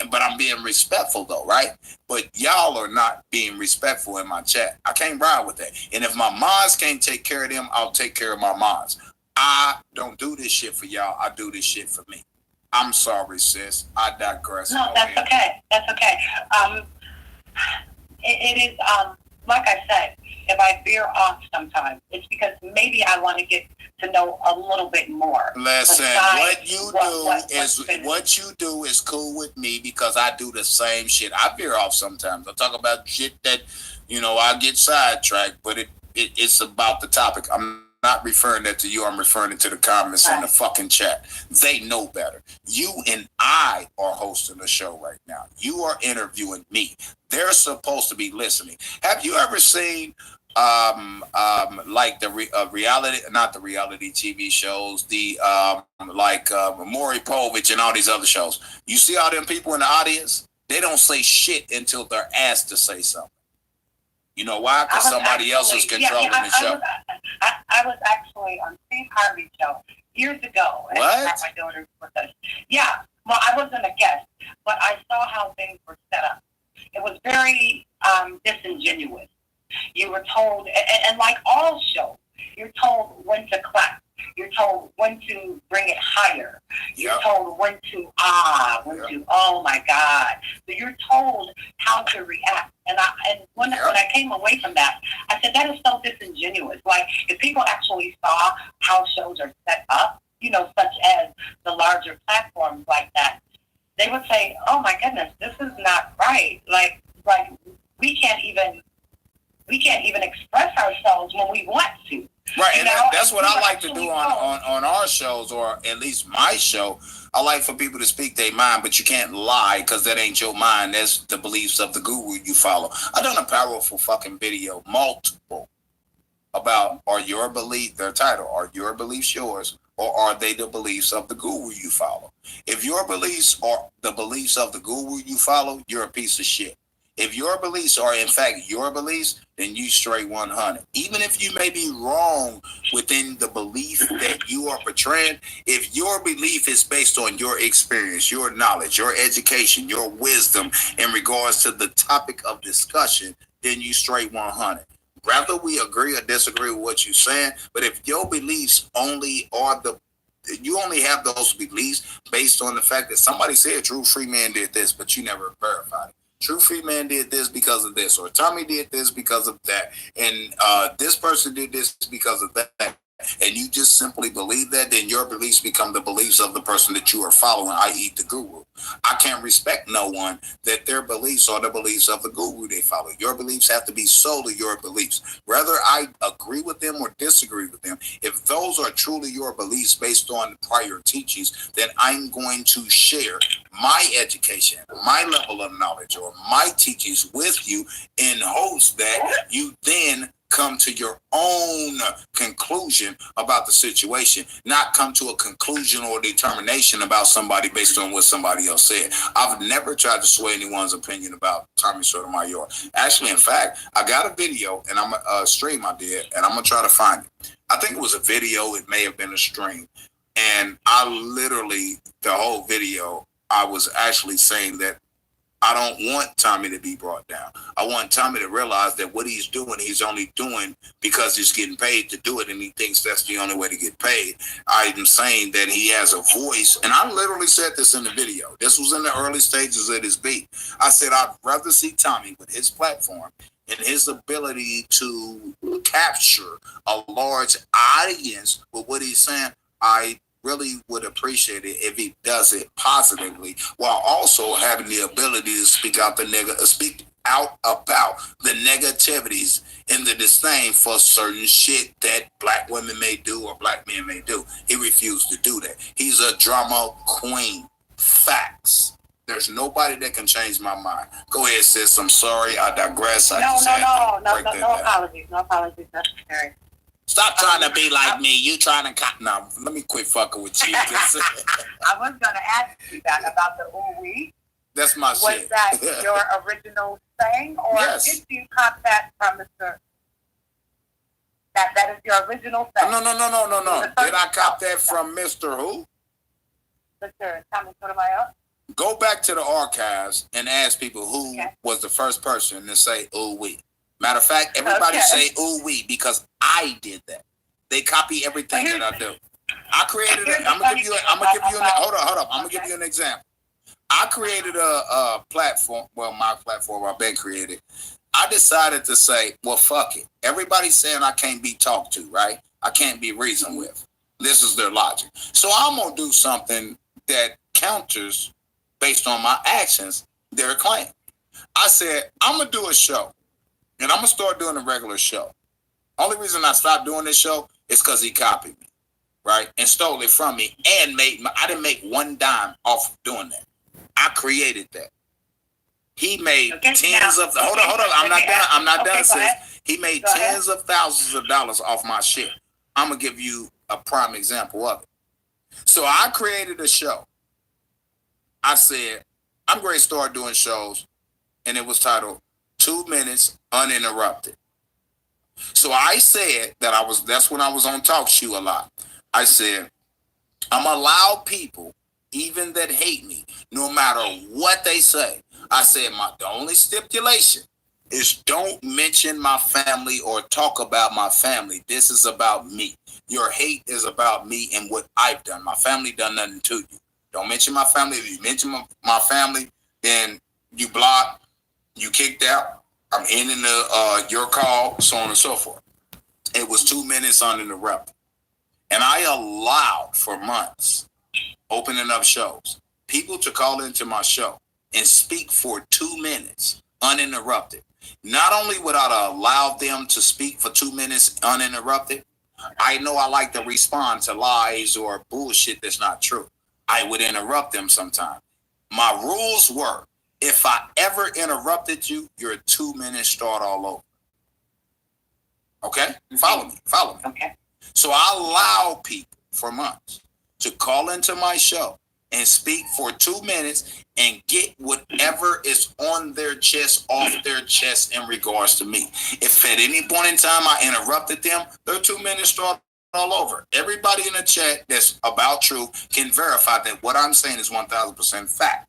But I'm being respectful though, right? But y'all are not being respectful in my chat. I can't ride with that. And if my mods can't take care of them, I'll take care of my mods. I don't do this shit for y'all. I do this shit for me. I'm sorry, sis. I digress. No, that's okay. That's okay. It is, like I said, if I veer off sometimes, it's because maybe I want to get to know a little bit more. Listen, what you do is cool with me, because I do the same shit. I veer off sometimes. I talk about shit that, I get sidetracked, but it's about the topic. I'm not referring that to you. I'm referring it to the comments in the fucking chat. They know better. You and I are hosting a show right now. You are interviewing me. They're supposed to be listening. Have you ever seen like the reality, not the reality TV shows, the Maury Povich and all these other shows? You see all them people in the audience? They don't say shit until they're asked to say something. You know why? Because somebody else is controlling the show. I was actually on Steve Harvey's show years ago. And what? My daughter with us. Yeah. Well, I wasn't a guest, but I saw how things were set up. It was very disingenuous. You were told, and like all shows, you're told when to clap. You're told when to bring it higher. You're told when to to oh my God. So you're told how to react. And when I came away from that, I said that is so disingenuous. Like if people actually saw how shows are set up, such as the larger platforms like that, they would say, "Oh my goodness, this is not right." Like we can't even express ourselves when we want to. Right, and that's what I like to do on our shows, or at least my show. I like for people to speak their mind, but you can't lie, because that ain't your mind. That's the beliefs of the guru you follow. I've done a powerful fucking video, multiple, about are your beliefs, their title, are your beliefs yours, or are they the beliefs of the guru you follow? If your beliefs are the beliefs of the guru you follow, you're a piece of shit. If your beliefs are in fact your beliefs, then you straight 100. Even if you may be wrong within the belief that you are portraying, if your belief is based on your experience, your knowledge, your education, your wisdom in regards to the topic of discussion, then you straight 100. Whether we agree or disagree with what you're saying, but if your beliefs you only have those beliefs based on the fact that somebody said Drew Freeman did this, but you never verified it. True Free Man did this because of this, or Tommy did this because of that, and this person did this because of that, and you just simply believe that, then your beliefs become the beliefs of the person that you are following, i.e. the guru. I can't respect no one that their beliefs are the beliefs of the guru they follow. Your beliefs have to be solely your beliefs. Whether I agree with them or disagree with them, if those are truly your beliefs based on prior teachings, then I'm going to share my education, my level of knowledge, or my teachings with you in hopes that you then come to your own conclusion about the situation, not come to a conclusion or determination about somebody based on what somebody else said. I've never tried to sway anyone's opinion about Tommy Sotomayor. Actually, in fact, I got a video, and I'm a stream I did, and I'm gonna try to find it. I think it was a video. It may have been a stream, and I literally, the whole video, I was actually saying that I don't want Tommy to be brought down. I want Tommy to realize that what he's doing, he's only doing because he's getting paid to do it, and he thinks that's the only way to get paid. I'm saying that he has a voice, and I literally said this in the video. This was in the early stages of this beat. I said I'd rather see Tommy with his platform and his ability to capture a large audience with what he's saying. I really would appreciate it if he does it positively, while also having the ability to speak out about the negativities and the disdain for certain shit that black women may do or black men may do. He refused to do that. He's a drama queen. Facts. There's nobody that can change my mind. Go ahead, sis. I'm sorry. I digress. No apologies. No apologies necessary. Stop trying to be like me. You trying to... No, let me quit fucking with you. I was going to ask you that about the ooh-wee. That's my shit. Was that your original saying? Or yes. Did you cop that from Mr. That is your original saying? No. Did I cop that from Mr. Who? Mr. Tommy Sotomayor? Go back to the archives and ask people who was the first person to say ooh-wee. Matter of fact, everybody say ooh-wee because I did that. They copy everything that I do. I created it. I'm gonna give you hold up. I'm gonna give you an example. I created a platform. Well, my platform I've been created. I decided to say, well, fuck it. Everybody's saying I can't be talked to, right? I can't be reasoned with. This is their logic. So I'm gonna do something that counters based on my actions their claim. I said I'm gonna do a show. And I'm going to start doing a regular show. Only reason I stopped doing this show is because he copied me, right? And stole it from me and I didn't make one dime off of doing that. I created that. He made tens of... Hold on. I'm not done, sis. He made tens of thousands of dollars off my shit. I'm going to give you a prime example of it. So I created a show. I said, I'm going to start doing shows. And it was titled 2 Minutes Uninterrupted. So I said that's when I was on Talk Show a lot. I said, I'm allow people, even that hate me, no matter what they say. I said, the only stipulation is don't mention my family or talk about my family. This is about me. Your hate is about me and what I've done. My family done nothing to you. Don't mention my family. If you mention my family, then you block, you kicked out. I'm ending your call, so on and so forth. It was 2 minutes uninterrupted. And I allowed for months, opening up shows, people to call into my show and speak for 2 minutes uninterrupted. Not only would I allow them to speak for 2 minutes uninterrupted, I know I like to respond to lies or bullshit that's not true. I would interrupt them sometimes. My rules were, if I ever interrupted you, your 2 minutes start all over. Okay? Follow me. Okay. So I allow people for months to call into my show and speak for 2 minutes and get whatever is on their chest off their chest in regards to me. If at any point in time I interrupted them, their 2 minutes start all over. Everybody in the chat that's about truth can verify that what I'm saying is 1,000% fact.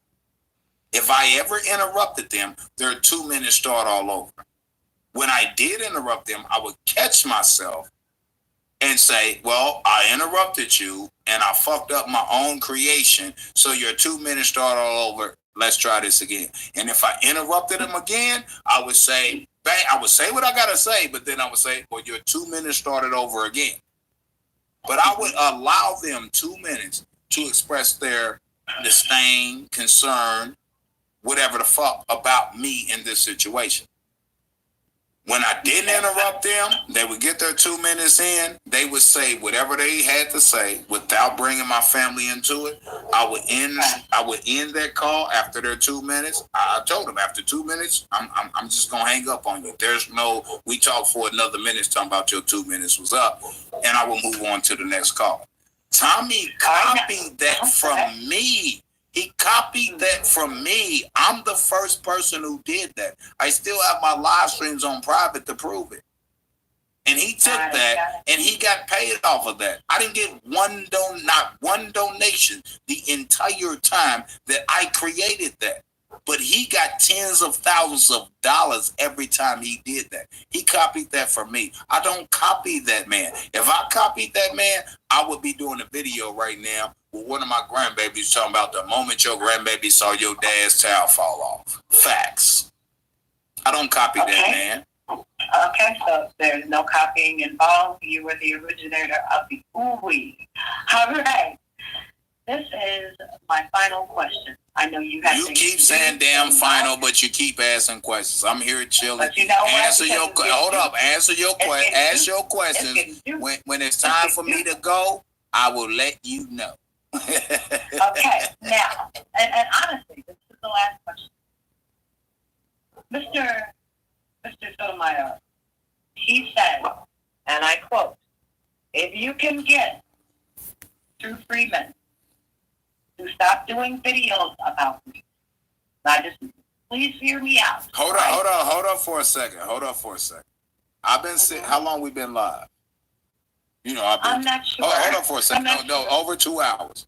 If I ever interrupted them, their 2 minutes start all over. When I did interrupt them, I would catch myself and say, well, I interrupted you and I fucked up my own creation, so your 2 minutes start all over Let's try this again. And if I interrupted him again, I would say, bang, I would say what I gotta say, but then I would say, well, your 2 minutes started over again. But I would allow them 2 minutes to express their disdain, concern, whatever the fuck about me in this situation. When I didn't interrupt them, they would get their 2 minutes in. They would say whatever they had to say without bringing my family into it. I would end that call after their 2 minutes. I told them after 2 minutes, I'm just gonna hang up on you. There's no, we talked for another minute talking about your 2 minutes was up, and I will move on to the next call. Tommy copied that from me. He copied that from me. I'm the first person who did that. I still have my live streams on private to prove it. And he took that and he got paid off of that. I didn't get not one donation the entire time that I created that. But he got tens of thousands of dollars every time he did that. He copied that from me. I don't copy that man. If I copied that man, I would be doing a video right now with one of my grandbabies talking about the moment your grandbaby saw your dad's towel fall off. Facts. I don't copy that man. Okay, so there's no copying involved. You were the originator of the ooh-wee. All right. This is my final question. I know you have. You keep saying damn final, but you keep asking questions. I'm here chilling. But you know what? Answer your hold up. Answer your question. Ask your questions. When it's time for me to go, I will let you know. Okay. Now, and honestly, this is the last question. Mr. Sotomayor, he said, and I quote, "If you can get through Freeman to stop doing videos about me, now just please hear me out." Hold on for a second. I've been sitting. How long we been live? You know, I'm not sure. Hold on for a second. No, over 2 hours.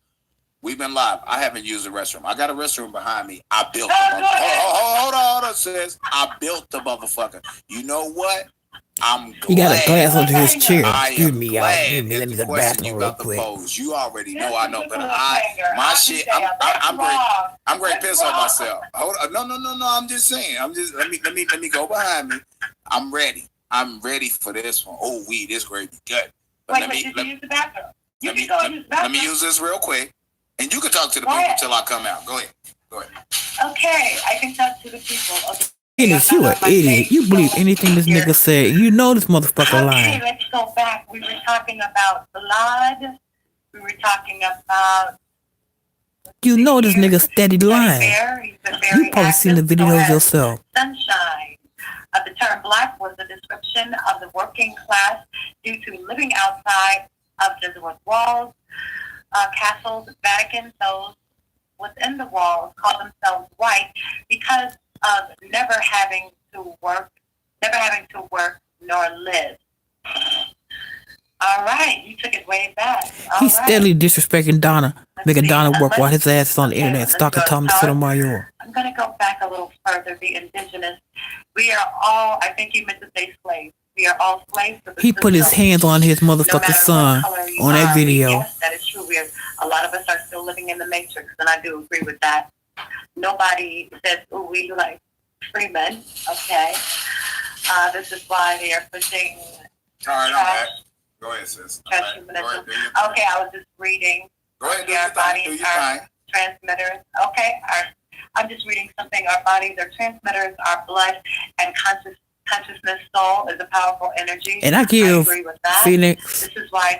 We've been live. I haven't used the restroom. I got a restroom behind me. I built the motherfucker. Hold on, sis. I built the motherfucker. You know what? I'm glad. He got a glass under his chair. Excuse me, y'all. Let me use the bathroom real quick. You already know I know, but my shit. I'm ready to piss on myself. Hold on. No. I'm just saying. Let me go behind me. I'm ready. I'm ready for this one. Oh, this great good. But let me use the bathroom. Let me use this real quick. And you can talk to the people till I come out. Go ahead. Okay, I can talk to the people. Okay. Dennis, you an idiot. You believe anything this nigga said. You know this motherfucker lying. Okay, let's go back. We were talking about blood. We were talking about... You know this nigga steady lying. You probably seen the videos yourself. Sunshine. The term black was a description of the working class due to living outside of Jesuit walls, castles, Vatican. Those within the walls call themselves white because of never having to work nor live. All right, you took it way back. He's steadily disrespecting Donna, making Donna work while his ass is on the internet, stalking Thomas Sotomayor. I'm going to go back a little further. The indigenous, we are all, I think you meant to say slaves. We are all slaves to the He put his hands on his motherfucking son on that video. Yes, that is true. A lot of us are still living in the matrix, and I do agree with that. Nobody says, "Oh, we like free men." Okay, this is why they are pushing. All right, I'm back. Go ahead, sis. Okay, I was just reading. Go ahead, do your thing. Transmitters. Okay, I'm just reading something. Our bodies are transmitters. Our blood and consciousness, soul is a powerful energy. And I give Phoenix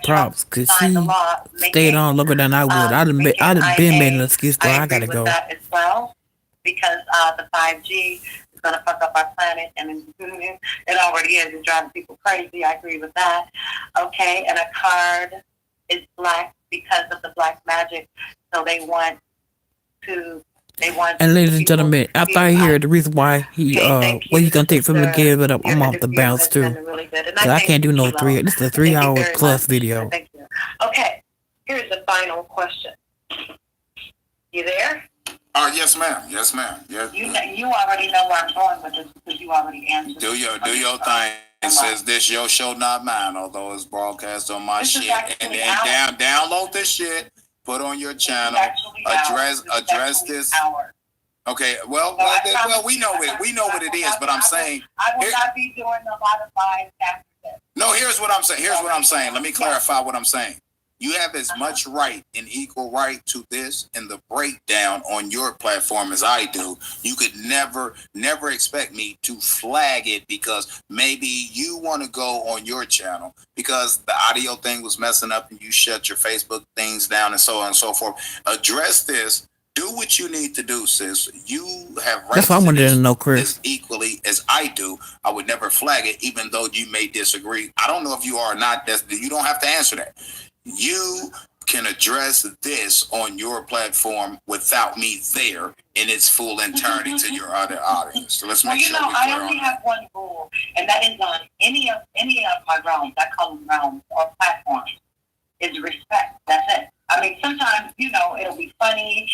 props because she stayed on longer than I would. I'd have been made an excuse, but I gotta go. That as well, because the 5G is going to fuck up our planet, and it already is. It's driving people crazy. I agree with that. Okay, and a card is black because of the black magic, so they want to. And ladies and gentlemen, after I hear the reason why what he's gonna take from the give it up, I'm off the bounce too. Cause I can't do no 3. This is a 3 hour plus video. Thank you. Okay, here's the final question. You there? Yes, ma'am. Yes. You already know where I'm going with this because you already answered. Do your thing. It says this your show, not mine. Although it's broadcast on my shit, and then download this shit. Put on your channel. Address this. Okay, well, we know it. We know what it is, but I'm saying I will not be doing a lot of lives after this. No, here's what I'm saying. Here's what I'm saying. Let me clarify what I'm saying. You have as much right and equal right to this in the breakdown on your platform as I do. You could never expect me to flag it because maybe you want to go on your channel because the audio thing was messing up and you shut your Facebook things down and so on and so forth. Address this. Do what you need to do, sis. You have rights That's what I wanted to know, Chris. as equally as I do. I would never flag it, even though you may disagree. I don't know if you are or not. You don't have to answer that. You can address this on your platform without me there in its full entirety to your other audience. So let's make sure we're clear I only have one rule, and that is on any of my realms, I call them realms or platforms, is respect. That's it. I mean, sometimes, it'll be funny,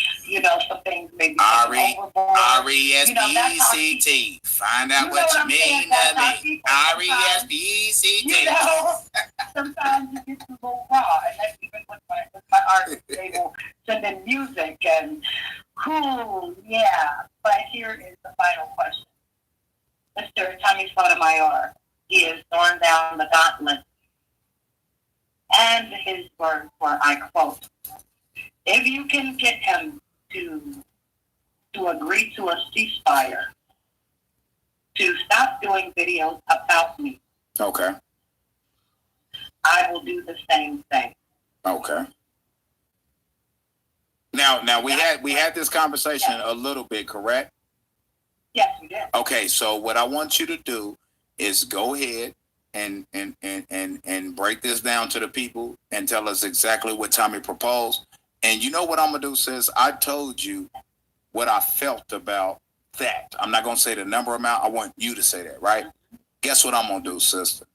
some things maybe overboard. R-E-S-P-E-C-T. Find out what you mean to me. R-E-S-P-E-C-T. Sometimes it gets a little raw, and that's even with my artists. They will send in music and cool, yeah. But here is the final question. Mr. Tommy Sotomayor, he is throwing down the gauntlet. And his words were, I quote, if you can get him to agree to a ceasefire, to stop doing videos about me. Okay. I will do the same thing. Okay. Now we had this conversation a little bit, correct? Yes, we did. Okay, so what I want you to do is go ahead and break this down to the people and tell us exactly what Tommy proposed. And you know what I'm gonna do, sis? I told you what I felt about that. I'm not gonna say the number amount. I want you to say that, right? Guess what I'm gonna do, sister?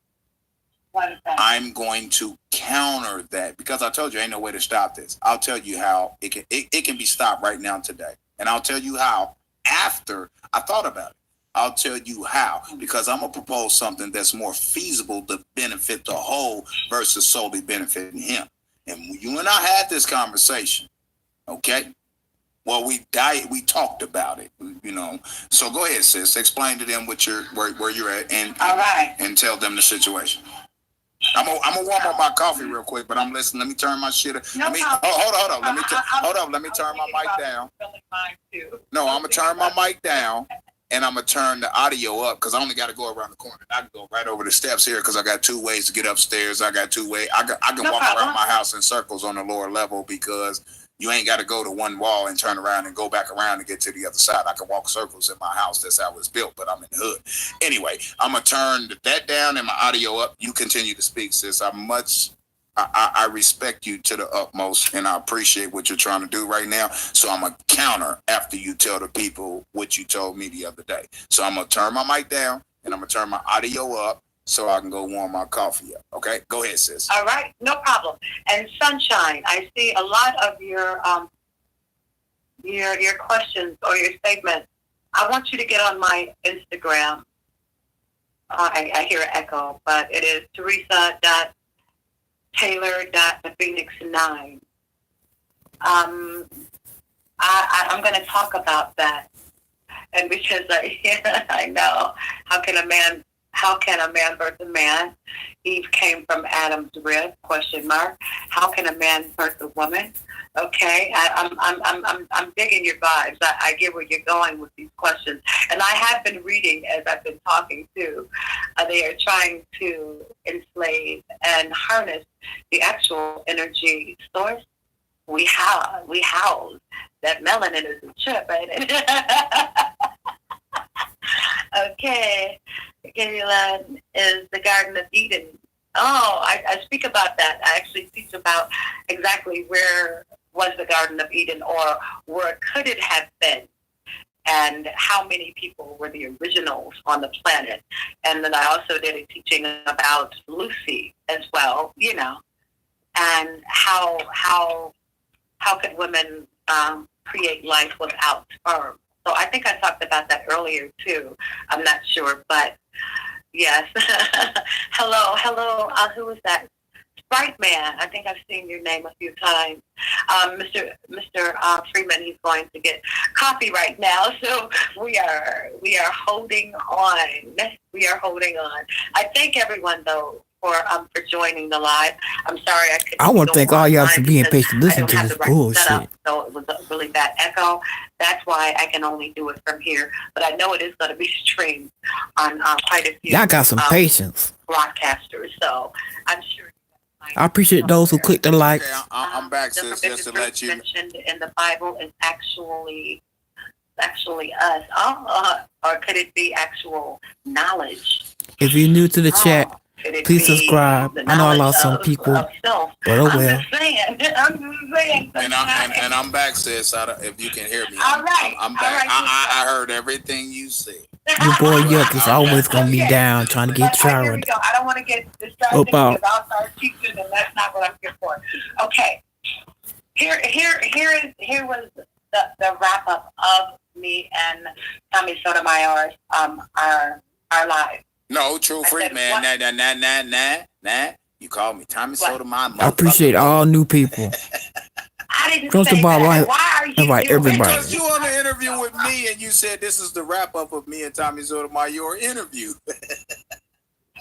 What is that? I'm going to counter that because I told you ain't no way to stop this. I'll tell you how it can be stopped right now today. And I'll tell you how after I thought about it. I'll tell you how, because I'm going to propose something that's more feasible to benefit the whole versus solely benefiting him. And you and I had this conversation, okay? Well, we talked about it, So go ahead, sis. Explain to them where you're at and all right, and tell them the situation. I'm gonna warm up my coffee real quick, but I'm listening. Let me turn my shit up. Hold on. Let me turn my mic down. No, I'm gonna turn my mic down. And I'm going to turn the audio up because I only got to go around the corner. I can go right over the steps here because I got 2 ways to get upstairs. I got 2 ways. I can walk around my house in circles on the lower level because you ain't got to go to one wall and turn around and go back around to get to the other side. I can walk circles in my house. That's how it's built, but I'm in the hood. Anyway, I'm going to turn that down and my audio up. You continue to speak, sis. I respect you to the utmost, and I appreciate what you're trying to do right now. So I'm going to counter after you tell the people what you told me the other day. So I'm going to turn my mic down, and I'm going to turn my audio up so I can go warm my coffee up. Okay? Go ahead, sis. All right. No problem. And Sunshine, I see a lot of your questions or your statements. I want you to get on my Instagram. I hear an echo, but it is Teresa.Taylor.ThePhoenix9. I'm going to talk about that, and because I know how can a man birth a man? Eve came from Adam's rib? ? How can a man birth a woman? Okay, I'm digging your vibes. I get where you're going with these questions, and I have been reading as I've been talking to. They are trying to enslave and harness the actual energy source. We house that melanin is a chip, ain't it? Okay, Gilead is the Garden of Eden. Oh, I speak about that. I actually teach about exactly where was the Garden of Eden, or where could it have been, and how many people were the originals on the planet. And then I also did a teaching about Lucy as well, and how could women create life without sperm. So I think I talked about that earlier too. I'm not sure, but yes. Hello. Who is that? Bright Man, I think I've seen your name a few times. Mr. Freeman, he's going to get coffee right now, so we are holding on. We are holding on. I thank everyone though for joining the live. I'm sorry I couldn't. I want to thank all y'all for being patient listening to this bullshit. So it was a really bad echo. That's why I can only do it from here. But I know it is going to be streamed on quite a few. Y'all got some patience. Broadcasters, so I'm sure. I appreciate those who click the like. Okay, I'm back, sis, just to let you. Mentioned in the Bible is actually us. Or could it be actual knowledge? If you're new to the chat, please subscribe. I know I lost some people, but oh well. I'm just saying. And I'm back, sis. If you can hear me, All right. I'm back. I heard everything you said. Your boy Yuck is always gonna be down trying to get Tyra. Here we go. I don't want to get distracted because I'll start teaching, and that's not what I'm here for. Okay. Here was the wrap up of me and Tommy Sotomayor's our live. No, true free man. Nah. You called me Tommy Sotomayor. I appreciate all new people. I didn't say that. Why are you invite everybody? Because you on the interview with me and you said this is the wrap up of me and Tommy Sotomayor interview.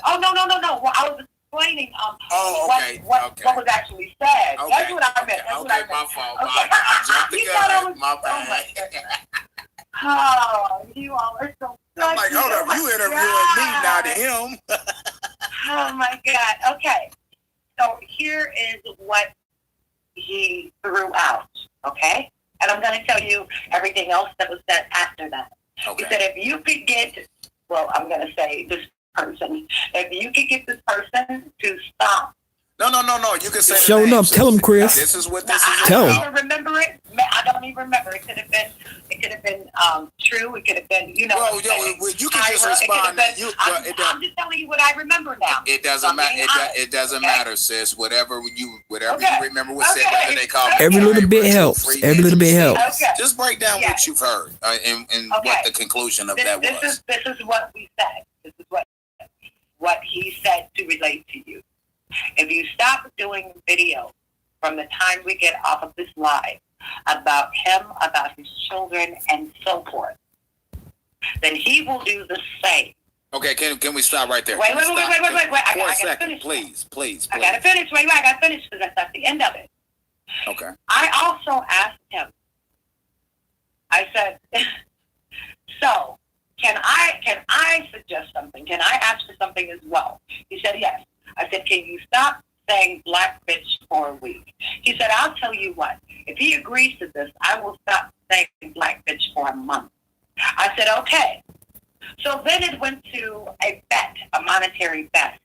Oh no. Well, I was explaining what was actually said. Okay. That's what I meant. My fault. Okay. I jumped the gun. My bad. Oh, you all are so. I'm like, hold up, you interviewing me, not him. Oh my God. Okay. So here is what he threw out. Okay? And I'm going to tell you everything else that was said after that. Okay. He said if you could get, well, I'm going to say this person, if you could get this person to stop. No. You can say showing up. Tell him, Chris. This is what this is. Tell him. I don't even remember it. I don't even remember. It could have been true. It could have been, you know. Well, you can just respond. I'm just telling you what I remember now. It doesn't matter. It doesn't matter, sis. Whatever you remember was said. Whether they call every little bit helps. Every little bit helps. Okay. Just break down what you've heard and what the conclusion of that was. This is what we said. This is what he said to relate to you. If you stop doing video from the time we get off of this live about him, about his children, and so forth, then he will do the same. Okay, can we stop right there? Wait. For I a second, finish. please. I gotta finish. Wait, I gotta finish because that's at the end of it. Okay. I also asked him. I said, so can I suggest something? Can I ask for something as well? He said yes. I said, can you stop saying black bitch for a week? He said, I'll tell you what. If he agrees to this, I will stop saying black bitch for a month. I said, okay. So then it went to a bet, a monetary bet.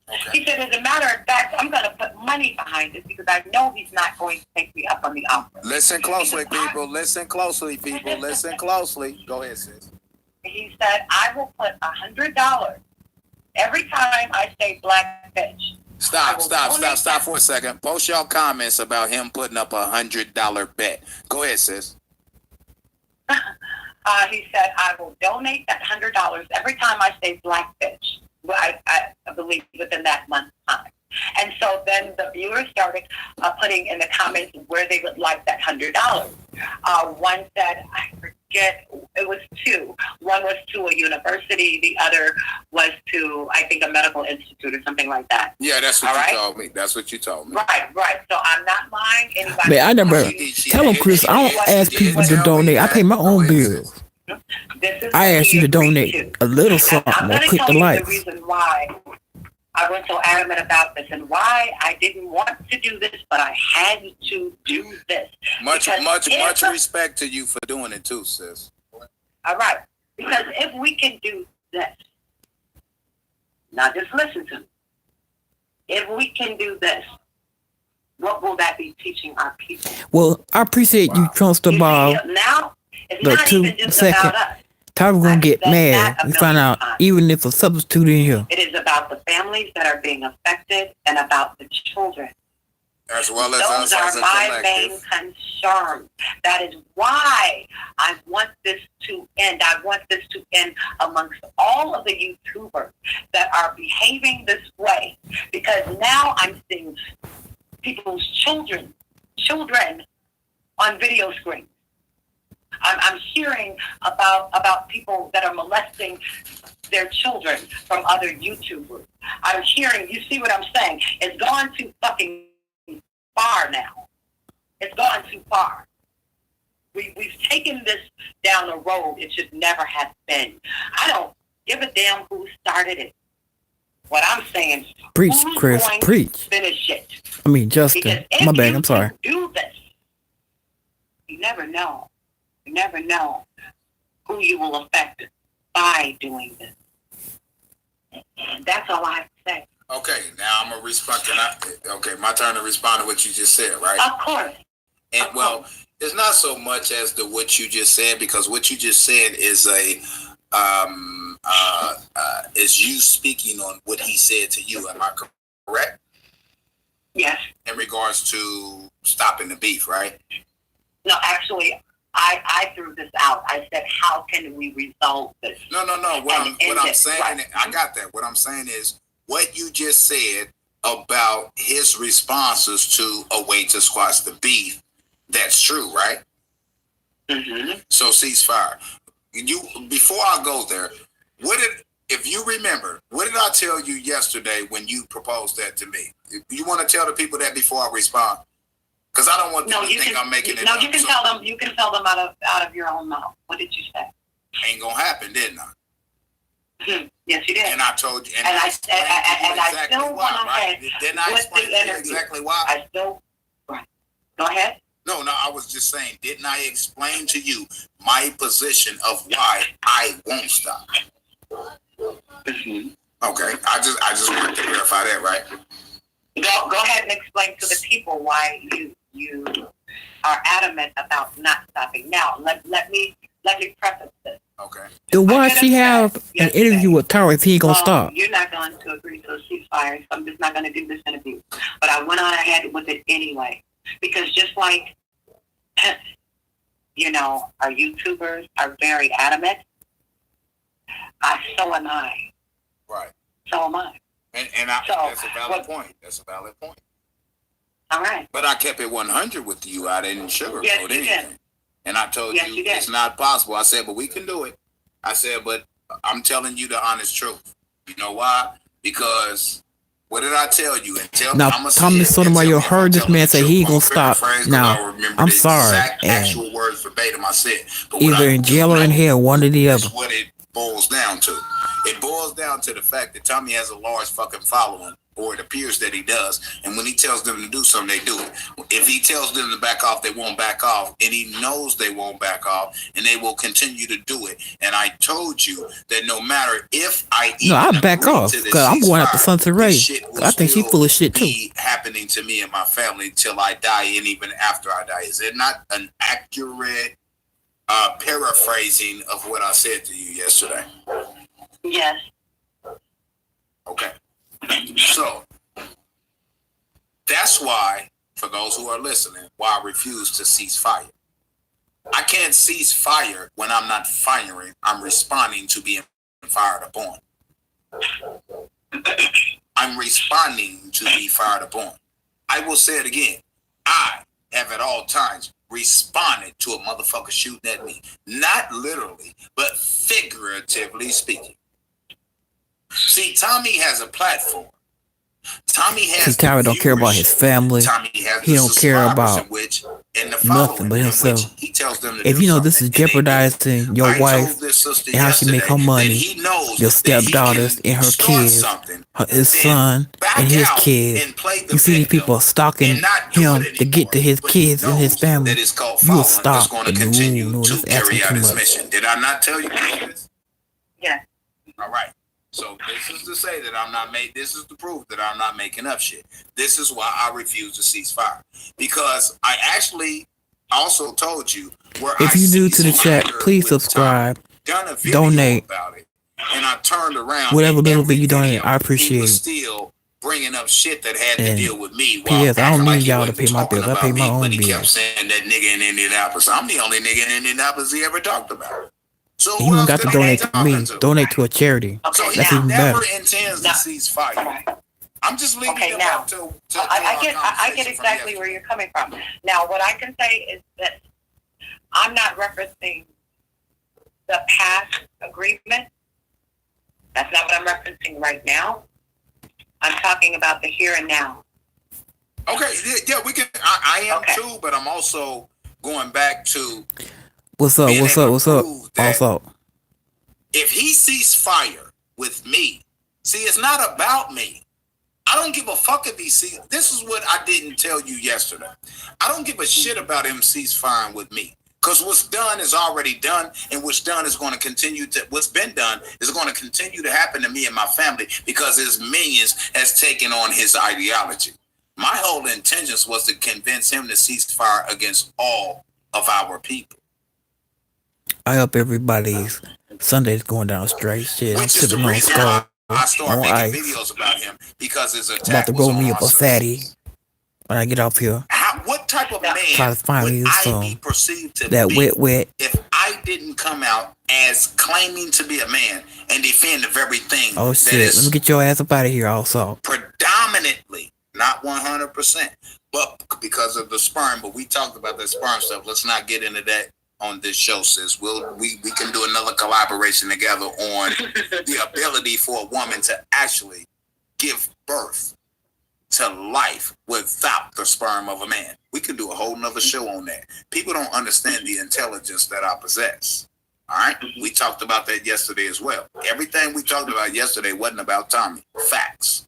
Okay. He said, as a matter of fact, I'm going to put money behind it because I know he's not going to take me up on the offer. Listen closely, people. Listen closely. Go ahead, sis. He said, I will put $100 every time I say black bitch. Stop for a second. Post your comments about him putting up $100 bet. Go ahead, sis. He said, I will donate that $100 every time I say black bitch. I believe within that month's time. And so then the viewers started putting in the comments where they would like that $100. One said, I forget, it was two. One was to a university. The other was to, I think, a medical institute or something like that. Yeah, that's what you told me. That's what you told me. Right. So I'm not lying. Anybody? Man, I never tell him, Chris. I don't ask people to donate. I pay my own bills. I ask you to donate a little something or click the like. The reason why I went so adamant about this and why I didn't want to do this, but I had to do this. Much respect to you for doing it too, sis. All right. Because if we can do this, now just listen to me. If we can do this, what will that be teaching our people? Well, I appreciate you trust the ball. Now, it's but not 2 even just seconds. about us. Tyra gonna get mad. We find out even if a substitute in here. It is about the families that are being affected and about the children. As well as those us as are a my main collective. concerns. That is why I want this to end. I want this to end amongst all of the YouTubers that are behaving this way, because now I'm seeing people's children on video screens. I'm hearing about people that are molesting their children from other YouTubers. I'm hearing, you see what I'm saying? It's gone too fucking far now. It's gone too far. We've taken this down the road it should never have been. I don't give a damn who started it. What I'm saying, Preach, who's Chris, going preach. to finish it? I mean, Justin. Because if My bad, you I'm sorry. do this, you never know. You never know who you will affect by doing this. That's all I have to say. Okay, now I'm gonna respond. Okay, my turn to respond to what you just said, right? Of course. And well, it's not so much as to what you just said, because what you just said is is you speaking on what he said to you. Am I correct? Yes. In regards to stopping the beef, right? No, actually, I threw this out. I said, how can we resolve this? No. What I'm saying, right. I got that. What I'm saying is what you just said about his responses to a way to squash the beef. That's true, right? Mm-hmm. So ceasefire. Before I go there, if you remember, what did I tell you yesterday when you proposed that to me? You want to tell the people that before I respond? Because I don't want them to think I'm making it up. No, you can tell them. You can tell them out of your own mouth. What did you say? Ain't gonna happen, didn't I? Mm-hmm. Yes, you did. And I told you, and I exactly still why, want right? Didn't I explain to you exactly why? I still. Right. Go ahead. No, I was just saying, didn't I explain to you my position of why I won't stop? Mm-hmm. Okay, I just wanted to verify that, right? Go ahead and explain to the people why you are adamant about not stopping. Now, let me preface this. Okay. Then why she have an interview with Tyra if he ain't gonna stop? You're not going to agree to a ceasefire, so I'm just not going to do this interview. But I went on ahead with it anyway, because just like, our YouTubers are very adamant, so am I. Right. So am I. And that's a valid point. That's a valid point. All right. But I kept it 100 with you. I didn't sugarcoat anything. Did. And I told you it's not possible. I said, but we can do it. I said, but I'm telling you the honest truth. You know why? Because what did I tell you? And tell now, me, Tommy Sotomayor heard this man say he ain't gonna stop. Now, I'm sorry. Actual words verbatim I said. But either in jail or in hell, one or the other. That's what it boils down to. It boils down to the fact that Tommy has a large fucking following, or it appears that he does. And when he tells them to do something, they do it. If he tells them to back off, they won't back off. And he knows they won't back off, and they will continue to do it. And I told you that no matter if I back off, because I'm going after Sunset Ray. I think she's full of shit too. Happening to me and my family till I die, and even after I die. Is it not an accurate paraphrasing of what I said to you yesterday? Yes. Okay. So that's why, for those who are listening, why I refuse to cease fire. I can't cease fire when I'm not firing. I'm responding to being fired upon. I'm responding to be fired upon. I will say it again. I have at all times responded to a motherfucker shooting at me. Not literally, but figuratively speaking. See, Tommy has a platform. Tommy has. Tyra don't care about his family. He don't care about nothing but himself. He tells them if you know this is jeopardizing your wife and how she make her money, your stepdaughters and her kids, his son and his kids, you see these people are stalking him to get to his kids and his family, you will stop. No, that's asking too much. Did I not tell you this? Yeah. All right. So this is to say that this is the proof that I'm not making up shit. This is why I refuse to cease fire. Because I actually also told you where if you're new to the chat, please subscribe, donate, about it, and I turned around. Whatever little bit you donate, I appreciate it. Still bringing up shit that had to deal with me. P.S. I don't need y'all to pay my bills. I pay my own bills. He kept saying that nigga in Indianapolis. I'm the only nigga in Indianapolis he ever talked about. So you don't got to donate to me. Donate to a charity. So that's he even never better. Intends to cease fire. Right. I'm just leaving it up to I get exactly where you're coming from. Now, what I can say is that I'm not referencing the past agreement. That's not what I'm referencing right now. I'm talking about the here and now. Okay, yeah, we can. I am too, but I'm also going back to what's up. Also, if he sees fire with me, see, it's not about me. I don't give a fuck if he sees. This is what I didn't tell you yesterday. I don't give a shit about him ceasefire with me. Because what's done is already done, and what's done is going to continue to. What's been done is going to continue to happen to me and my family because his minions has taken on his ideology. My whole intentions was to convince him to cease fire against all of our people. I hope everybody's Sunday's going down straight. Shit, I'm sipping on skull. I start making videos about him because his attack about to roll me up a fatty when I get off here. What type of man try to find would me I be perceived to that be wet if I didn't come out as claiming to be a man and defend the very thing? Oh shit! Let me get your ass up out of here. Also, predominantly, not 100%, but because of the sperm. But we talked about the sperm stuff. Let's not get into that on this show, sis. We can do another collaboration together on the ability for a woman to actually give birth to life without the sperm of a man. We can do a whole nother show on that. People don't understand the intelligence that I possess. All right? We talked about that yesterday as well. Everything we talked about yesterday wasn't about Tommy. Facts.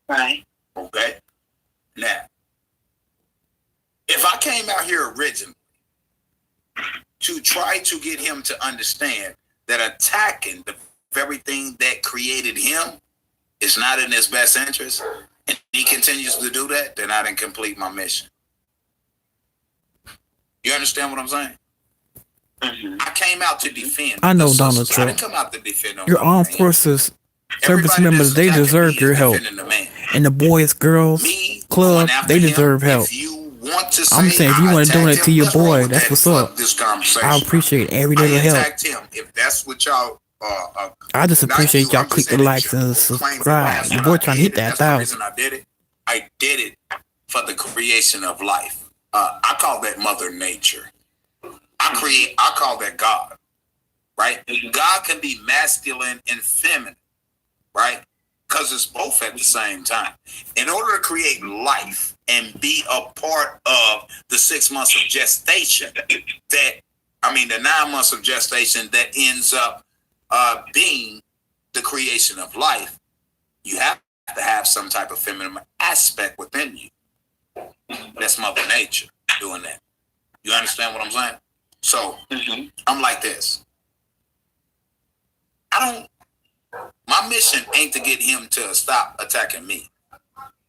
Right. Okay? Now, if I came out here originally to try to get him to understand that attacking the very thing that created him is not in his best interest, and he continues to do that, then I didn't complete my mission. You understand what I'm saying? Mm-hmm. I came out to defend. I know Donald Trump. I didn't come out to defend your armed forces service members, they deserve your help. And the boys, girls, club, they deserve help. I'm saying if you want to donate to your boy, that's what's up. I appreciate every little help. If that's what y'all I just appreciate y'all click the likes and subscribe. Your boy trying to hit that 1,000. I did it for the creation of life. I call that Mother Nature. I call that God. Right? God can be masculine and feminine. Right? Because it's both at the same time. In order to create life and be a part of the 6 months of gestation the 9 months of gestation that ends up being the creation of life, you have to have some type of feminine aspect within you. That's Mother Nature doing that. You understand what I'm saying? So I'm like this. My mission ain't to get him to stop attacking me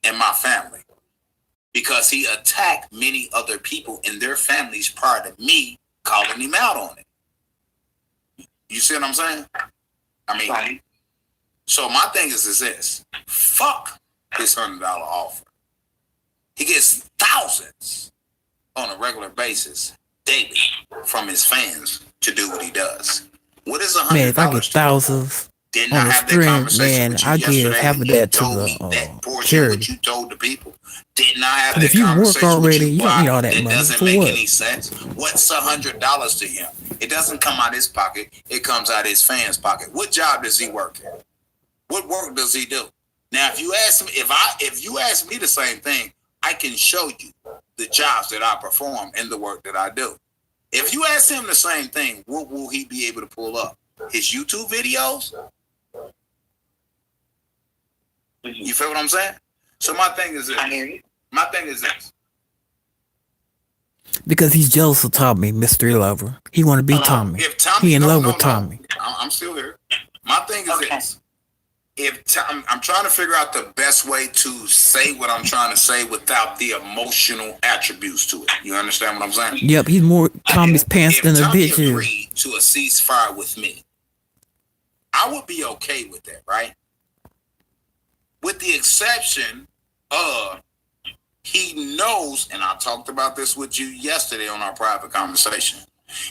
and my family, because he attacked many other people in their families prior to me calling him out on it. You see what I'm saying? Right. So my thing is this. Fuck his $100 offer. He gets thousands on a regular basis daily from his fans to do what he does. What is $100? Man, if I get thousands on the stream, man, I give half of that to the charity. You told the people. Didn't I have that if you work already, you don't need all that money. Doesn't for make what? Any sense. What's $100 to him? It doesn't come out his pocket. It comes out his fans' pocket. What job does he work at? What work does he do? Now, if you ask me, if you ask me the same thing, I can show you the jobs that I perform and the work that I do. If you ask him the same thing, what will he be able to pull up? His YouTube videos? You feel what I'm saying? So my thing is this. I hear you. My thing is this. Because he's jealous of Tommy, mystery lover. He want to be Tommy. He in love with Tommy. I'm still here. My thing is this. I'm trying to figure out the best way to say what I'm trying to say without the emotional attributes to it. You understand what I'm saying? Yep, he's more Tommy's pants than a bitch. If Tommy agreed to a ceasefire with me, I would be okay with that, right? With the exception perception of he knows, and I talked about this with you yesterday on our private conversation.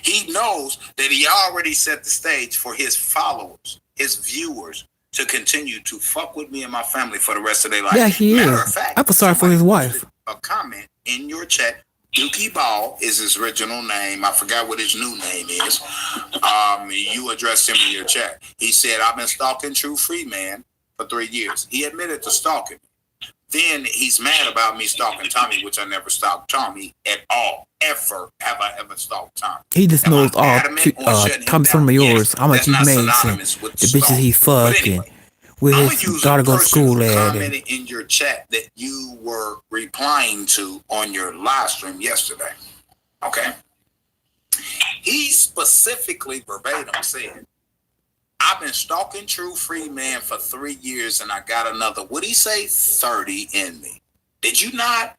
He knows that he already set the stage for his followers, his viewers, to continue to fuck with me and my family for the rest of their life. Yeah, he Matter is. of fact, I feel sorry for his wife. A comment in your chat. Dookie Ball is his original name. I forgot what his new name is. You addressed him in your chat. He said, I've been stalking True Free Man for 3 years. He admitted to stalking. Then he's mad about me stalking Tommy, which I never stalked Tommy at all. Ever have I ever stalked Tommy? He just knows all Tommy from yours. How much he made and the bitches he fucking. With his daughter go to school at. Commented in your chat that you were replying to on your live stream yesterday. Okay. He specifically verbatim said, I've been stalking True Free Man for 3 years and I got another, what'd he say, 30 in me. Did you not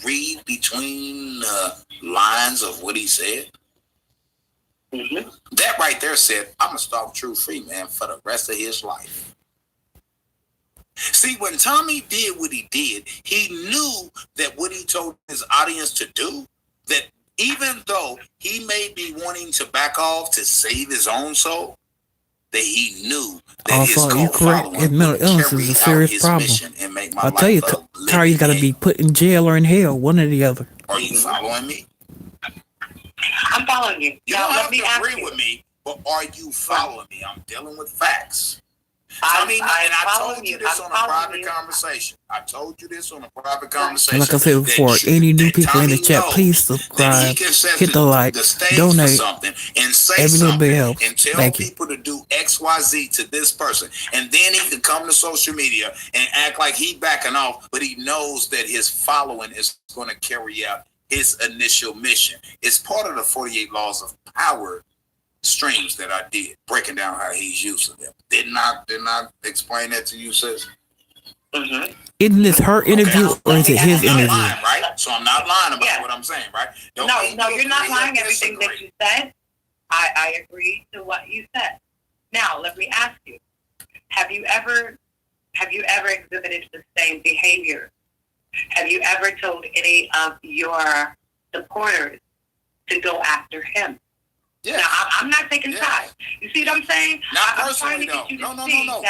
read between the lines of what he said? Mm-hmm. That right there said, I'm going to stalk True Free Man for the rest of his life. See, when Tommy did what he did, he knew that what he told his audience to do, that even though he may be wanting to back off to save his own soul, that he knew that also, you correct. His mental illness is a serious problem. I'll tell you, Tyra got to be put in jail or in hell, one or the other. Are you following me? I'm following you. You don't have to agree with me, but are you following me? I'm dealing with facts. I told you this on a private conversation. I told you this on a private conversation. Like I said before, any new people in the chat, please subscribe, hit the like, donate. Every little bit helps. And tell people to do XYZ to this person. And then he can come to social media and act like he backing off, but he knows that his following is going to carry out his initial mission. It's part of the 48 laws of power streams that I did, breaking down how he's using them. Didn't I explain that to you, sis? Mm-hmm. Isn't this her interview or is it his interview? Lying, right? So I'm not lying about what I'm saying, right? No, you're not lying. Everything that you said, I agree to what you said. Now, let me ask you: Have you ever exhibited the same behavior? Have you ever told any of your supporters to go after him? Yeah. Now, I'm not taking sides. You see what I'm saying? Not personally, though. No.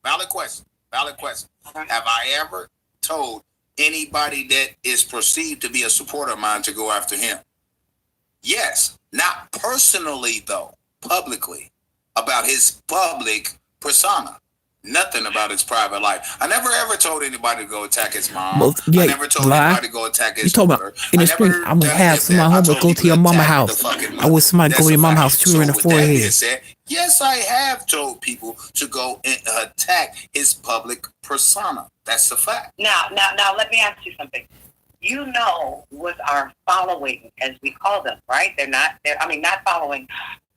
Valid question. Uh-huh. Have I ever told anybody that is perceived to be a supporter of mine to go after him? Yes. Not personally, though. Publicly. About his public persona. Nothing about his private life. I never ever told anybody to go attack his mom. I never told anybody to go attack his mother. In the spring, I'm gonna have some of my homies go to your mama's house. I wish somebody go to your mama's house, shoot her in the forehead. Yes, I have told people to go and attack his public persona. That's a fact. Now, let me ask you something. You know, with our following, as we call them, right? They're not following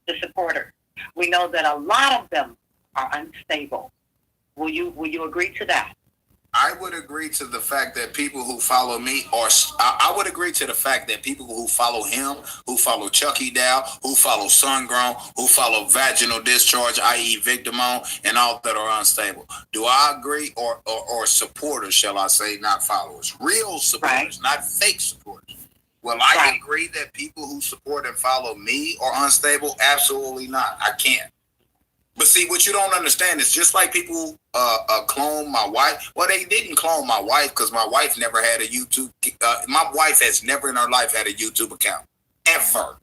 the supporters. We know that a lot of them are unstable. Will you agree to that? I would agree to the fact that people who follow me I would agree to the fact that people who follow him, who follow Chucky Dow, who follow Sungrown, who follow Vaginal Discharge, i.e. Victimone, and all that are unstable. Do I agree or supporters, shall I say, not followers? Real supporters, not fake supporters. Will I agree that people who support and follow me are unstable? Absolutely not. I can't. But see, what you don't understand is just like people clone my wife. Well, they didn't clone my wife because my wife never had a YouTube. My wife has never in her life had a YouTube account. Ever.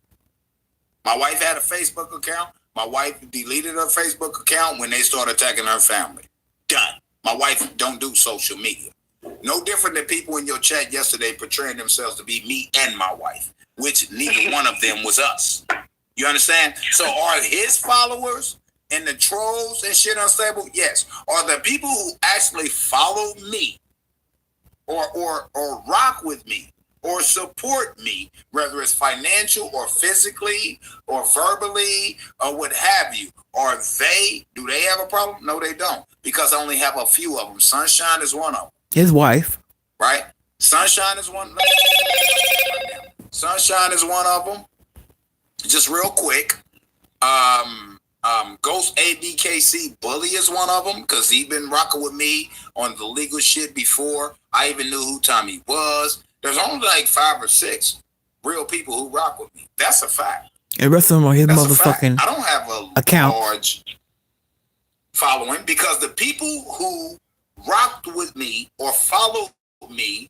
My wife had a Facebook account. My wife deleted her Facebook account when they started attacking her family. Done. My wife don't do social media. No different than people in your chat yesterday portraying themselves to be me and my wife, which neither one of them was us. You understand? So are his followers and the trolls and shit unstable? Yes. Are the people who actually follow me or rock with me or support me, whether it's financial or physically or verbally or what have you, do they have a problem? No, they don't. Because I only have a few of them. Sunshine is one of them. His wife. Right? Sunshine is one. Sunshine is one of them. Just real quick. Ghost ADKC Bully is one of them because he been rocking with me on the legal shit before I even knew who Tommy was. There's only like 5 or 6 real people who rock with me. That's a fact. And the rest of them are his motherfucking I don't have a account. large following because the people who rocked with me or followed me,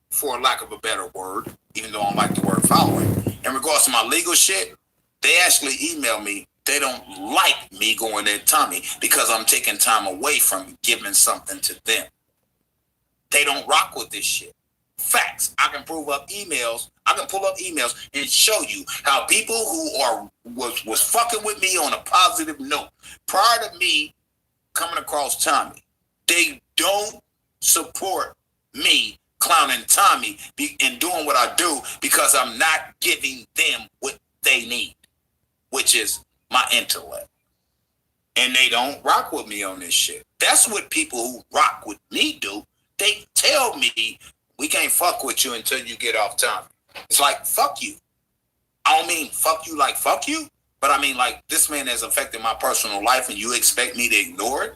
for lack of a better word, even though I don't like the word following, in regards to my legal shit, they actually email me. They don't like me going at Tommy because I'm taking time away from giving something to them. They don't rock with this shit. Facts. I can prove up emails. I can pull up emails and show you how people who was fucking with me on a positive note prior to me coming across Tommy, they don't support me clowning Tommy and doing what I do because I'm not giving them what they need, which is my intellect. And they don't rock with me on this shit. That's what people who rock with me do. They tell me, we can't fuck with you until you get off Tommy. It's like, fuck you. I don't mean fuck you like fuck you, but I mean like this man has affected my personal life and you expect me to ignore it?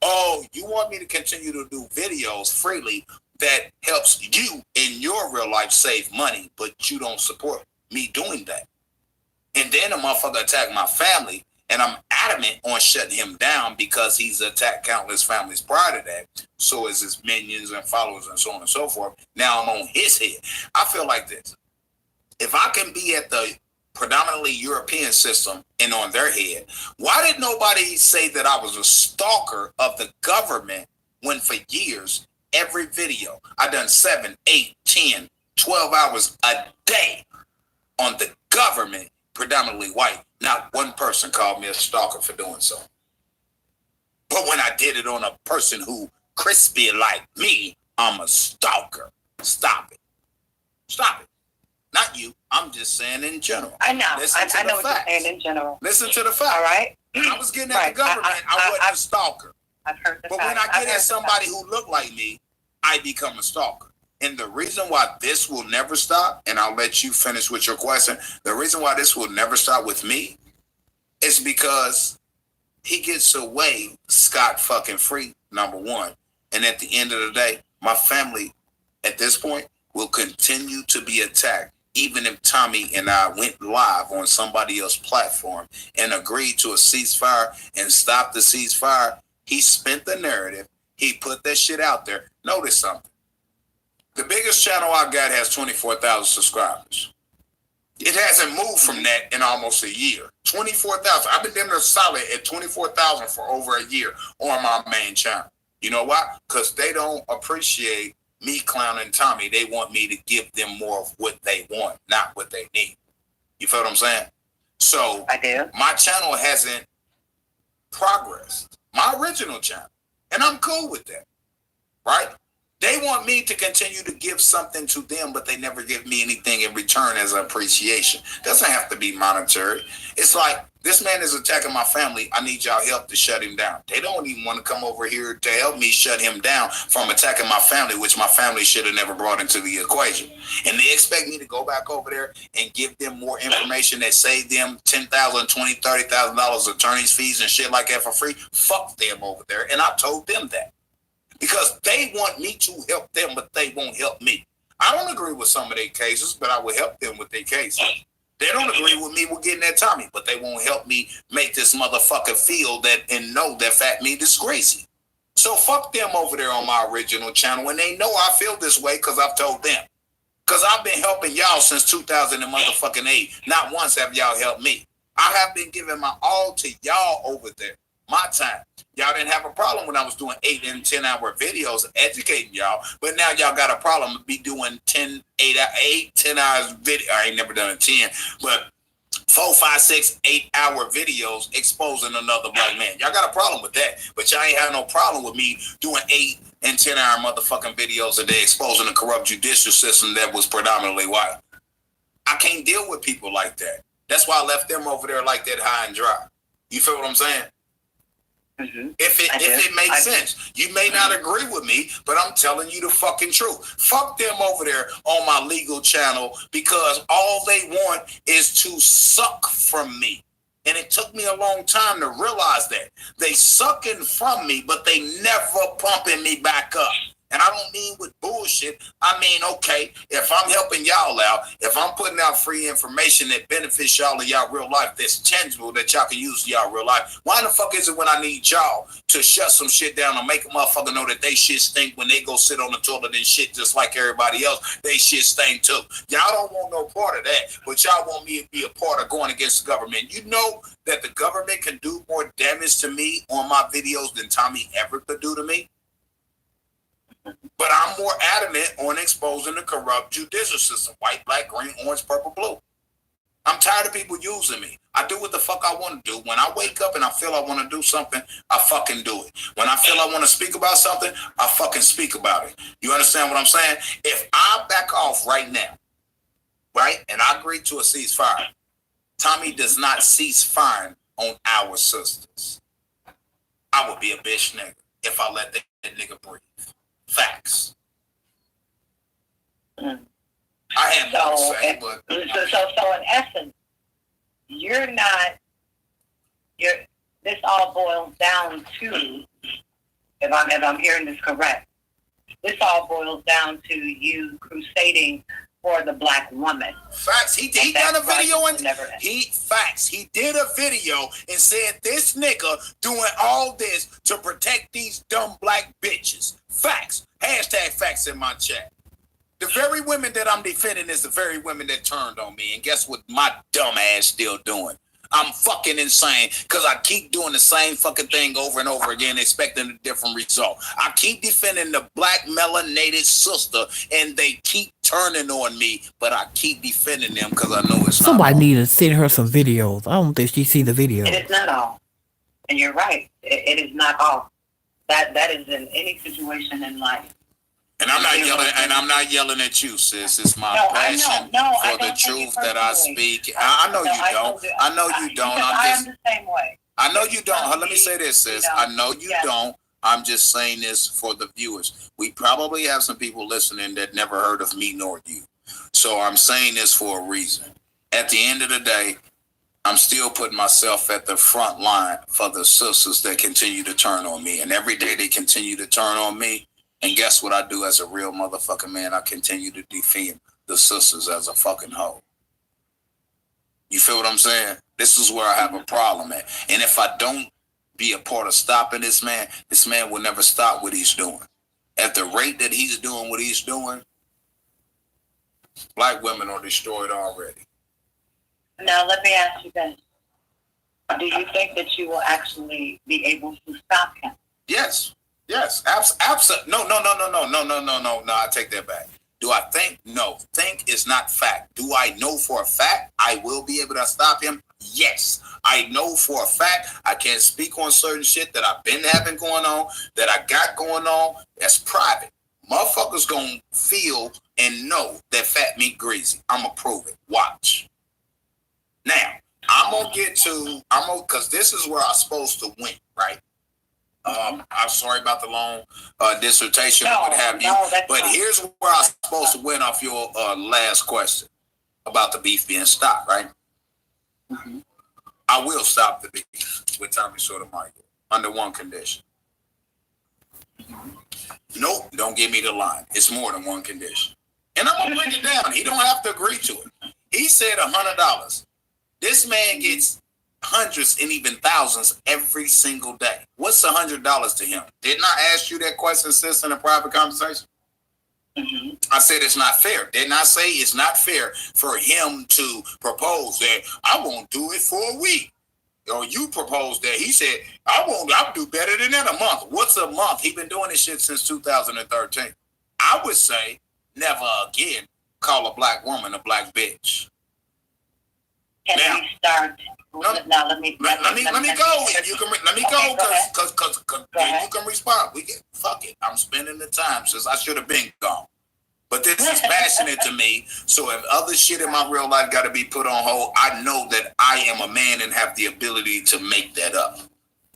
Oh, you want me to continue to do videos freely that helps you in your real life save money, but you don't support me doing that. And then a motherfucker attacked my family, and I'm adamant on shutting him down because he's attacked countless families prior to that. So is his minions and followers and so on and so forth. Now I'm on his head. I feel like this. If I can be at the predominantly European system and on their head, why did nobody say that I was a stalker of the government when for years, every video, I done 7, 8, 10, 12 hours a day on the government, predominantly white. Not one person called me a stalker for doing so. But when I did it on a person who crispy like me, I'm a stalker. Stop it. Stop it. Not you. I'm just saying in general. I know. I know what you're saying in general. Listen to the facts. All right. When I was getting at the government, I wasn't a stalker. I've heard the But facts. when I get at somebody who look like me, I become a stalker. And the reason why this will never stop, and I'll let you finish with your question, the reason why this will never stop with me is because he gets away scot fucking free, number one. And at the end of the day, my family at this point will continue to be attacked. Even if Tommy and I went live on somebody else's platform and agreed to a ceasefire and stopped the ceasefire, he spent the narrative. He put that shit out there. Notice something. The biggest channel I got has 24,000 subscribers. It hasn't moved from that in almost a year. 24,000. I've been doing a solid at 24,000 for over a year on my main channel. You know why? Because they don't appreciate me clowning Tommy. They want me to give them more of what they want, not what they need. You feel what I'm saying? So I do. My channel hasn't progressed. My original channel. And I'm cool with that. Right? They want me to continue to give something to them, but they never give me anything in return as an appreciation. Doesn't have to be monetary. It's like, this man is attacking my family. I need y'all help to shut him down. They don't even want to come over here to help me shut him down from attacking my family, which my family should have never brought into the equation. And they expect me to go back over there and give them more information that save them $10,000, $20,000, $30,000 attorney's fees and shit like that for free. Fuck them over there. And I told them that. Because they want me to help them, but they won't help me. I don't agree with some of their cases, but I will help them with their cases. They don't agree with me with getting that Tommy, but they won't help me make this motherfucker feel that and know that fat meat is crazy. So fuck them over there on my original channel, and they know I feel this way because I've told them. Because I've been helping y'all since 2008. Not once have y'all helped me. I have been giving my all to y'all over there. My time. Y'all didn't have a problem when I was doing 8 and 10 hour videos educating y'all, but now y'all got a problem with me doing 10 hours video. I ain't never done a 10, but 4, 5, 6, 8 hour videos exposing another black man. Y'all got a problem with that, but y'all ain't have no problem with me doing 8 and 10 hour motherfucking videos a day exposing the corrupt judicial system that was predominantly white. I can't deal with people like that. That's why I left them over there like that high and dry. You feel what I'm saying? Mm-hmm. If it makes sense. You may not agree with me, but I'm telling you the fucking truth. Fuck them over there on my legal channel because all they want is to suck from me And it took me a long time to realize that. They sucking from me, but they never pumping me back up. And I don't mean with bullshit. I mean, okay, if I'm helping y'all out, if I'm putting out free information that benefits y'all in y'all real life, that's tangible that y'all can use in y'all real life, why the fuck is it when I need y'all to shut some shit down and make a motherfucker know that they shit stink when they go sit on the toilet and shit just like everybody else, they shit stink too? Y'all don't want no part of that, but y'all want me to be a part of going against the government. You know that the government can do more damage to me on my videos than Tommy ever could do to me? But I'm more adamant on exposing the corrupt judicial system. White, black, green, orange, purple, blue. I'm tired of people using me. I do what the fuck I want to do. When I wake up and I feel I want to do something, I fucking do it. When I feel I want to speak about something, I fucking speak about it. You understand what I'm saying? If I back off right now, right, and I agree to a ceasefire, Tommy does not cease firing on our sisters. I would be a bitch nigga if I let that nigga breathe. Facts. I have no say, but so in essence, this all boils down to, if I'm hearing this correct, this all boils down to you crusading for the black woman. Facts. He done a video and he did a video and said this nigga doing all this to protect these dumb black bitches. Facts. Hashtag facts in my chat. The very women that I'm defending is the very women that turned on me. And guess what my dumb ass still doing? I'm fucking insane because I keep doing the same fucking thing over and over again, expecting a different result. I keep defending the black melanated sister, and they keep turning on me, but I keep defending them because I know it's somebody need to send her some videos. I don't think she see the video. It is not all, and you're right. It is not all. That is in any situation in life. And I'm not yelling at you, sis. It's my passion for the truth that I speak. I know you don't. I know you don't. I'm the same way. I know you don't. Let me say this, sis. I know you don't. I'm just saying this for the viewers. We probably have some people listening that never heard of me nor you. So I'm saying this for a reason. At the end of the day, I'm still putting myself at the front line for the sisters that continue to turn on me. And every day they continue to turn on me. And guess what I do as a real motherfucking man? I continue to defend the sisters as a fucking hoe. You feel what I'm saying? This is where I have a problem at. And if I don't be a part of stopping this man will never stop what he's doing. At the rate that he's doing what he's doing, black women are destroyed already. Now, let me ask you this. Do you think that you will actually be able to stop him? Yes. Yes, absolutely. No, I take that back. Do I think? No. Think is not fact. Do I know for a fact I will be able to stop him? Yes. I know for a fact I can't speak on certain shit that I've been having going on, that I got going on. That's private. Motherfuckers gonna feel and know that fat meat greasy. I'm gonna prove it. Watch. Now, because this is where I'm supposed to win, right? I'm sorry about the long dissertation or what have you, but here's where I'm supposed to win off your last question about the beef being stopped, right? Mm-hmm. I will stop the beef with Tommy Sotomayor under one condition. Nope, don't give me the line. It's more than one condition. And I'm going to break it down. He don't have to agree to it. He said $100. This man gets hundreds and even thousands every single day. What's $100 to him? Didn't I ask you that question, sis, in a private conversation? Mm-hmm. I said it's not fair. Didn't I say it's not fair for him to propose that I won't do it for a week? Or you proposed that. He said, I'll do better than that a month. What's a month? He's been doing this shit since 2013. I would say never again call a black woman a black bitch. Can we start? Now let me go. You can let me go because you can respond. Fuck it. I'm spending the time since I should have been gone. But this is passionate to me. So if other shit in my real life got to be put on hold, I know that I am a man and have the ability to make that up.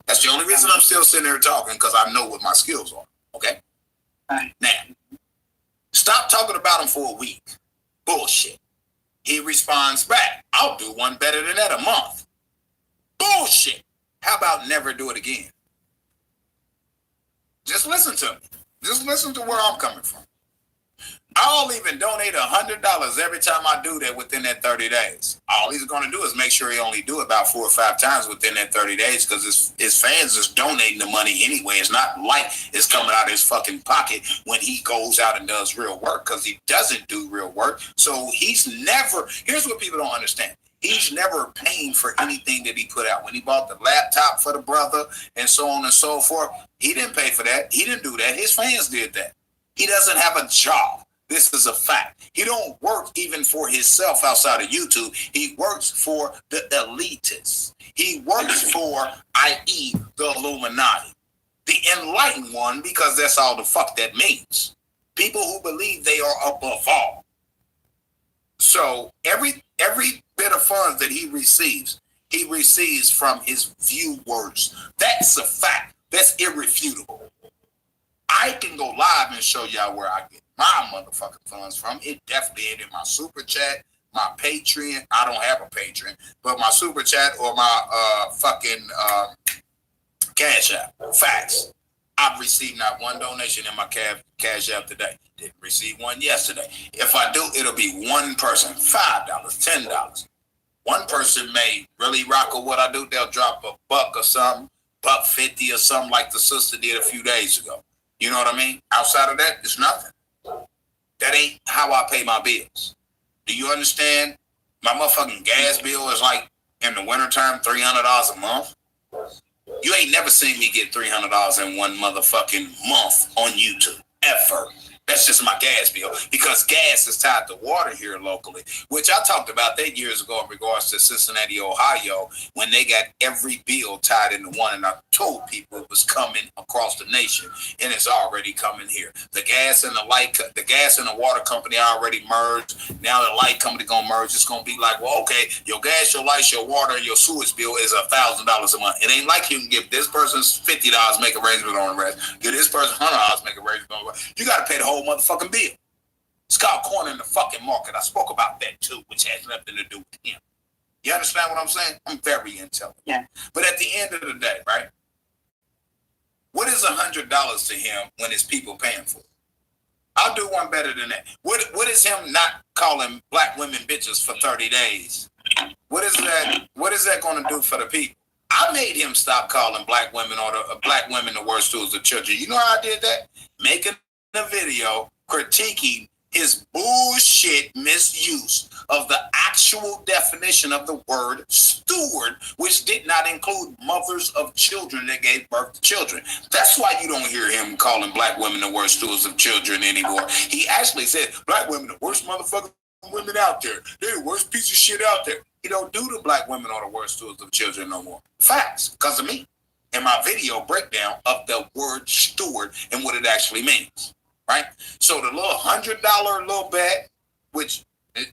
That's the only reason I'm still sitting there talking, because I know what my skills are. Okay. Right. Now, stop talking about him for a week. Bullshit. He responds back, I'll do one better than that a month. bullshit. How about never do it again? Just listen to me. Just listen to where I'm coming from. I'll even donate $100 every time I do that within that 30 days. All he's going to do is make sure he only do it about 4 or 5 times within that 30 days because his fans is donating the money anyway. It's not like it's coming out of his fucking pocket when he goes out and does real work because he doesn't do real work. So he's never, here's what people don't understand. He's never paying for anything that he put out. When he bought the laptop for the brother and so on and so forth, he didn't pay for that. He didn't do that. His fans did that. He doesn't have a job. This is a fact. He don't work even for himself outside of YouTube. He works for the elitists. He works for, i.e., the Illuminati. The enlightened one, because that's all the fuck that means. People who believe they are above all. So every bit of funds that he receives from his viewers. That's a fact. That's irrefutable. I can go live and show y'all where I get my motherfucking funds from. It definitely ain't in my super chat, my Patreon. I don't have a Patreon, but my super chat or my Cash App. Facts. I've received not one donation in my Cash App today. Didn't receive one yesterday. If I do, it'll be one person. $5, $10. One person may really rock with what I do. They'll drop a buck or something, $1.50 or something like the sister did a few days ago. You know what I mean? Outside of that, it's nothing. That ain't how I pay my bills. Do you understand? My motherfucking gas bill is like, in the wintertime, $300 a month. You ain't never seen me get $300 in one motherfucking month on YouTube, ever. That's just my gas bill because gas is tied to water here locally, which I talked about that years ago in regards to Cincinnati, Ohio, when they got every bill tied into one. And I told people it was coming across the nation, and it's already coming here. The gas and the water company already merged. Now the light company gonna merge. It's gonna be like, well, okay, your gas, your lights, your water, and your sewage bill is $1,000 a month. It ain't like you can give this person $50, make arrangement on the rest. Give this person $100, make arrangement on the rest. You got to pay the whole motherfucking bill. It's called corner in the fucking market. I spoke about that too, which has nothing to do with him. You understand what I'm saying? I'm very intelligent. Yeah. But at the end of the day, right? What is $100 to him when his people paying for it? I'll do one better than that. What is him not calling black women bitches for 30 days? What is that? What is that going to do for the people? I made him stop calling black women the worst tools of children. You know how I did that? Making a video critiquing his bullshit misuse of the actual definition of the word steward, which did not include mothers of children that gave birth to children. That's why you don't hear him calling black women the worst stewards of children anymore. He actually said black women the worst motherfucking women out there. They're the worst piece of shit out there. He don't do the black women or the worst stewards of children no more. Facts, because of me. And my video breakdown of the word steward and what it actually means. Right? So the little $100 little bet, which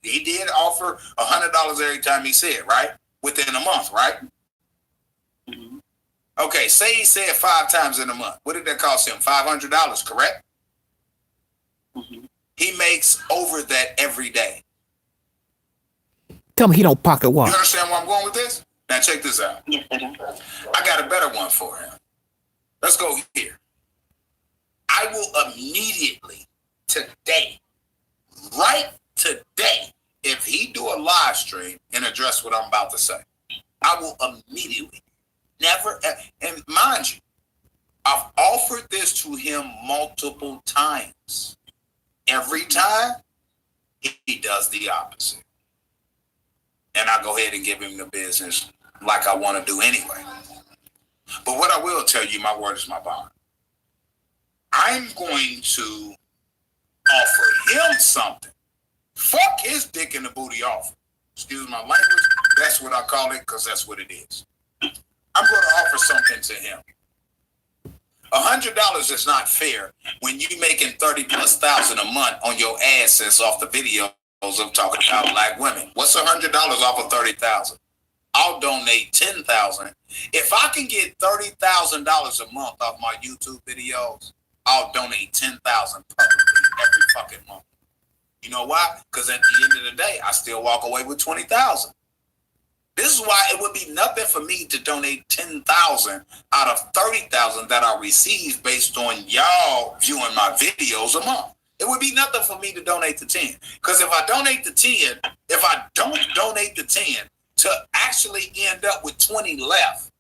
he did offer $100 every time he said, right? Within a month, right? Mm-hmm. Okay, say he said 5 times in a month. What did that cost him? $500, correct? Mm-hmm. He makes over that every day. Tell me he don't pocket watch. You understand where I'm going with this? Now check this out. Yes, I do. I got a better one for him. Let's go here. I will immediately, today, right today, if he do a live stream and address what I'm about to say, I will immediately, never, and mind you, I've offered this to him multiple times. Every time, he does the opposite. And I go ahead and give him the business like I want to do anyway. But what I will tell you, my word is my bond. I'm going to offer him something. Fuck his dick in the booty offer. Excuse my language. That's what I call it because that's what it is. I'm going to offer something to him. $100 is not fair when you making 30,000+ a month on your assets off the videos of talking about black women. What's $100 off of 30,000? I'll donate 10,000. If I can get $30,000 a month off my YouTube videos, I'll donate 10,000 publicly every fucking month. You know why? Because at the end of the day, I still walk away with 20,000. This is why it would be nothing for me to donate 10,000 out of 30,000 that I receive based on y'all viewing my videos a month. It would be nothing for me to donate the 10. Because if I donate the 10, if I don't donate the 10 to actually end up with 20 left,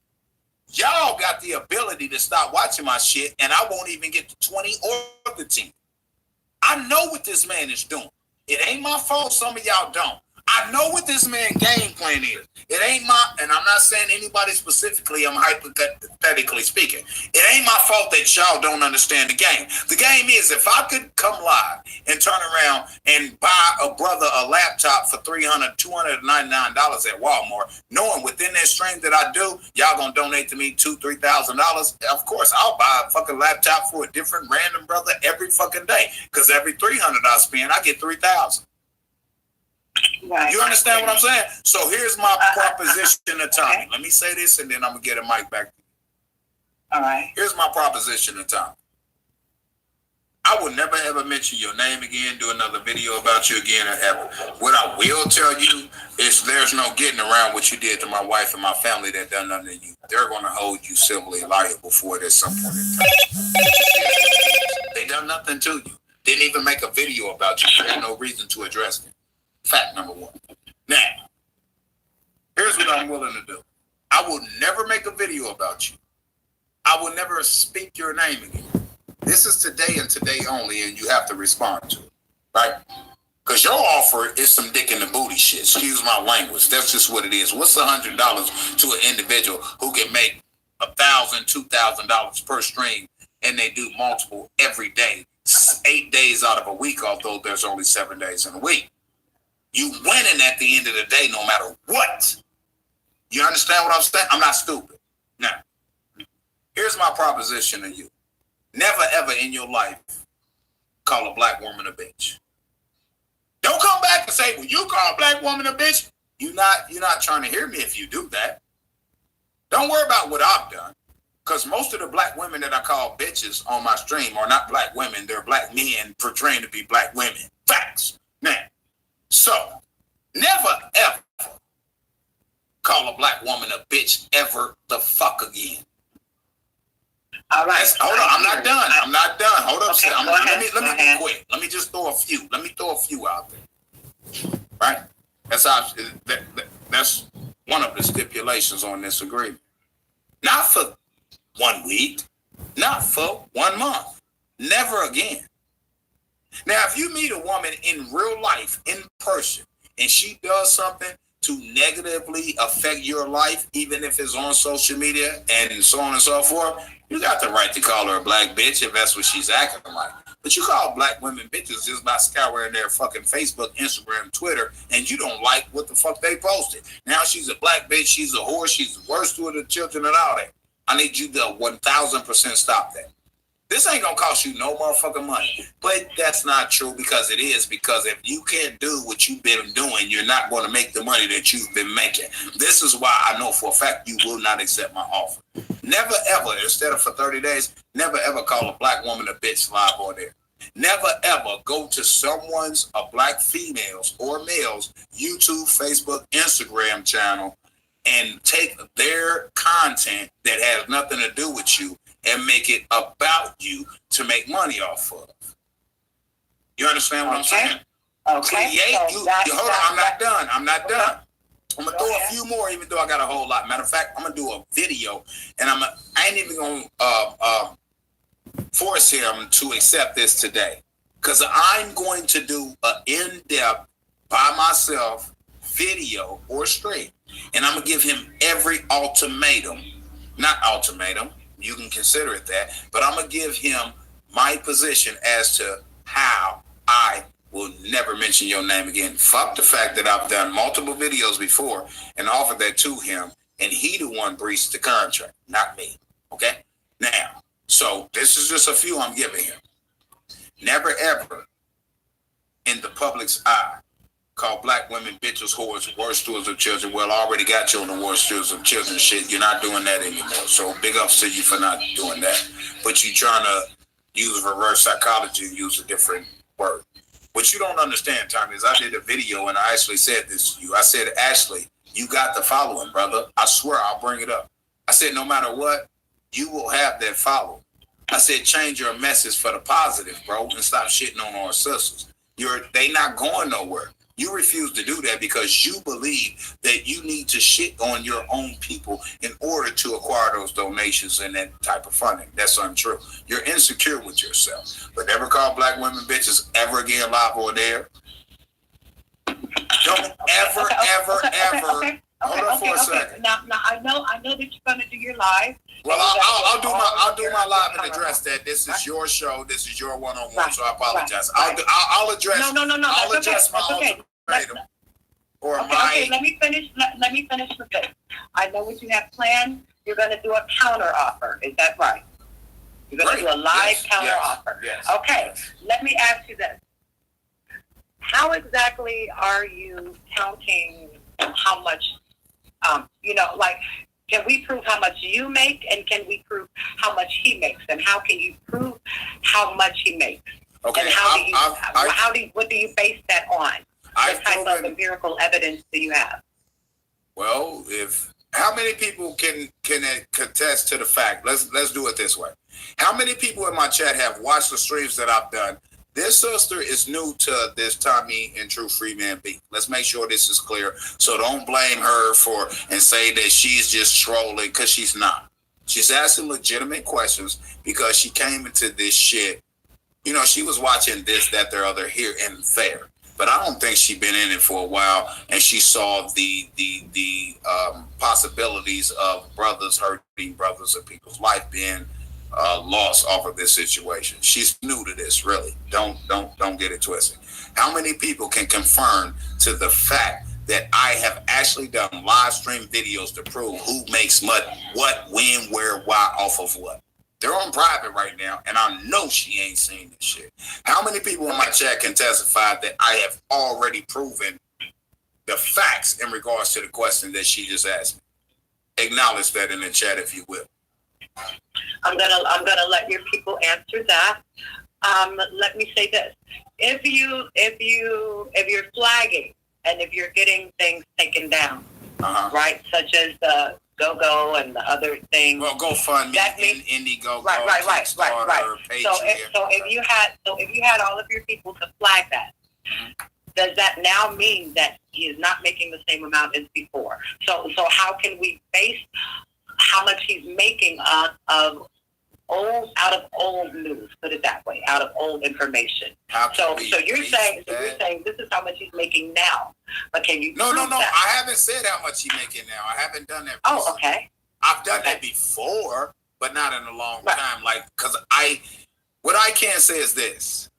y'all got the ability to stop watching my shit and I won't even get the 20 or the 10. I know what this man is doing. It ain't my fault some of y'all don't. I know what this man's game plan is. It ain't and I'm not saying anybody specifically, I'm hypothetically speaking. It ain't my fault that y'all don't understand the game. The game is if I could come live and turn around and buy a brother a laptop for $299 at Walmart, knowing within that stream that I do, y'all gonna donate to me $2,000, $3,000. Of course, I'll buy a fucking laptop for a different random brother every fucking day. Because every $300 I spend, I get $3,000. Right. You understand what I'm saying? So here's my proposition to Tommy. Let me say this and then I'm going to get a mic back. All right. Here's my proposition to Tommy. I will never ever mention your name again, do another video about you again ever. What I will tell you is there's no getting around what you did to my wife and my family that done nothing to you. They're going to hold you civilly liable for it at some point in time. They done nothing to you. Didn't even make a video about you. There's no reason to address it. Fact number one. Now, here's what I'm willing to do. I will never make a video about you. I will never speak your name again. This is today and today only, and you have to respond to it, right? Because your offer is some dick in the booty shit. Excuse my language. That's just what it is. What's $100 to an individual who can make $1,000, $2,000 per stream, and they do multiple every day, 8 days out of a week, although there's only 7 days in a week? You winning at the end of the day, no matter what. You understand what I'm saying? I'm not stupid. Now, here's my proposition to you. Never ever in your life call a black woman a bitch. Don't come back and say, well, you call a black woman a bitch. You're not trying to hear me if you do that. Don't worry about what I've done. Because most of the black women that I call bitches on my stream are not black women. They're black men portraying to be black women. Facts. Now, so, never ever call a black woman a bitch ever the fuck again. All right. Hold on, I'm not done. Hold up, okay, let me be quick. Let me just throw a few. Let me throw a few out there. Right? That's one of the stipulations on this agreement. Not for 1 week, not for 1 month. Never again. Now, if you meet a woman in real life, in person, and she does something to negatively affect your life, even if it's on social media and so on and so forth, you got the right to call her a black bitch if that's what she's acting like. But you call black women bitches just by scouring their fucking Facebook, Instagram, Twitter, and you don't like what the fuck they posted. Now she's a black bitch, she's a whore, she's the worst to the children and all that. I need you to 1,000% stop that. This ain't gonna cost you no motherfucking money. But that's not true because it is. Because if you can't do what you've been doing, you're not going to make the money that you've been making. This is why I know for a fact you will not accept my offer. Never ever, instead of for 30 days, never ever call a black woman a bitch live on there. Never ever go to a black females or males YouTube, Facebook, Instagram channel and take their content that has nothing to do with you and make it about you to make money off of. You understand what I'm saying? Okay. Hold on, I'm not done. I'm going to throw a few more, even though I got a whole lot. Matter of fact, I'm going to do a video, and I ain't even going to force him to accept this today. Because I'm going to do an in-depth, by myself, video or stream. And I'm going to give him every ultimatum. Not ultimatum. You can consider it that, but I'm going to give him my position as to how I will never mention your name again. Fuck the fact that I've done multiple videos before and offered that to him, and he the one breached the contract, not me. Okay? Now, so this is just a few I'm giving him. Never ever in the public's eye call black women bitches, whores, worst stewards of children. Well, I already got you on the worst stewards of children shit. You're not doing that anymore. So big ups to you for not doing that. But you trying to use reverse psychology and use a different word. What you don't understand, Tommy, is I did a video and I actually said this to you. I said, Ashley, You got to follow him, brother. I swear I'll bring it up. I said, no matter what, you will have that follow. I said, change your message for the positive, bro, and stop shitting on our sisters. They not going nowhere. You refuse to do that because you believe that you need to shit on your own people in order to acquire those donations and that type of funding. That's untrue. You're insecure with yourself. But never call black women bitches ever again live or there. Don't ever. Hold on for a second. Now, I know that you're gonna do your live. Well, I'll do my live and address that. This is your show. This is your one-on-one. So I apologize. I'll address. No. I'll address my ultimatum. Okay. Let me finish with this. I know what you have planned. You're gonna do a counter offer. Is that right? You're gonna do a live counter offer. Yes. Okay. Let me ask you this. How exactly are you counting how much? Can we prove how much you make, and can we prove how much he makes, and how can you prove how much he makes? Okay. And what do you base that on? What type of empirical evidence do you have? Well, how many people can contest to the fact? Let's do it this way. How many people in my chat have watched the streams that I've done? This sister is new to this Tommy and True Freeman beat. Let's make sure this is clear. So don't blame her and say that she's just trolling, because she's not. She's asking legitimate questions because she came into this shit. She was watching this, that, the other here and there. But I don't think she's been in it for a while, and she saw the possibilities of brothers hurting brothers and people's life being lost off of this situation. She's new to this, really. Don't get it twisted. How many people can confirm to the fact that I have actually done live stream videos to prove who makes what, when, where, why, off of what? They're on private right now, and I know she ain't seen this shit. How many people in my chat can testify that I have already proven the facts in regards to the question that she just asked me? Acknowledge that in the chat, if you will. I'm gonna let your people answer that. Let me say this: if you're flagging and if you're getting things taken down, right, such as the Go and the other things. Well, GoFundMe, Indiegogo, right. So if you had all of your people to flag that, does that now mean that he is not making the same amount as before? So how can we base how much he's making out of old news? Put it that way, out of old information. So you're saying this is how much he's making now, but can you? No. I haven't said how much he's making now. I haven't done that. Oh, okay. I've done that before, but not in a long time. Because what I can say is this: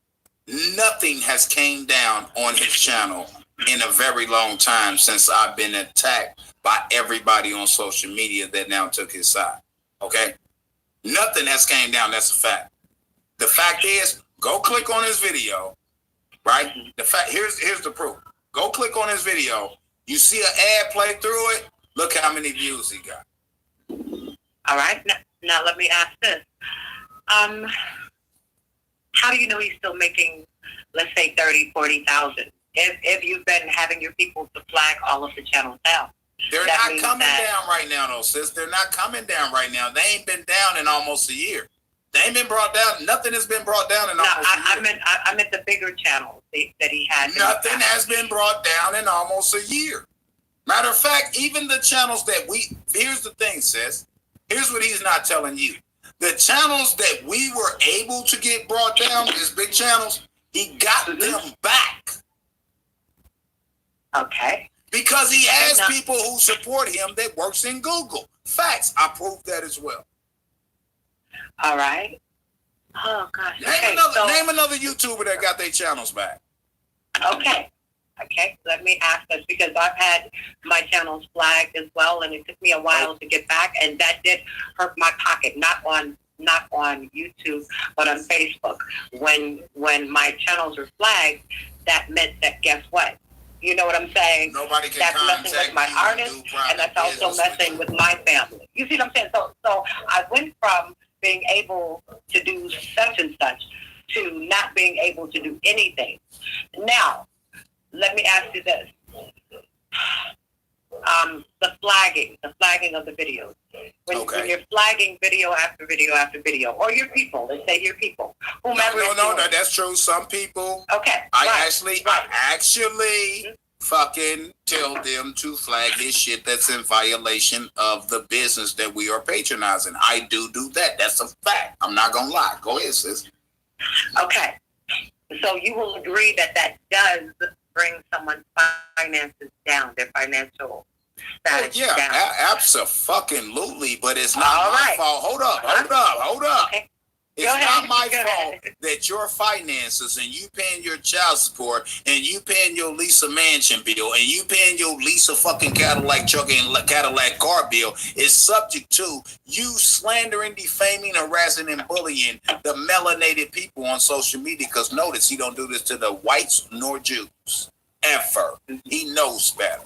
nothing has came down on his channel in a very long time since I've been attacked by everybody on social media that now took his side. Okay? Nothing has came down. That's a fact. The fact is, go click on his video, right? The fact here's the proof. Go click on his video. You see an ad play through it. Look how many views he got. All right. Now let me ask this. How do you know he's still making, let's say, 30,000, 40,000? If you've been having your people to flag all of the channels down? They're not coming down right now, though, sis. They're not coming down right now. They ain't been down in almost a year. They ain't been brought down. Nothing has been brought down in almost a year. I meant the bigger channels that he had. Nothing has been brought down in almost a year. Matter of fact, even the channels that here's the thing, sis. Here's what he's not telling you. The channels that we were able to get brought down, his big channels, he got them back. Okay. Because he has people who support him that works in Google. Facts. I proved that as well. All right. Oh, gosh. Name another YouTuber that got their channels back. Okay. Let me ask this, because I've had my channels flagged as well, and it took me a while to get back, and that did hurt my pocket. Not on YouTube, but on Facebook. When my channels were flagged, that meant that, guess what? You know what I'm saying? Nobody can That's messing with my artists, and that's also messing with my family. You see what I'm saying? So I went from being able to do such and such to not being able to do anything. Now, let me ask you this. the flagging of the videos. When you're flagging video after video after video, or your people, let's say your people, whomever. No, that's true. Some people. Okay. I actually fucking tell them to flag this shit that's in violation of the business that we are patronizing. I do that. That's a fact. I'm not gonna lie. Go ahead, sis. Okay. So you will agree that does bring someone's finances down, their financial status down. Absolutely, but it's not my fault. Hold up. Okay. It's not my fault that your finances and you paying your child support and you paying your Lisa mansion bill and you paying your Lisa fucking Cadillac truck and Cadillac car bill is subject to you slandering, defaming, harassing, and bullying the melanated people on social media. Because notice, he don't do this to the whites nor Jews ever. He knows better.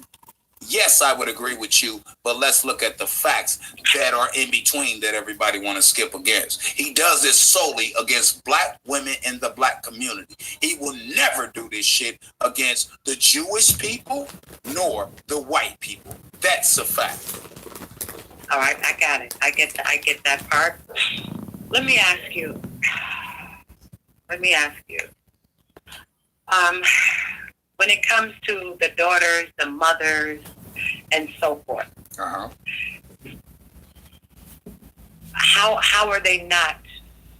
Yes, I would agree with you, but let's look at the facts that are in between that everybody want to skip against. He does this solely against black women in the black community. He will never do this shit against the Jewish people nor the white people. That's a fact. All right, I got it. I get that part. Let me ask you. When it comes to the daughters, the mothers, and so forth, how are they not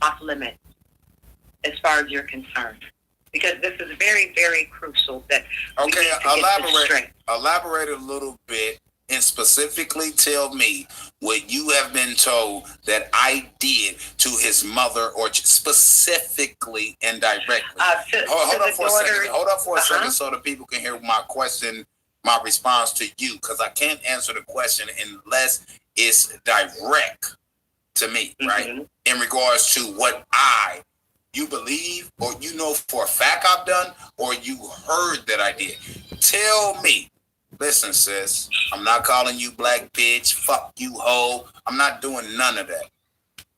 off limits as far as you're concerned? Because this is very, very crucial that we need to elaborate a little bit and specifically tell me what you have been told that I did to his mother, or specifically and directly. Hold up for a second so the people can hear my question, my response to you, because I can't answer the question unless it's direct to me, right? In regards to what you believe or you know for a fact I've done, or you heard that I did. Tell me. Listen, sis, I'm not calling you black bitch, fuck you hoe. I'm not doing none of that.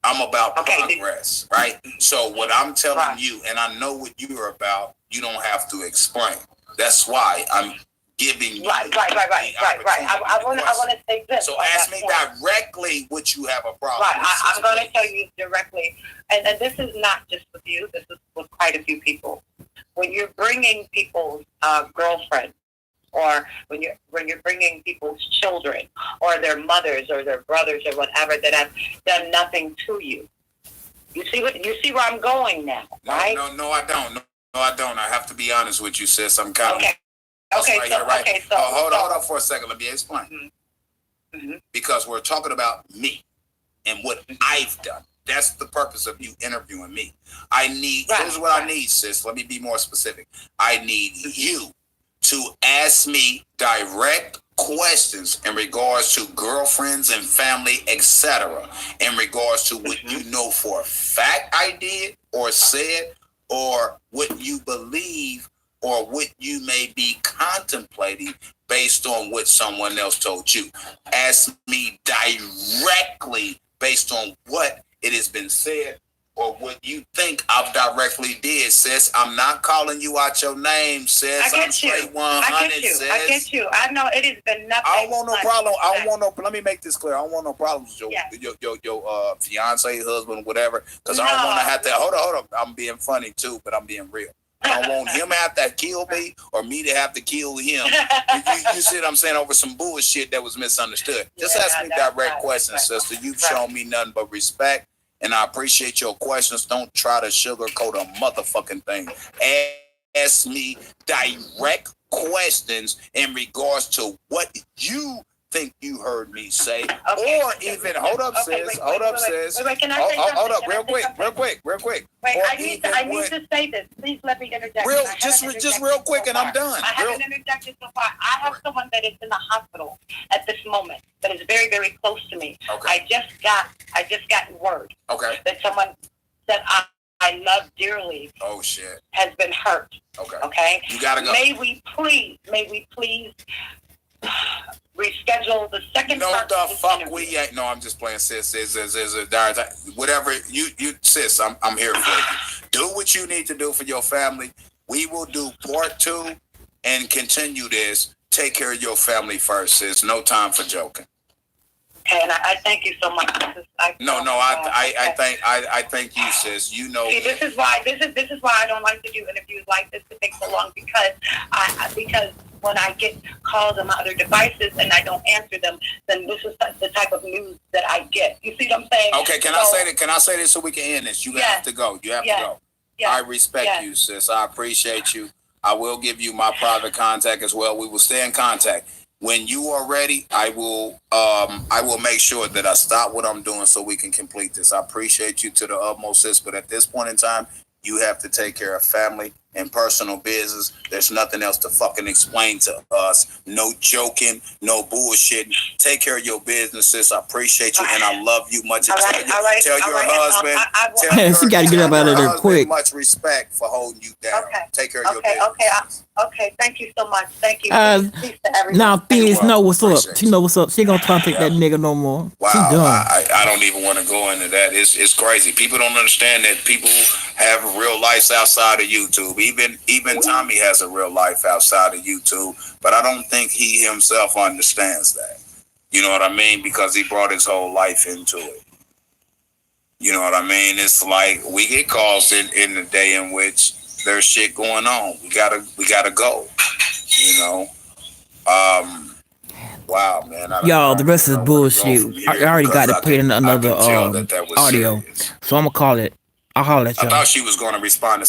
I'm about progress, right? So what I'm telling you, and I know what you're about, you don't have to explain. That's why I'm giving you Right. I want to say this. So ask me directly what you have a problem with. I'm going to tell you directly, and this is not just with you, this is with quite a few people. When you're bringing people's girlfriends, or when you're bringing people's children or their mothers or their brothers or whatever that have done nothing to you. You see where I'm going now, right? No, I don't. No, I don't. I have to be honest with you, sis. I'm kind of Okay. So hold on for a second. Let me explain. Because we're talking about me and what I've done. That's the purpose of you interviewing me. Here's what I need, sis. Let me be more specific. I need you to ask me direct questions in regards to girlfriends and family, etc., in regards to what you know for a fact I did or said, or what you believe, or what you may be contemplating based on what someone else told you. Ask me directly based on what it has been said or what you think I've directly did, sis. I'm not calling you out your name, sis. I'm straight 100, sis. I get you. I know it has been nothing. I don't want no problem. Let me make this clear. I don't want no problems with your fiance, husband, whatever. Because I don't want to have to. Hold on. I'm being funny too, but I'm being real. I don't want him to have to kill me or me to have to kill him. You see what I'm saying? Over some bullshit that was misunderstood. Just ask me direct questions, sister. You've shown me nothing but respect. And I appreciate your questions. Don't try to sugarcoat a motherfucking thing. Ask me direct questions in regards to what you think you heard me say. Or even, hold up, sis. Hold up, real quick. Wait, I need to say this. Please let me interject. Just real quick, and I'm done. I haven't interjected so far. I have someone that is in the hospital at this moment that is very, very close to me. Okay. I just got word. Okay. That someone that I love dearly. Oh shit. Has been hurt. Okay. You gotta go. May we please reschedule the second part of this interview. No, I'm just playing, sis. Whatever you sis, I'm here for you. Do what you need to do for your family. We will do part 2 and continue this take care of your family first. There's no time for joking. Okay, and I thank you so much. I thank you, sis. You know, see, this is why I don't like to do interviews like this to take so long, because when I get calls on my other devices and I don't answer them, then this is the type of news that I get. You see what I'm saying? Okay, can I say this so we can end this? You have to go. You have to go. Yes. I respect you, sis. I appreciate you. I will give you my private contact as well. We will stay in contact. When you are ready, I will make sure that I stop what I'm doing so we can complete this. I appreciate you to the utmost, sis, but at this point in time, you have to take care of family and personal business. There's nothing else to fucking explain to us. No joking, no bullshit. Take care of your business, sis. I appreciate you and I love you much. Tell your husband. She got to get up out of there quick. Much respect for holding you down. Okay. Take care of your business. Okay. Thank you so much. Thank you. Now, Fizz know what's up. She know what's up. She ain't gonna contact that nigga no more. Wow, she done. I don't even want to go into that. It's crazy. People don't understand that people have real lives outside of YouTube. Even Tommy has a real life outside of YouTube, but I don't think he himself understands that. You know what I mean? Because he brought his whole life into it. You know what I mean? It's like we get calls in the day in which there's shit going on. We gotta go. You know. Wow, man. Y'all, the rest is bullshit. I already got to put in another audio, so I'm gonna call it. I'll holler at y'all. I thought she was gonna respond to